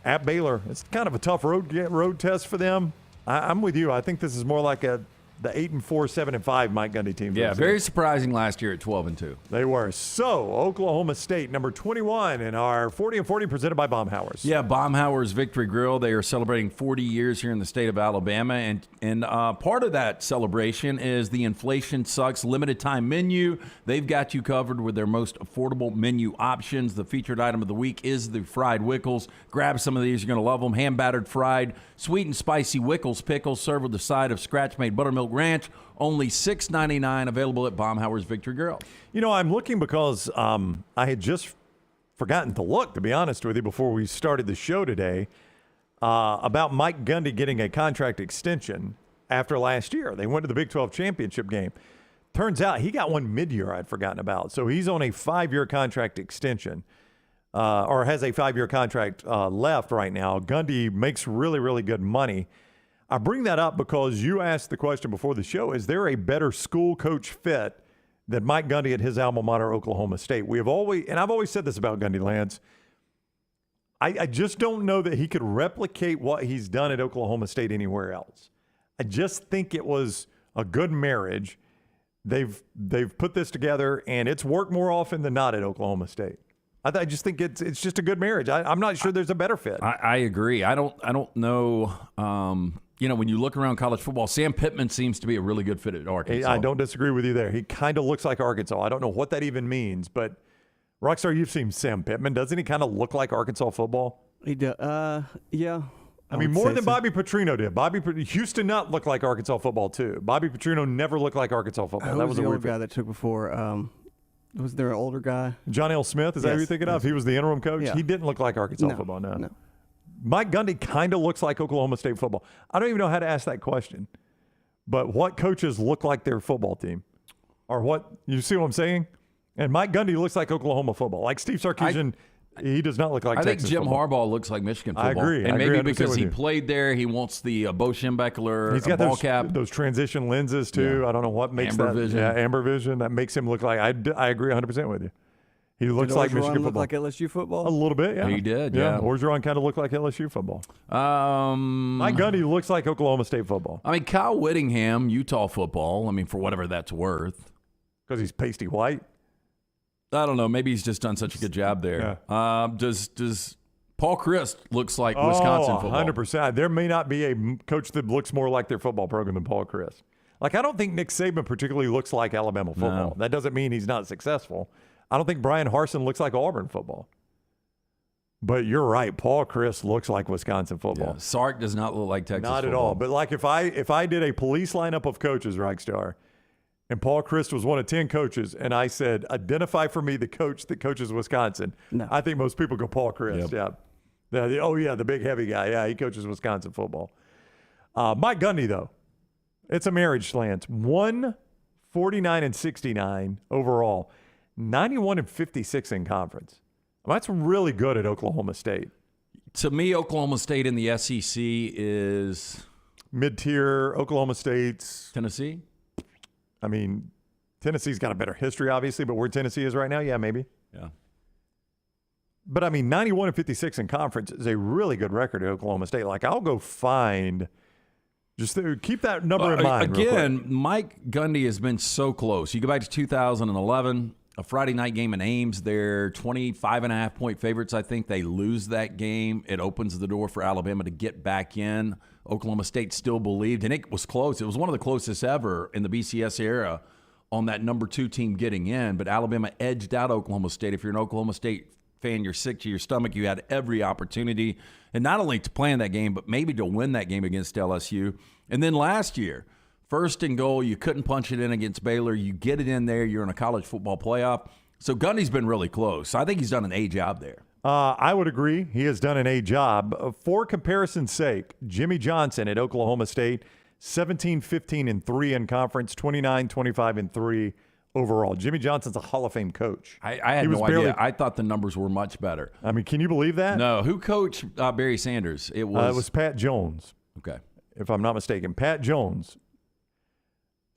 At Baylor, it's kind of a tough road test for them. I'm with you. I think this is more like the 8-4, 7-5 Mike Gundy team. Yeah, very surprising last year at 12-2. They were. So, Oklahoma State, number 21 in our 40 and 40 presented by Baumhauer's. Yeah, Baumhauer's Victory Grill. They are celebrating 40 years here in the state of Alabama. And part of that celebration is the Inflation Sucks limited time menu. They've got you covered with their most affordable menu options. The featured item of the week is the fried Wickles. Grab some of these. You're going to love them. Hand-battered fried, sweet and spicy Wickles pickles served with a side of scratch-made buttermilk ranch, only $6.99, available at Baumhauer's Victory Grill. You know, I'm looking because I had just forgotten to look, to be honest with you, before we started the show today, about Mike Gundy getting a contract extension after last year. They went to the Big 12 championship game. Turns out he got one mid-year I'd forgotten about. So he's on a 5-year contract extension, or has a 5-year contract left right now. Gundy makes really, really good money. I bring that up because you asked the question before the show, is there a better school coach fit than Mike Gundy at his alma mater, Oklahoma State? I've always said this about Gundy, Lance. I just don't know that he could replicate what he's done at Oklahoma State anywhere else. I just think it was a good marriage. They've put this together, and it's worked more often than not at Oklahoma State. I just think it's just a good marriage. I'm not sure there's a better fit. I agree. I don't know. When you look around college football, Sam Pittman seems to be a really good fit at Arkansas. I don't disagree with you there. He kind of looks like Arkansas. I don't know what that even means, but Rockstar, you've seen Sam Pittman. Doesn't he kind of look like Arkansas football? He does. Yeah. I mean, more than Bobby Petrino did. Houston Nutt looked like Arkansas football too. Bobby Petrino never looked like Arkansas football. That was the old guy that took before. Was there an older guy? John L. Smith, is that who you're thinking of? He was the interim coach? Yeah. He didn't look like Arkansas football, no. Mike Gundy kind of looks like Oklahoma State football. I don't even know how to ask that question. but what coaches look like their football team? Or what, you see what I'm saying? And Mike Gundy looks like Oklahoma football. Like Steve Sarkisian, he does not look like Texas think Jim football. Harbaugh looks like Michigan football. I agree. And I maybe agree because he 100% played there, he wants the Bo Schembechler He's got ball cap. those transition lenses too. Yeah. I don't know what makes Amber that. vision. Yeah, amber vision. That makes him look like. I agree 100% with you. He looks like Michigan look football. like LSU football? A little bit, yeah. He did, yeah. Orgeron kind of looked like LSU football. Mike Gundy looks like Oklahoma State football. I mean, Kyle Whittingham, Utah football. I mean, for whatever that's worth. Because he's pasty white? I don't know. Maybe he's just done such a good job there. Does Paul Chryst looks like Wisconsin football? 100%. There may not be a coach that looks more like their football program than Paul Chryst. Like, I don't think Nick Saban particularly looks like Alabama football. No. That doesn't mean he's not successful. I don't think Brian Harsin looks like Auburn football. But you're right. Paul Chryst looks like Wisconsin football. Yeah. Sark does not look like Texas Not football. at all. But like if I did a police lineup of coaches, Reichstar, and Paul Chryst was one of 10 coaches, and I said, identify for me the coach that coaches Wisconsin, I think most people go Paul Chryst. Yep. Yeah. The big heavy guy. Yeah, he coaches Wisconsin football. Mike Gundy, though, it's a marriage, Lance. 149-69 overall, 91-56 in conference. Well, that's really good at Oklahoma State. To me, Oklahoma State in the SEC is mid-tier. Oklahoma State's Tennessee. I mean, Tennessee's got a better history, obviously, but where Tennessee is right now, yeah, maybe. Yeah. But I mean, 91-56 in conference is a really good record at Oklahoma State. Like, I'll go find. Just keep that number in mind. Again, Mike Gundy has been so close. You go back to 2011, a Friday night game in Ames. They're 25.5-point favorites. I think they lose that game. It opens the door for Alabama to get back in. Oklahoma State still believed, and it was close. It was one of the closest ever in the BCS era on that number 2 team getting in. But Alabama edged out Oklahoma State. If you're an Oklahoma State fan, you're sick to your stomach. You had every opportunity, and not only to play in that game, but maybe to win that game against LSU. And then last year, first and goal, you couldn't punch it in against Baylor. You get it in there, you're in a college football playoff. So Gundy's been really close. I think he's done an A job there. I would agree. He has done an A job. For comparison's sake, Jimmy Johnson at Oklahoma State, 17-15-3 in conference, 29-25-3 overall. Jimmy Johnson's a Hall of Fame coach. I had no idea. I thought the numbers were much better. I mean, can you believe that? No. Who coached Barry Sanders? It was Pat Jones. Okay. If I'm not mistaken. Pat Jones,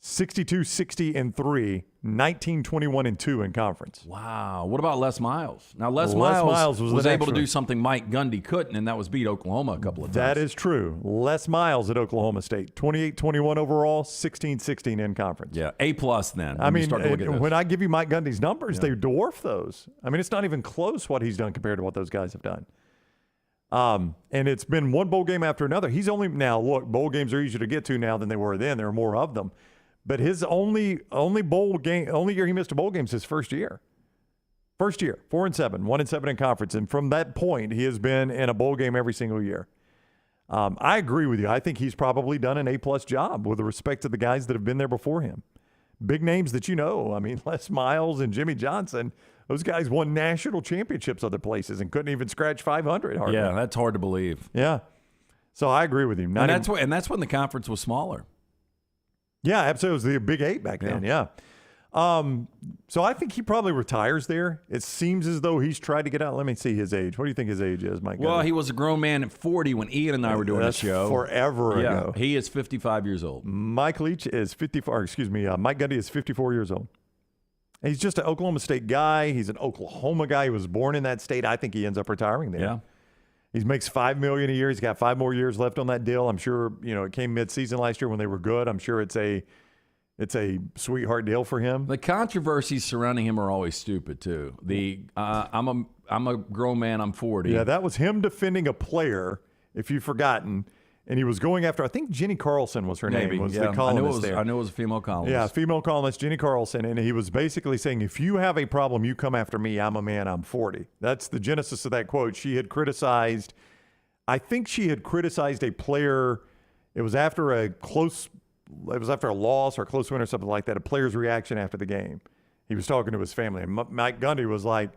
62-60-3, 19-21-2 in conference. Wow. What about Les Miles? Now, Les Miles was able to do something Mike Gundy couldn't, and that was beat Oklahoma a couple of times. That is true. Les Miles at Oklahoma State, 28-21 overall, 16-16 in conference. Yeah, A+ then. I mean, when I give you Mike Gundy's numbers, they dwarf those. I mean, it's not even close what he's done compared to what those guys have done. And it's been one bowl game after another. He's only now, look, bowl games are easier to get to now than they were then. There are more of them. But his only bowl game, only year he missed a bowl game is his first year. First year, 4-7, 1-7 in conference. And from that point, he has been in a bowl game every single year. I agree with you. I think he's probably done an A+ job with respect to the guys that have been there before him. Big names that you know. I mean, Les Miles and Jimmy Johnson, those guys won national championships other places and couldn't even scratch 500. Hardly. Yeah, that's hard to believe. Yeah. So I agree with you. And that's when the conference was smaller. Yeah, absolutely. It was the Big 8 back then, yeah. So I think he probably retires there. It seems as though he's tried to get out. Let me see his age. What do you think his age is, Mike? Well, he was a grown man at 40 when Ian and I were doing the show. Forever ago. He is 55 years old. Mike Leach is 54. Excuse me. Mike Gundy is 54 years old. He's just an Oklahoma State guy. He's an Oklahoma guy. He was born in that state. I think he ends up retiring there. Yeah. He makes $5 million a year. He's got 5 more years left on that deal. I'm sure, it came mid-season last year when they were good. I'm sure it's a sweetheart deal for him. The controversies surrounding him are always stupid too. I'm a grown man. I'm 40. Yeah, that was him defending a player. If you've forgotten, and he was going after. I think Jenny Carlson was her name. Was the columnist there? I knew it was a female columnist. Yeah, female columnist Jenny Carlson, and he was basically saying, if you have a problem, you come after me. I'm a man. I'm 40. That's the genesis of that quote. She had criticized. I think she had criticized a player. It was after a loss or a close win or something like that, a player's reaction after the game. He was talking to his family. And Mike Gundy was like,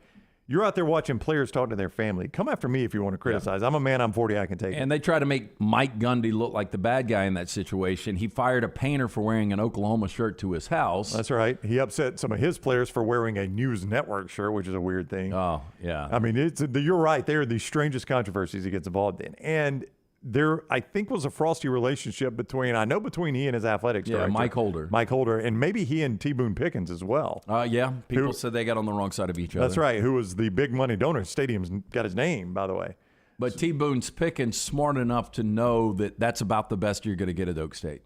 You're out there watching players talking to their family. Come after me if you want to criticize. I'm a man. I'm 40. I can take it. And they try to make Mike Gundy look like the bad guy in that situation. He fired a painter for wearing an Oklahoma shirt to his house. That's right. He upset some of his players for wearing a News Network shirt, which is a weird thing. Oh, yeah. I mean, you're right. They're the strangest controversies he gets involved in. And there, I think, was a frosty relationship between he and his athletics director. Mike Holder. Mike Holder, and maybe he and T. Boone Pickens as well. Yeah, people said they got on the wrong side of each other. That's right, who was the big money donor. Stadium's got his name, by the way. But T. Boone's Pickens smart enough to know that that's about the best you're going to get at Oak State.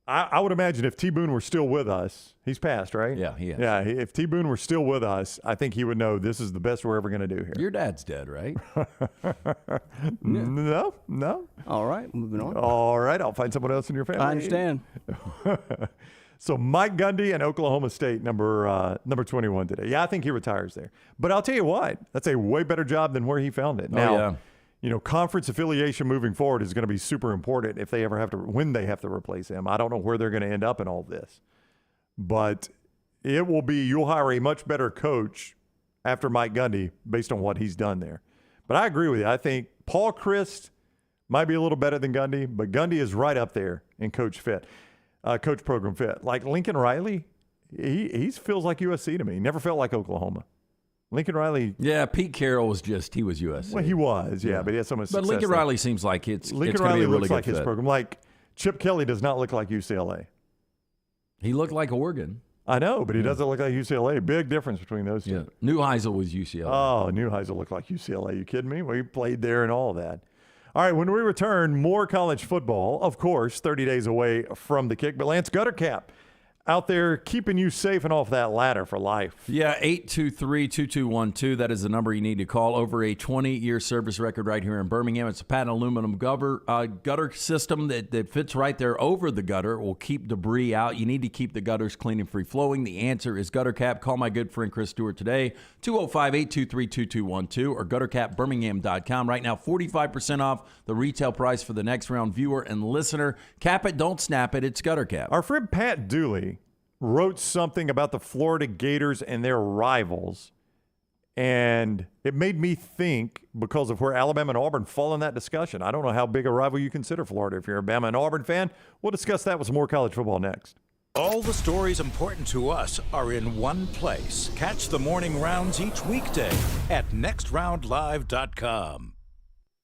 I would imagine if T. Boone were still with us, he's passed, right? Yeah, he is. Yeah, if T. Boone were still with us, I think he would know this is the best we're ever going to do here. Your dad's dead, right? No. All right, moving on. All right, I'll find someone else in your family. I understand. So Mike Gundy and Oklahoma State, number 21 today. Yeah, I think he retires there. But I'll tell you what, that's a way better job than where he found it. Now, conference affiliation moving forward is going to be super important if they ever when they have to replace him. I don't know where they're going to end up in all this. But it will be, you'll hire a much better coach after Mike Gundy based on what he's done there. But I agree with you. I think Paul Chryst might be a little better than Gundy, but Gundy is right up there in coach program fit. Like Lincoln Riley, he feels like USC to me. He never felt like Oklahoma. Lincoln Riley. Yeah, Pete Carroll was USC. Well, he was, but he had so much success. But Lincoln Riley seems like Lincoln Riley be a really looks like good his fit. program. Like Chip Kelly does not look like UCLA. He looked like Oregon. I know, but he doesn't look like UCLA. Big difference between those two. Yeah. Neuheisel was UCLA. Oh, Neuheisel looked like UCLA. You kidding me? Well, he played there and all that. All right, when we return, more college football. Of course, 30 days away from the kick. But Lance Guttercap out there keeping you safe and off that ladder for life. Yeah, 823-2212. That is the number you need to call. Over a 20-year service record right here in Birmingham. It's a patent aluminum gutter system that fits right there over the gutter. It will keep debris out. You need to keep the gutters clean and free-flowing. The answer is Guttercap. Call my good friend Chris Stewart today, 205-823-2212 or guttercapbirmingham.com. Right now, 45% off the retail price for the next round viewer and listener. Cap it, don't snap it. It's Guttercap. Our friend Pat Dooley wrote something about the Florida Gators and their rivals, and it made me think because of where Alabama and Auburn fall in that discussion. I don't know how big a rival you consider Florida if you're a Bama and Auburn fan. We'll discuss that with some more college football next. All the stories important to us are in one place. Catch the morning rounds each weekday at nextroundlive.com.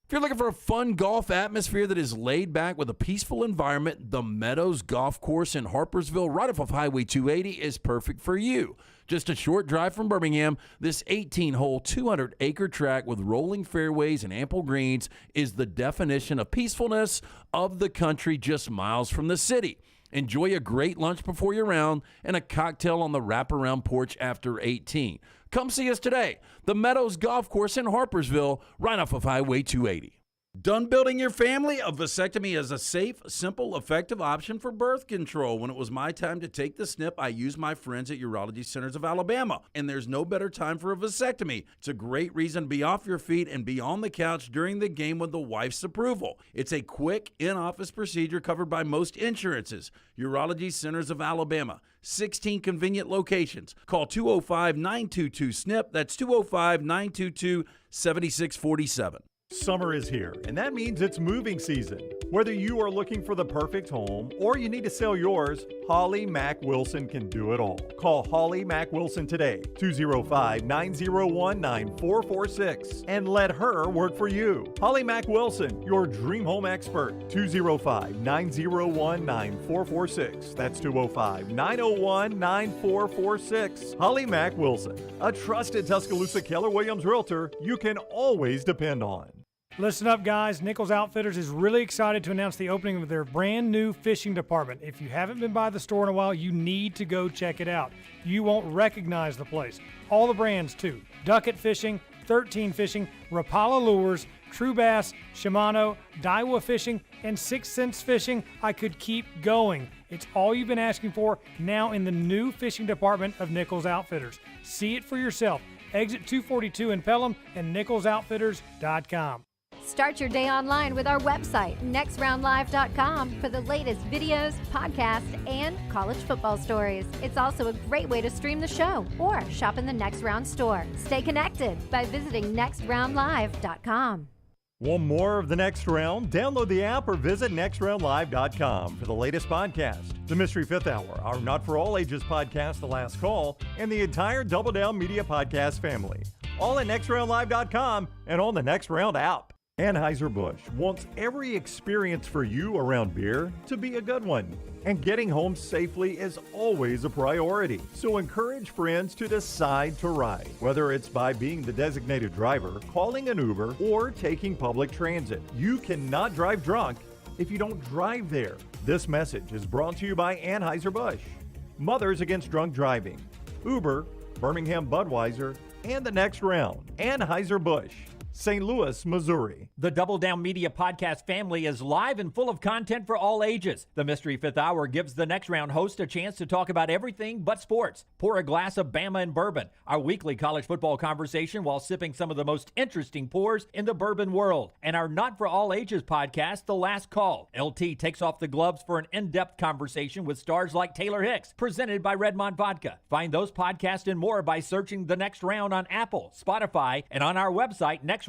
If you're looking for a fun golf atmosphere that is laid back with a peaceful environment, the Meadows Golf Course in Harpersville, right off of Highway 280, is perfect for you. Just a short drive from Birmingham, this 18-hole, 200-acre track with rolling fairways and ample greens is the definition of peacefulness of the country just miles from the city. Enjoy a great lunch before your round and a cocktail on the wraparound porch after 18. Come see us today. The Meadows Golf Course in Harpersville, right off of Highway 280. Done building your family? A vasectomy is a safe, simple, effective option for birth control. When it was my time to take the snip, I used my friends at Urology Centers of Alabama, and there's no better time for a vasectomy. It's a great reason to be off your feet and be on the couch during the game with the wife's approval. It's a quick, in-office procedure covered by most insurances. Urology Centers of Alabama, 16 convenient locations. Call 205-922-SNP. That's 205-922-7647. Summer is here, and that means it's moving season. Whether you are looking for the perfect home or you need to sell yours, Holly Mack Wilson can do it all. Call Holly Mack Wilson today, 205-901-9446, and let her work for you. Holly Mack Wilson, your dream home expert, 205-901-9446. That's 205-901-9446. Holly Mack Wilson, a trusted Tuscaloosa Keller Williams realtor you can always depend on. Listen up, guys. Nichols Outfitters is really excited to announce the opening of their brand new fishing department. If you haven't been by the store in a while, you need to go check it out. You won't recognize the place. All the brands, too. Ducket Fishing, 13 Fishing, Rapala Lures, True Bass, Shimano, Daiwa Fishing, and 6 Sense Fishing. I could keep going. It's all you've been asking for now in the new fishing department of Nichols Outfitters. See it for yourself. Exit 242 in Pelham and nicholsoutfitters.com. Start your day online with our website, nextroundlive.com, for the latest videos, podcasts, and college football stories. It's also a great way to stream the show or shop in the Next Round store. Stay connected by visiting nextroundlive.com. Want more of The Next Round? Download the app or visit nextroundlive.com for the latest podcast, The Mystery Fifth Hour, our Not For All Ages podcast, The Last Call, and the entire Double Down Media podcast family. All at nextroundlive.com and on the Next Round app. Anheuser-Busch wants every experience for you around beer to be a good one. And getting home safely is always a priority. So encourage friends to decide to ride, whether it's by being the designated driver, calling an Uber, or taking public transit. You cannot drive drunk if you don't drive there. This message is brought to you by Anheuser-Busch, Mothers Against Drunk Driving, Uber, Birmingham Budweiser, and the Next Round. Anheuser-Busch, St. Louis, Missouri. The Double Down Media podcast family is live and full of content for all ages. The Mystery Fifth Hour gives the Next Round host a chance to talk about everything but sports. Pour a glass of Bama and bourbon, our weekly college football conversation while sipping some of the most interesting pours in the bourbon world. And our Not For All Ages podcast, The Last Call. LT takes off the gloves for an in-depth conversation with stars like Taylor Hicks, presented by Redmond Vodka. Find those podcasts and more by searching The Next Round on Apple, Spotify, and on our website, nextroundlive.com.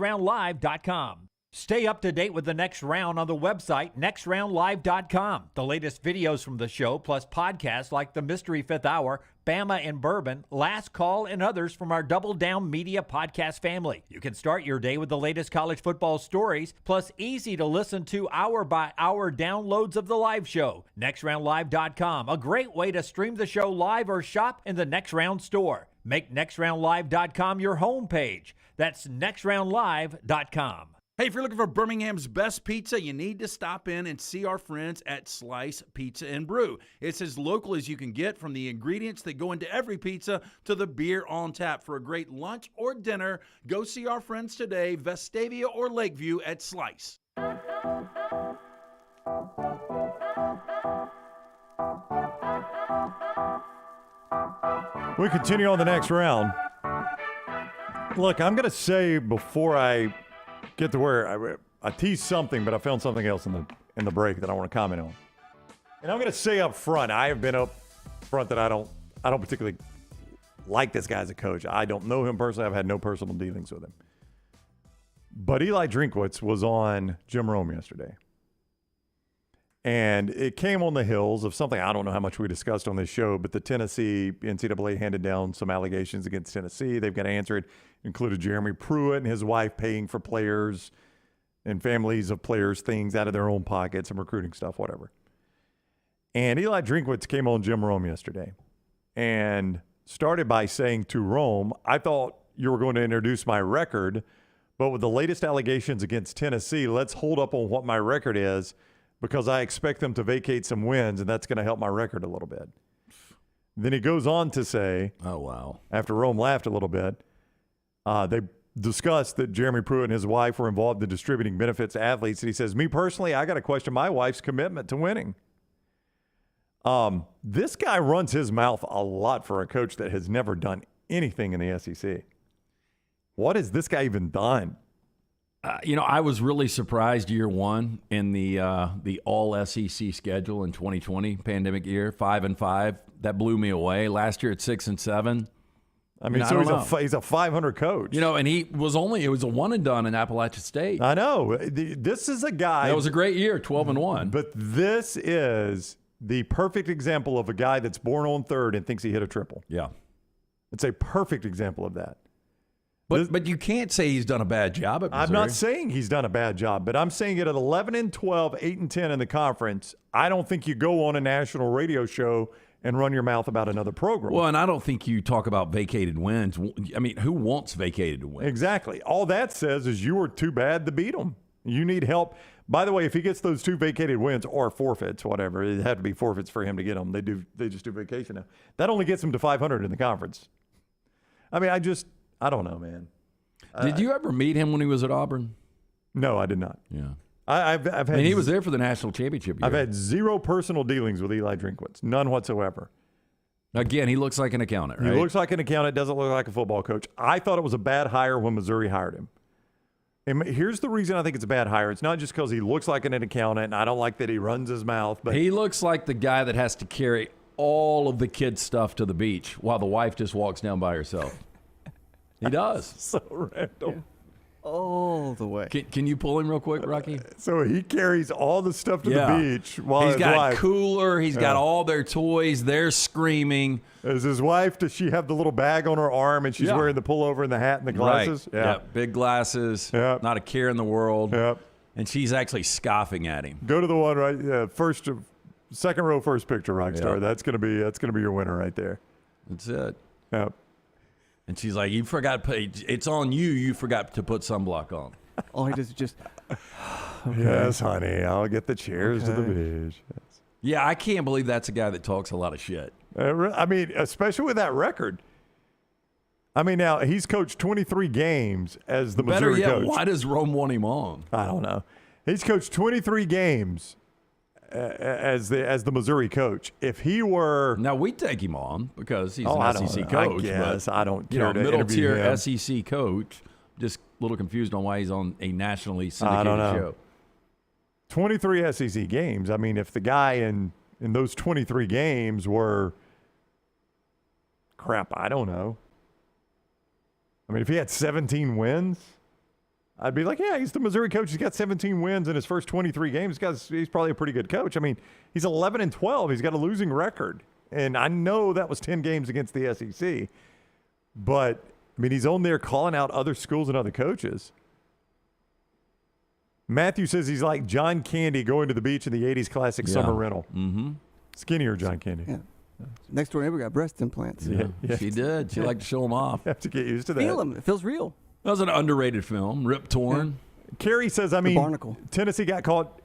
Stay up to date with the Next Round on the website, nextroundlive.com. The latest videos from the show, plus podcasts like The Mystery Fifth Hour, Bama and Bourbon, Last Call, and others from our Double Down Media podcast family. You can start your day with the latest college football stories, plus easy to listen to hour-by-hour downloads of the live show. nextroundlive.com, a great way to stream the show live or shop in the Next Round store. Make nextroundlive.com your homepage. That's nextroundlive.com. Hey, if you're looking for Birmingham's best pizza, you need to stop in and see our friends at Slice Pizza and Brew. It's as local as you can get, from the ingredients that go into every pizza to the beer on tap. For a great lunch or dinner, go see our friends today, Vestavia or Lakeview at Slice. We continue on the Next Round. Look, I'm going to say before I get to where I teased something, but I found something else in the break that I want to comment on. And I'm going to say up front, I have been up front that I don't particularly like this guy as a coach. I don't know him personally. I've had no personal dealings with him. But Eli Drinkwitz was on Jim Rome yesterday. And it came on the heels of something I don't know how much we discussed on this show, but the Tennessee NCAA handed down some allegations against Tennessee. They've got to answer it. Included Jeremy Pruitt and his wife paying for players and families of players things out of their own pockets and recruiting stuff, whatever. And Eli Drinkwitz came on Jim Rome yesterday and started by saying to Rome, I thought you were going to introduce my record, but with the latest allegations against Tennessee, let's hold up on what my record is, because I expect them to vacate some wins, and that's going to help my record a little bit. Then he goes on to say, oh, wow. After Rome laughed a little bit, they discussed that Jeremy Pruitt and his wife were involved in distributing benefits to athletes. And he says, me personally, I got to question my wife's commitment to winning. This guy runs his mouth a lot for a coach that has never done anything in the SEC. What has this guy even done? I was really surprised year one in the all SEC schedule in 2020 pandemic year, 5-5. That blew me away. Last year at 6-7. I mean, he's a 500 coach. And it was a one and done in Appalachian State. I know. This is a guy. That was a great year, 12-1. But this is the perfect example of a guy that's born on third and thinks he hit a triple. Yeah. It's a perfect example of that. But you can't say he's done a bad job at Missouri. I'm not saying he's done a bad job, but I'm saying at 11-12, 8-10 in the conference, I don't think you go on a national radio show and run your mouth about another program. Well, and I don't think you talk about vacated wins. I mean, who wants vacated wins? Exactly. All that says is you were too bad to beat them. You need help. By the way, if he gets those 2 vacated wins or forfeits, whatever, it had to be forfeits for him to get them. They just do vacation now. That only gets him to 500 in the conference. I mean, I don't know, man. Did you ever meet him when he was at Auburn? No, I did not. Yeah. I've had. I mean, he was there for the national championship year. I've had 0 personal dealings with Eli Drinkwitz. None whatsoever. Again, he looks like an accountant, right? He looks like an accountant, doesn't look like a football coach. I thought it was a bad hire when Missouri hired him. And here's the reason I think it's a bad hire. It's not just because he looks like an accountant, and I don't like that he runs his mouth. But he looks like the guy that has to carry all of the kids' stuff to the beach while the wife just walks down by herself. He does. So random. Yeah. All the way. Can you pull him real quick, Rocky? So he carries all the stuff to the beach while he's his got wife, a cooler. He's got all their toys. They're screaming. Is his wife, does she have the little bag on her arm and she's wearing the pullover and the hat and the glasses? Right. Yeah. Big glasses. Yep. Not a care in the world. Yep. And she's actually scoffing at him. Go to the one right second row first picture, Rockstar. Yep. That's gonna be your winner right there. That's it. Yep. And she's like, "You forgot to put. It's on you. You forgot to put sunblock on." All he does is just. Okay. Yes, honey. I'll get the chairs to the beach. Yes. Yeah, I can't believe that's a guy that talks a lot of shit. I mean, especially with that record. I mean, now he's coached 23 games as the Better Missouri yet, coach. why does Rome want him on? I don't know. He's coached 23 games as the Missouri coach. If he were now, we'd take him on because he's an SEC coach. I guess but, I don't care to middle interview tier him. SEC coach. Just a little confused on why he's on a nationally syndicated I don't know. show. 23 SEC games. I mean, if the guy in those 23 games were crap, I don't know. I mean, if he had 17 wins, I'd be like, yeah, he's the Missouri coach. He's got 17 wins in his first 23 games. He's probably a pretty good coach. I mean, he's 11-12. He's got a losing record. And I know that was 10 games against the SEC. But, I mean, he's on there calling out other schools and other coaches. Matthew says he's like John Candy going to the beach in the 80s classic summer rental. Mm-hmm. Skinnier John Candy. Yeah. Next door neighbor got breast implants. Yeah, she did. She liked to show them off. You have to get used to that. Feel them. It feels real. That was an underrated film. Rip Torn. Kerry says, I mean, Barnacle. Tennessee got caught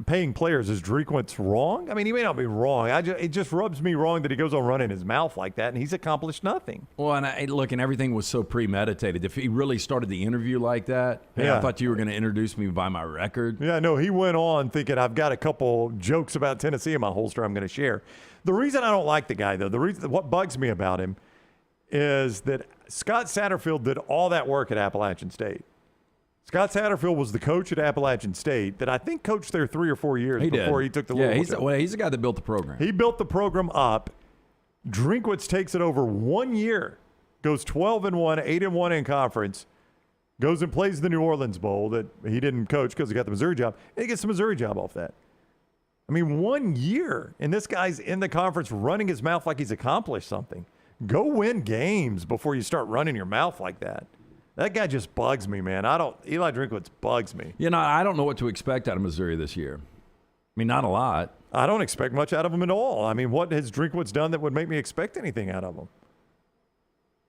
paying players. Is Drinkwitz wrong? I mean, he may not be wrong. It just rubs me wrong that he goes on running his mouth like that, and he's accomplished nothing. Well, and look, and everything was so premeditated. If he really started the interview like that, hey, Yeah. I thought you were going to introduce me by my record. Yeah, no, he went on thinking, I've got a couple jokes about Tennessee in my holster I'm going to share. The reason I don't like the guy, though, what bugs me about him is that Scott Satterfield did all that work at Appalachian State. Scott Satterfield was the coach at Appalachian State that I think coached there 3 or 4 years before he took the Louisville job. He's the guy that built the program. He built the program up. Drinkwitz takes it over 1 year, goes 12-1, 8-1 in conference, goes and plays the New Orleans Bowl that he didn't coach because he got the Missouri job, and he gets the Missouri job off that. I mean, 1 year, and this guy's in the conference running his mouth like he's accomplished something. Go win games before you start running your mouth like that. That guy just bugs me, man. Eli Drinkwitz bugs me. You know, I don't know what to expect out of Missouri this year. I mean, not a lot. I don't expect much out of him at all. I mean, what has Drinkwitz done that would make me expect anything out of him?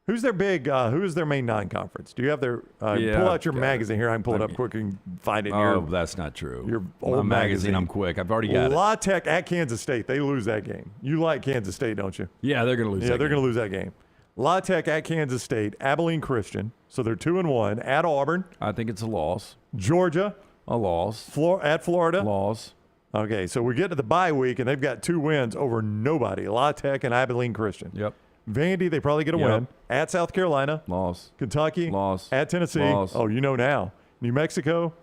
Who's their who is their main non-conference? Do you have their, pull out your magazine here. I can pull it up quick and find it in your. Oh, that's not true. Your old magazine, I'm quick. I've already got it. La Tech at Kansas State. They lose that game. You like Kansas State, don't you? Yeah, they're going to lose Yeah, they're going to lose that game. La Tech at Kansas State, Abilene Christian. So they're 2-1. At Auburn. I think it's a loss. Georgia. A loss. At Florida. Loss. Okay, so we get to the bye week, and they've got 2 wins over nobody. La Tech and Abilene Christian. Yep. Vandy, they probably get a win. At South Carolina. Loss. Kentucky. Loss. At Tennessee. Loss. Oh, you know now. New Mexico.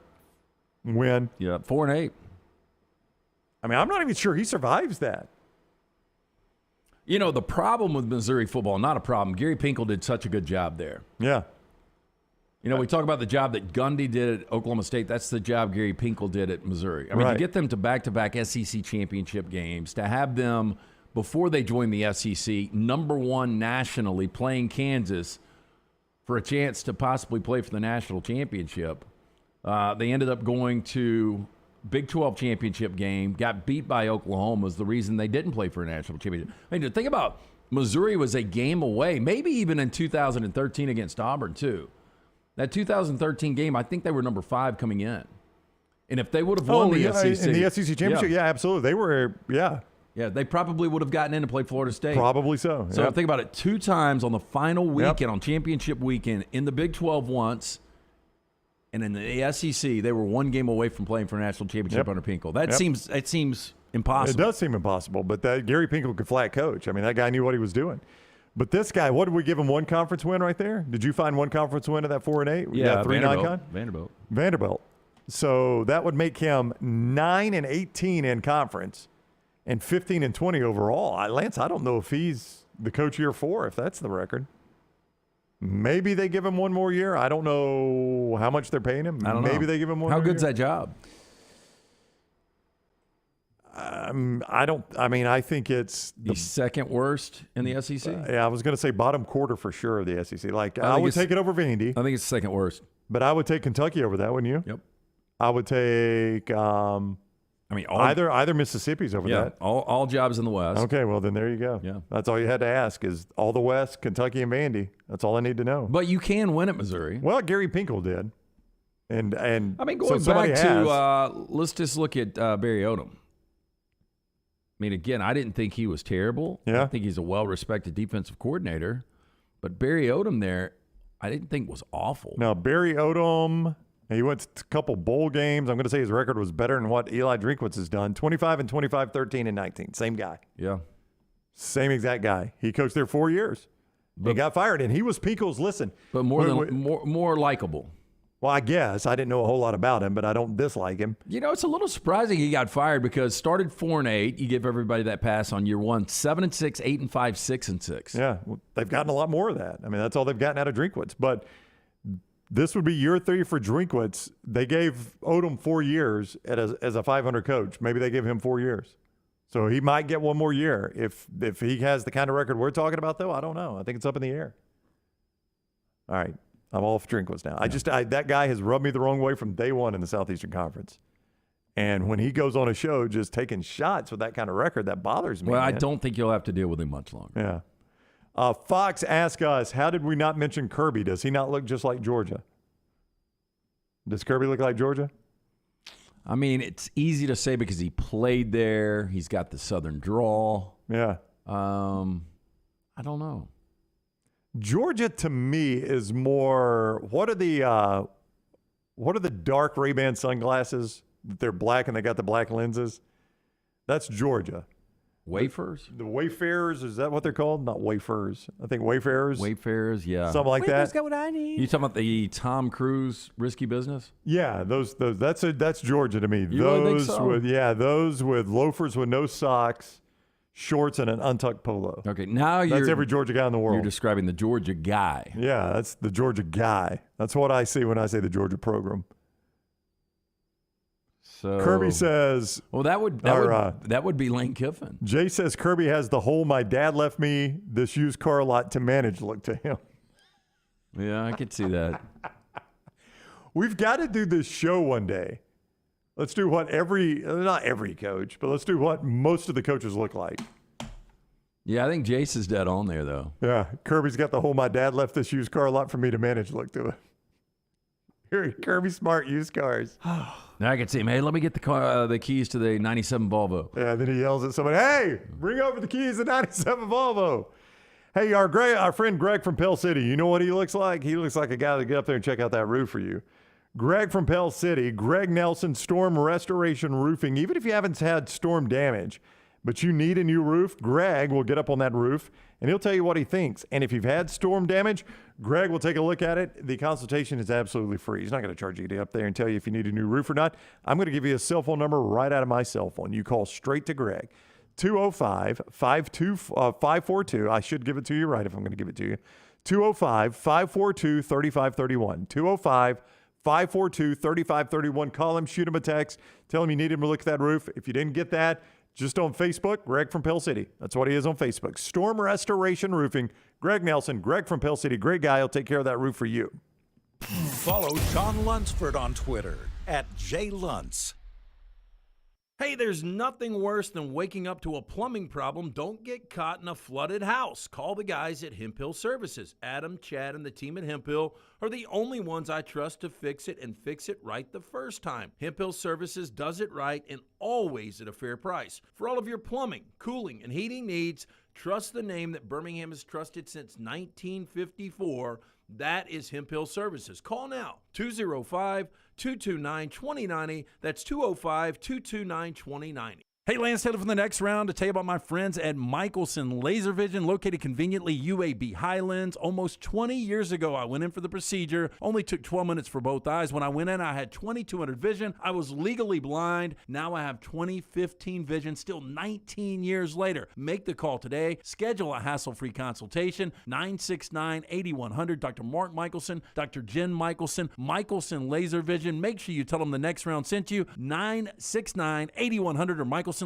Win. Yep. 4-8. I mean, I'm not even sure he survives that. You know, the problem with Missouri football, not a problem. Gary Pinkel did such a good job there. Yeah. You know, we talk about the job that Gundy did at Oklahoma State. That's the job Gary Pinkel did at Missouri. I mean, to get them to back-to-back SEC championship games, to have them, before they joined the SEC, number 1 nationally, playing Kansas for a chance to possibly play for the national championship. They ended up going to Big 12 championship game, got beat by Oklahoma is the reason they didn't play for a national championship. I mean, think about Missouri was a game away, maybe even in 2013 against Auburn, too. That 2013 game, I think they were number 5 coming in. And if they would have won the SEC. In the SEC championship, yeah, absolutely. They were, yeah. Yeah, they probably would have gotten in to play Florida State. Probably so. So think about it, 2 times on the final weekend, on championship weekend, in the Big 12 once, and in the SEC, they were 1 game away from playing for a national championship under Pinkel. That seems impossible. It does seem impossible, but that Gary Pinkel could flat coach. I mean, that guy knew what he was doing. But this guy, what did we give him? One conference win right there? Did you find one conference win of that 4-8? Yeah, 3-9 Vanderbilt. So that would make him 9-18 in conference and 15-20 overall. Lance, I don't know if he's the coach year 4, if that's the record. Maybe they give him one more year. I don't know how much they're paying him. I don't know. Maybe they give him one How more good's year. that job? I think it's the second worst in the SEC. Yeah, I was going to say bottom quarter for sure of the SEC. Like, I think would it's- take it over Vandy. I think it's the second worst. But I would take Kentucky over that, wouldn't you? Yep. I would take either Mississippi's over that. All jobs in the West. Okay, well, then there you go. Yeah. That's all you had to ask is all the West, Kentucky, and Vandy. That's all I need to know. But you can win at Missouri. Well, Gary Pinkel did. And I mean, so going somebody back has. to, let's just look at Barry Odom. I mean, again, I didn't think he was terrible. Yeah. I think he's a well-respected defensive coordinator. But Barry Odom there, I didn't think was awful. Now, Barry Odom, he went to a couple bowl games. I'm going to say his record was better than what Eli Drinkwitz has done. 25-25, 13-19. Same guy. Yeah. Same exact guy. He coached there 4 years. He got fired, and he was Pinkel's, listen. But more likable. Well, I guess. I didn't know a whole lot about him, but I don't dislike him. You know, it's a little surprising he got fired because started 4-8. You give everybody that pass on year 1. 7-6, 8-5, 6-6. Yeah, well, they've gotten a lot more of that. I mean, that's all they've gotten out of Drinkwitz. But this would be year 3 for Drinkwitz. They gave Odom 4 years as a 500 coach. Maybe they give him 4 years. So he might get one more year. If he has the kind of record we're talking about, though, I don't know. I think it's up in the air. All right. I'm off Drinkwitz now. That guy has rubbed me the wrong way from day one in the Southeastern Conference. And when he goes on a show just taking shots with that kind of record, that bothers me. Well, I man. don't think you'll have to deal with him much longer. Yeah. Fox asked us, how did we not mention Kirby? Does he not look just like Georgia? Does Kirby look like Georgia? I mean, it's easy to say because he played there. He's got the Southern drawl. Yeah. I don't know. Georgia to me is more. What are the dark Ray-Ban sunglasses? They're black and they got the black lenses. That's Georgia. Wafers? The Wayfarers, is that what they're called? Not Wafers. I think Wayfarers. Wayfarers, yeah. Something like that. Got what I need. You talking about the Tom Cruise Risky Business? Yeah, those. That's Georgia to me. You really think so? Those with loafers with no socks, shorts, and an untucked polo. Okay, now that's every Georgia guy in the world. You're describing the Georgia guy. Yeah, that's the Georgia guy. That's what I see when I say the Georgia program. So Kirby says, well, that would be Lane Kiffin. Jay says Kirby has the whole "my dad left me this used car lot to manage" look to him. Yeah, I could see that. We've got to do this show one day. Let's do what not every coach, but let's do what most of the coaches look like. Yeah, I think Jace is dead on there, though. Yeah, Kirby's got the whole "my dad left this used car lot for me to manage" look to it. Here, Kirby Smart used cars. Now I can see him. Hey, let me get the keys to the 97 Volvo. Yeah, then he yells at somebody, "Hey, bring over the keys to 97 Volvo." Hey, our friend Greg from Pell City, you know what he looks like? He looks like a guy to get up there and check out that roof for you. Greg from Pell City, Greg Nelson, Storm Restoration Roofing. Even if you haven't had storm damage, but you need a new roof, Greg will get up on that roof and he'll tell you what he thinks. And if you've had storm damage, Greg will take a look at it. The consultation is absolutely free. He's not going to charge you to get up there and tell you if you need a new roof or not. I'm going to give you a cell phone number right out of my cell phone. You call straight to Greg. 205-542. I should give it to you right if I'm going to give it to you. 205-542-3531. 205-542-3531. Call him, shoot him a text. Tell him you need him to look at that roof. If you didn't get that, just on Facebook, Greg from Pell City. That's what he is on Facebook. Storm Restoration Roofing. Greg Nelson, Greg from Pell City. Great guy. He'll take care of that roof for you. Follow John Lunsford on Twitter @JLuntz. Hey, there's nothing worse than waking up to a plumbing problem. Don't get caught in a flooded house. Call the guys at Hemp Hill Services. Adam, Chad, and the team at Hemp Hill are the only ones I trust to fix it and fix it right the first time. Hemp Hill Services does it right and always at a fair price. For all of your plumbing, cooling, and heating needs, trust the name that Birmingham has trusted since 1954. That is Hemp Hill Services. Call now, 205-229-2090. That's 205-229-2090. Hey, Lance Taylor from the next round to tell you about my friends at Michelson Laser Vision, located conveniently UAB Highlands. Almost 20 years ago, I went in for the procedure. Only took 12 minutes for both eyes. When I went in, I had 2200 vision. I was legally blind. Now I have 20/15 vision, still 19 years later. Make the call today. Schedule a hassle-free consultation. 969-8100. Dr. Mark Michelson, Dr. Jen Michelson, Michelson Laser Vision. Make sure you tell them the next round sent you. 969-8100 or MichelsonLaserVision.com.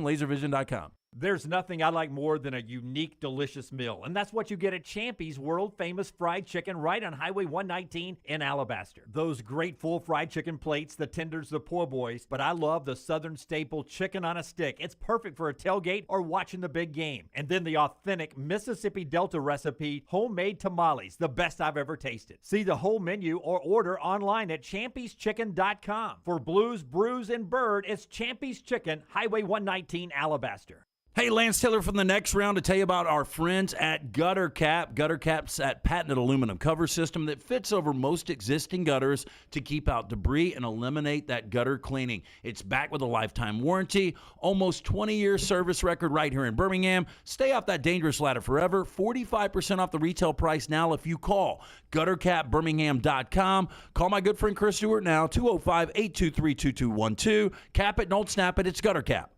There's nothing I like more than a unique, delicious meal, and that's what you get at Champy's world-famous fried chicken right on Highway 119 in Alabaster. Those great full fried chicken plates, the tenders, the po' boys, but I love the Southern staple chicken on a stick. It's perfect for a tailgate or watching the big game. And then the authentic Mississippi Delta recipe homemade tamales, the best I've ever tasted. See the whole menu or order online at champyschicken.com. For Blues, Brews, and Bird, it's Champy's Chicken, Highway 119, Alabaster. Hey, Lance Taylor from the next round to tell you about our friends at Gutter Cap. Gutter Cap's that patented aluminum cover system that fits over most existing gutters to keep out debris and eliminate that gutter cleaning. It's backed with a lifetime warranty, almost 20-year service record right here in Birmingham. Stay off that dangerous ladder forever. 45% off the retail price now if you call guttercapbirmingham.com. Call my good friend Chris Stewart now, 205-823-2212. Cap it, don't snap it. It's Gutter Cap.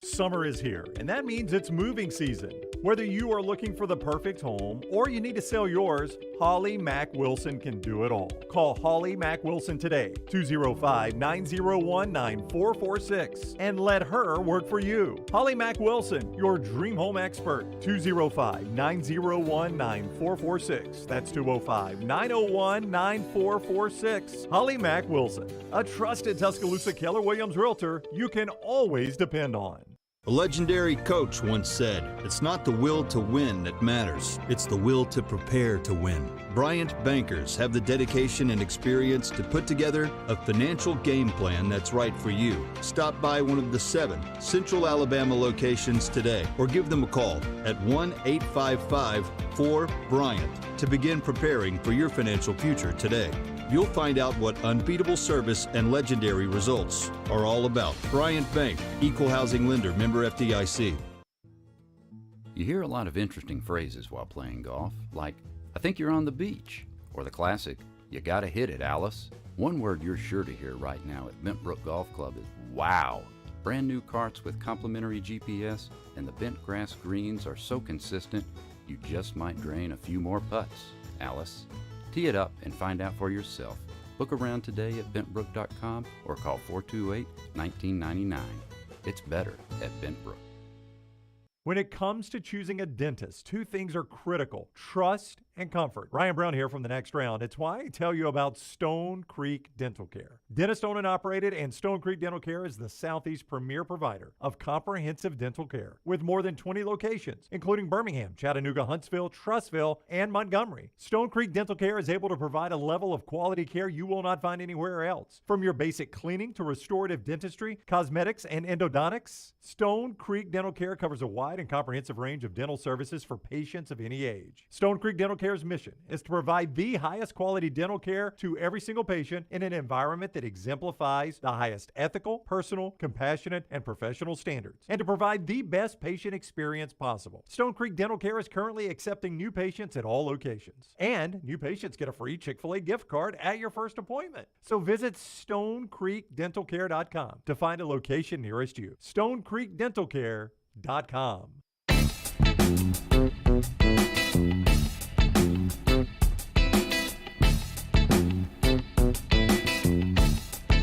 Summer is here, and that means it's moving season. Whether you are looking for the perfect home or you need to sell yours, Holly Mack Wilson can do it all. Call Holly Mack Wilson today, 205-901-9446, and let her work for you. Holly Mack Wilson, your dream home expert, 205-901-9446. That's 205-901-9446. Holly Mack Wilson, a trusted Tuscaloosa Keller Williams realtor you can always depend on. A legendary coach once said, "It's not the will to win that matters, it's the will to prepare to win." Bryant bankers have the dedication and experience to put together a financial game plan that's right for you. Stop by one of the 7 Central Alabama locations today or give them a call at 1-855-4-BRYANT to begin preparing for your financial future today. You'll find out what unbeatable service and legendary results are all about. Bryant Bank, Equal Housing Lender, member FDIC. You hear a lot of interesting phrases while playing golf, like, "I think you're on the beach," or the classic, "You gotta hit it, Alice." One word you're sure to hear right now at Bentbrook Golf Club is wow. Brand new carts with complimentary GPS and the bent grass greens are so consistent you just might drain a few more putts, Alice. Tee it up and find out for yourself. Book around today at bentbrook.com or call 428-1999. It's better at Bentbrook. When it comes to choosing a dentist, 2 things are critical: trust and comfort. Ryan Brown here from the next round. It's why I tell you about Stone Creek Dental Care. Dentist owned and operated, and Stone Creek Dental Care is the Southeast premier provider of comprehensive dental care with more than 20 locations, including Birmingham, Chattanooga, Huntsville, Trussville, and Montgomery. Stone Creek Dental Care is able to provide a level of quality care you will not find anywhere else. From your basic cleaning to restorative dentistry, cosmetics, and endodontics, Stone Creek Dental Care covers a wide and comprehensive range of dental services for patients of any age. Stone Creek Dental Care's mission is to provide the highest quality dental care to every single patient in an environment that exemplifies the highest ethical, personal, compassionate, and professional standards, and to provide the best patient experience possible. Stone Creek Dental Care is currently accepting new patients at all locations, and new patients get a free Chick-fil-A gift card at your first appointment. So visit StoneCreekDentalCare.com to find a location nearest you. StoneCreekDentalCare.com.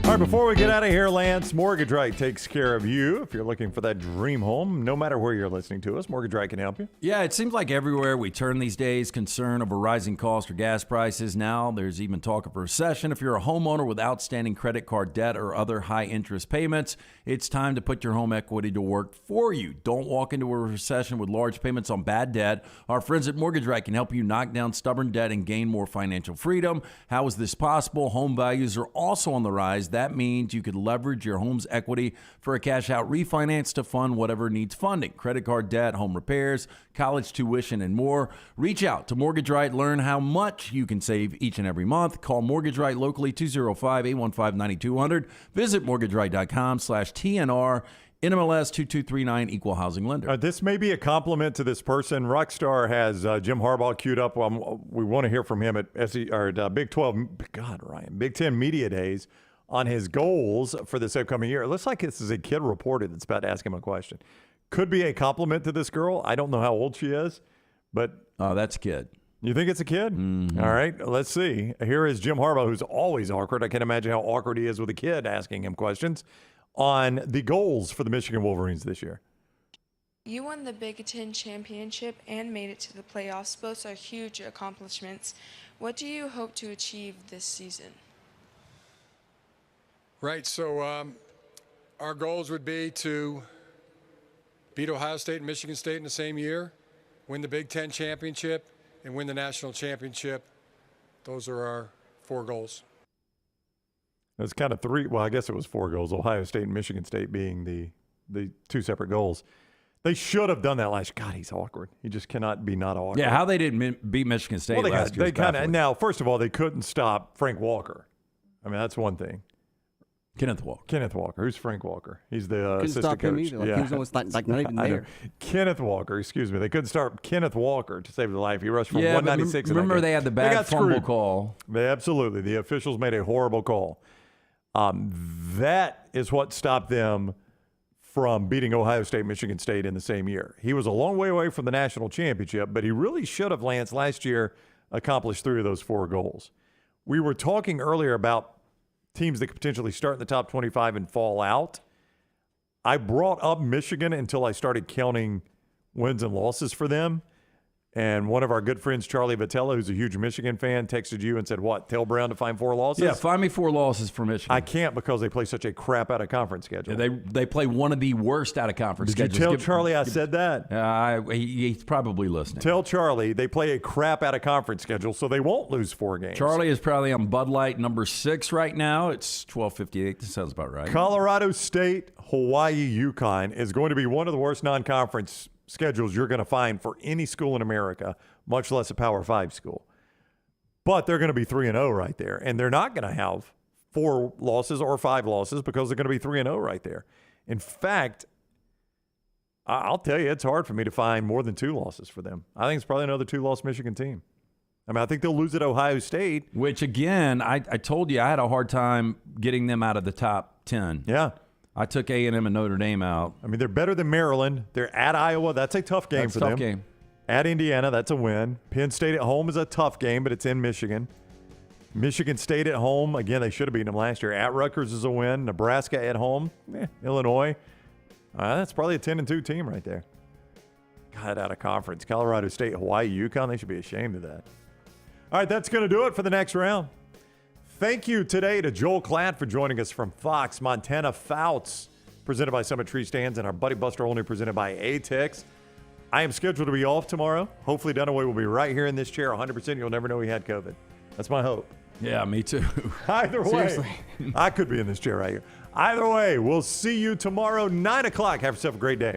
All right, before we get out of here, Lance, Mortgage Right takes care of you. If you're looking for that dream home, no matter where you're listening to us, Mortgage Right can help you. Yeah, it seems like everywhere we turn these days, concern over rising costs or gas prices. Now there's even talk of a recession. If you're a homeowner with outstanding credit card debt or other high interest payments, it's time to put your home equity to work for you. Don't walk into a recession with large payments on bad debt. Our friends at Mortgage Right can help you knock down stubborn debt and gain more financial freedom. How is this possible? Home values are also on the rise. That That means you could leverage your home's equity for a cash-out refinance to fund whatever needs funding. Credit card debt, home repairs, college tuition, and more. Reach out to Mortgage Right. Learn how much you can save each and every month. Call Mortgage Right locally, 205-815-9200. Visit mortgagerite.com/TNR. NMLS 2239, equal housing lender. This may be a compliment to this person. Rockstar has Jim Harbaugh queued up. We want to hear from him at Big 12, Big 10 Media Days on his goals for this upcoming year. It looks like this is a kid reporter that's about to ask him a question. Could be a compliment to this girl. I don't know how old she is, but that's a kid. You think it's a kid? Mm-hmm. All right, let's see. Here is Jim Harbaugh, who's always awkward. I can't imagine how awkward he is with a kid asking him questions on the goals for the Michigan Wolverines this year. You won the Big Ten championship and made it to the playoffs. Both are huge accomplishments. What do you hope to achieve this season? Right, so our goals would be to beat Ohio State and Michigan State in the same year, win the Big Ten championship, and win the national championship. Those are our 4 goals. It's kind of 3. Well, I guess it was 4 goals. Ohio State and Michigan State being the 2 separate goals. They should have done that last year. God, he's awkward. He just cannot be not awkward. Yeah, how they didn't beat Michigan State last year. They kind of. Now, first of all, they couldn't stop Frank Walker. I mean, that's one thing. Kenneth Walker. Who's Frank Walker? He's the couldn't assistant stop coach. him either. Like, he was almost not even there. Kenneth Walker. Excuse me. They couldn't start Kenneth Walker to save his life. He rushed from 196. Remember they had the bad fumble call. Absolutely. The officials made a horrible call. That is what stopped them from beating Ohio State, Michigan State in the same year. He was a long way away from the national championship, but he really should have, Lance, last year accomplished 3 of those 4 goals. We were talking earlier about teams that could potentially start in the top 25 and fall out. I brought up Michigan until I started counting wins and losses for them. And one of our good friends, Charlie Vitella, who's a huge Michigan fan, texted you and said, what, tell Brown to find 4 losses? Yeah, find me 4 losses for Michigan. I can't because they play such a crap out-of-conference schedule. Yeah, they play one of the worst out-of-conference schedules. Did you tell Charlie I said that? He's probably listening. Tell Charlie they play a crap out-of-conference schedule, so they won't lose 4 games. Charlie is probably on Bud Light number 6 right now. It's 12:58. That sounds about right. Colorado State, Hawaii, UConn is going to be one of the worst non-conference schedules you're going to find for any school in America, much less a Power 5 school. But they're going to be 3-0 right there. And they're not going to have 4 losses or 5 losses because they're going to be 3-0 right there. In fact, I'll tell you, it's hard for me to find more than 2 losses for them. I think it's probably another 2-loss Michigan team. I mean, I think they'll lose at Ohio State. Which, again, I told you I had a hard time getting them out of the top 10. Yeah. I took A&M and Notre Dame out. I mean, they're better than Maryland. They're at Iowa. That's a tough game for them. Tough game. At Indiana, that's a win. Penn State at home is a tough game, but it's in Michigan. Michigan State at home, again, they should have beaten them last year. At Rutgers is a win. Nebraska at home. Illinois. That's probably a 10-2 team right there. God, out of conference. Colorado State, Hawaii, UConn, they should be ashamed of that. All right, that's going to do it for the next round. Thank you today to Joel Klatt for joining us from Fox, Montana. Fouts, presented by Summit Tree Stands, and our buddy Buster Olney, presented by ATEX. I am scheduled to be off tomorrow. Hopefully Dunaway will be right here in this chair 100%. You'll never know he had COVID. That's my hope. Yeah, me too. Either way, seriously. I could be in this chair right here. Either way, we'll see you tomorrow, 9 o'clock. Have yourself a great day.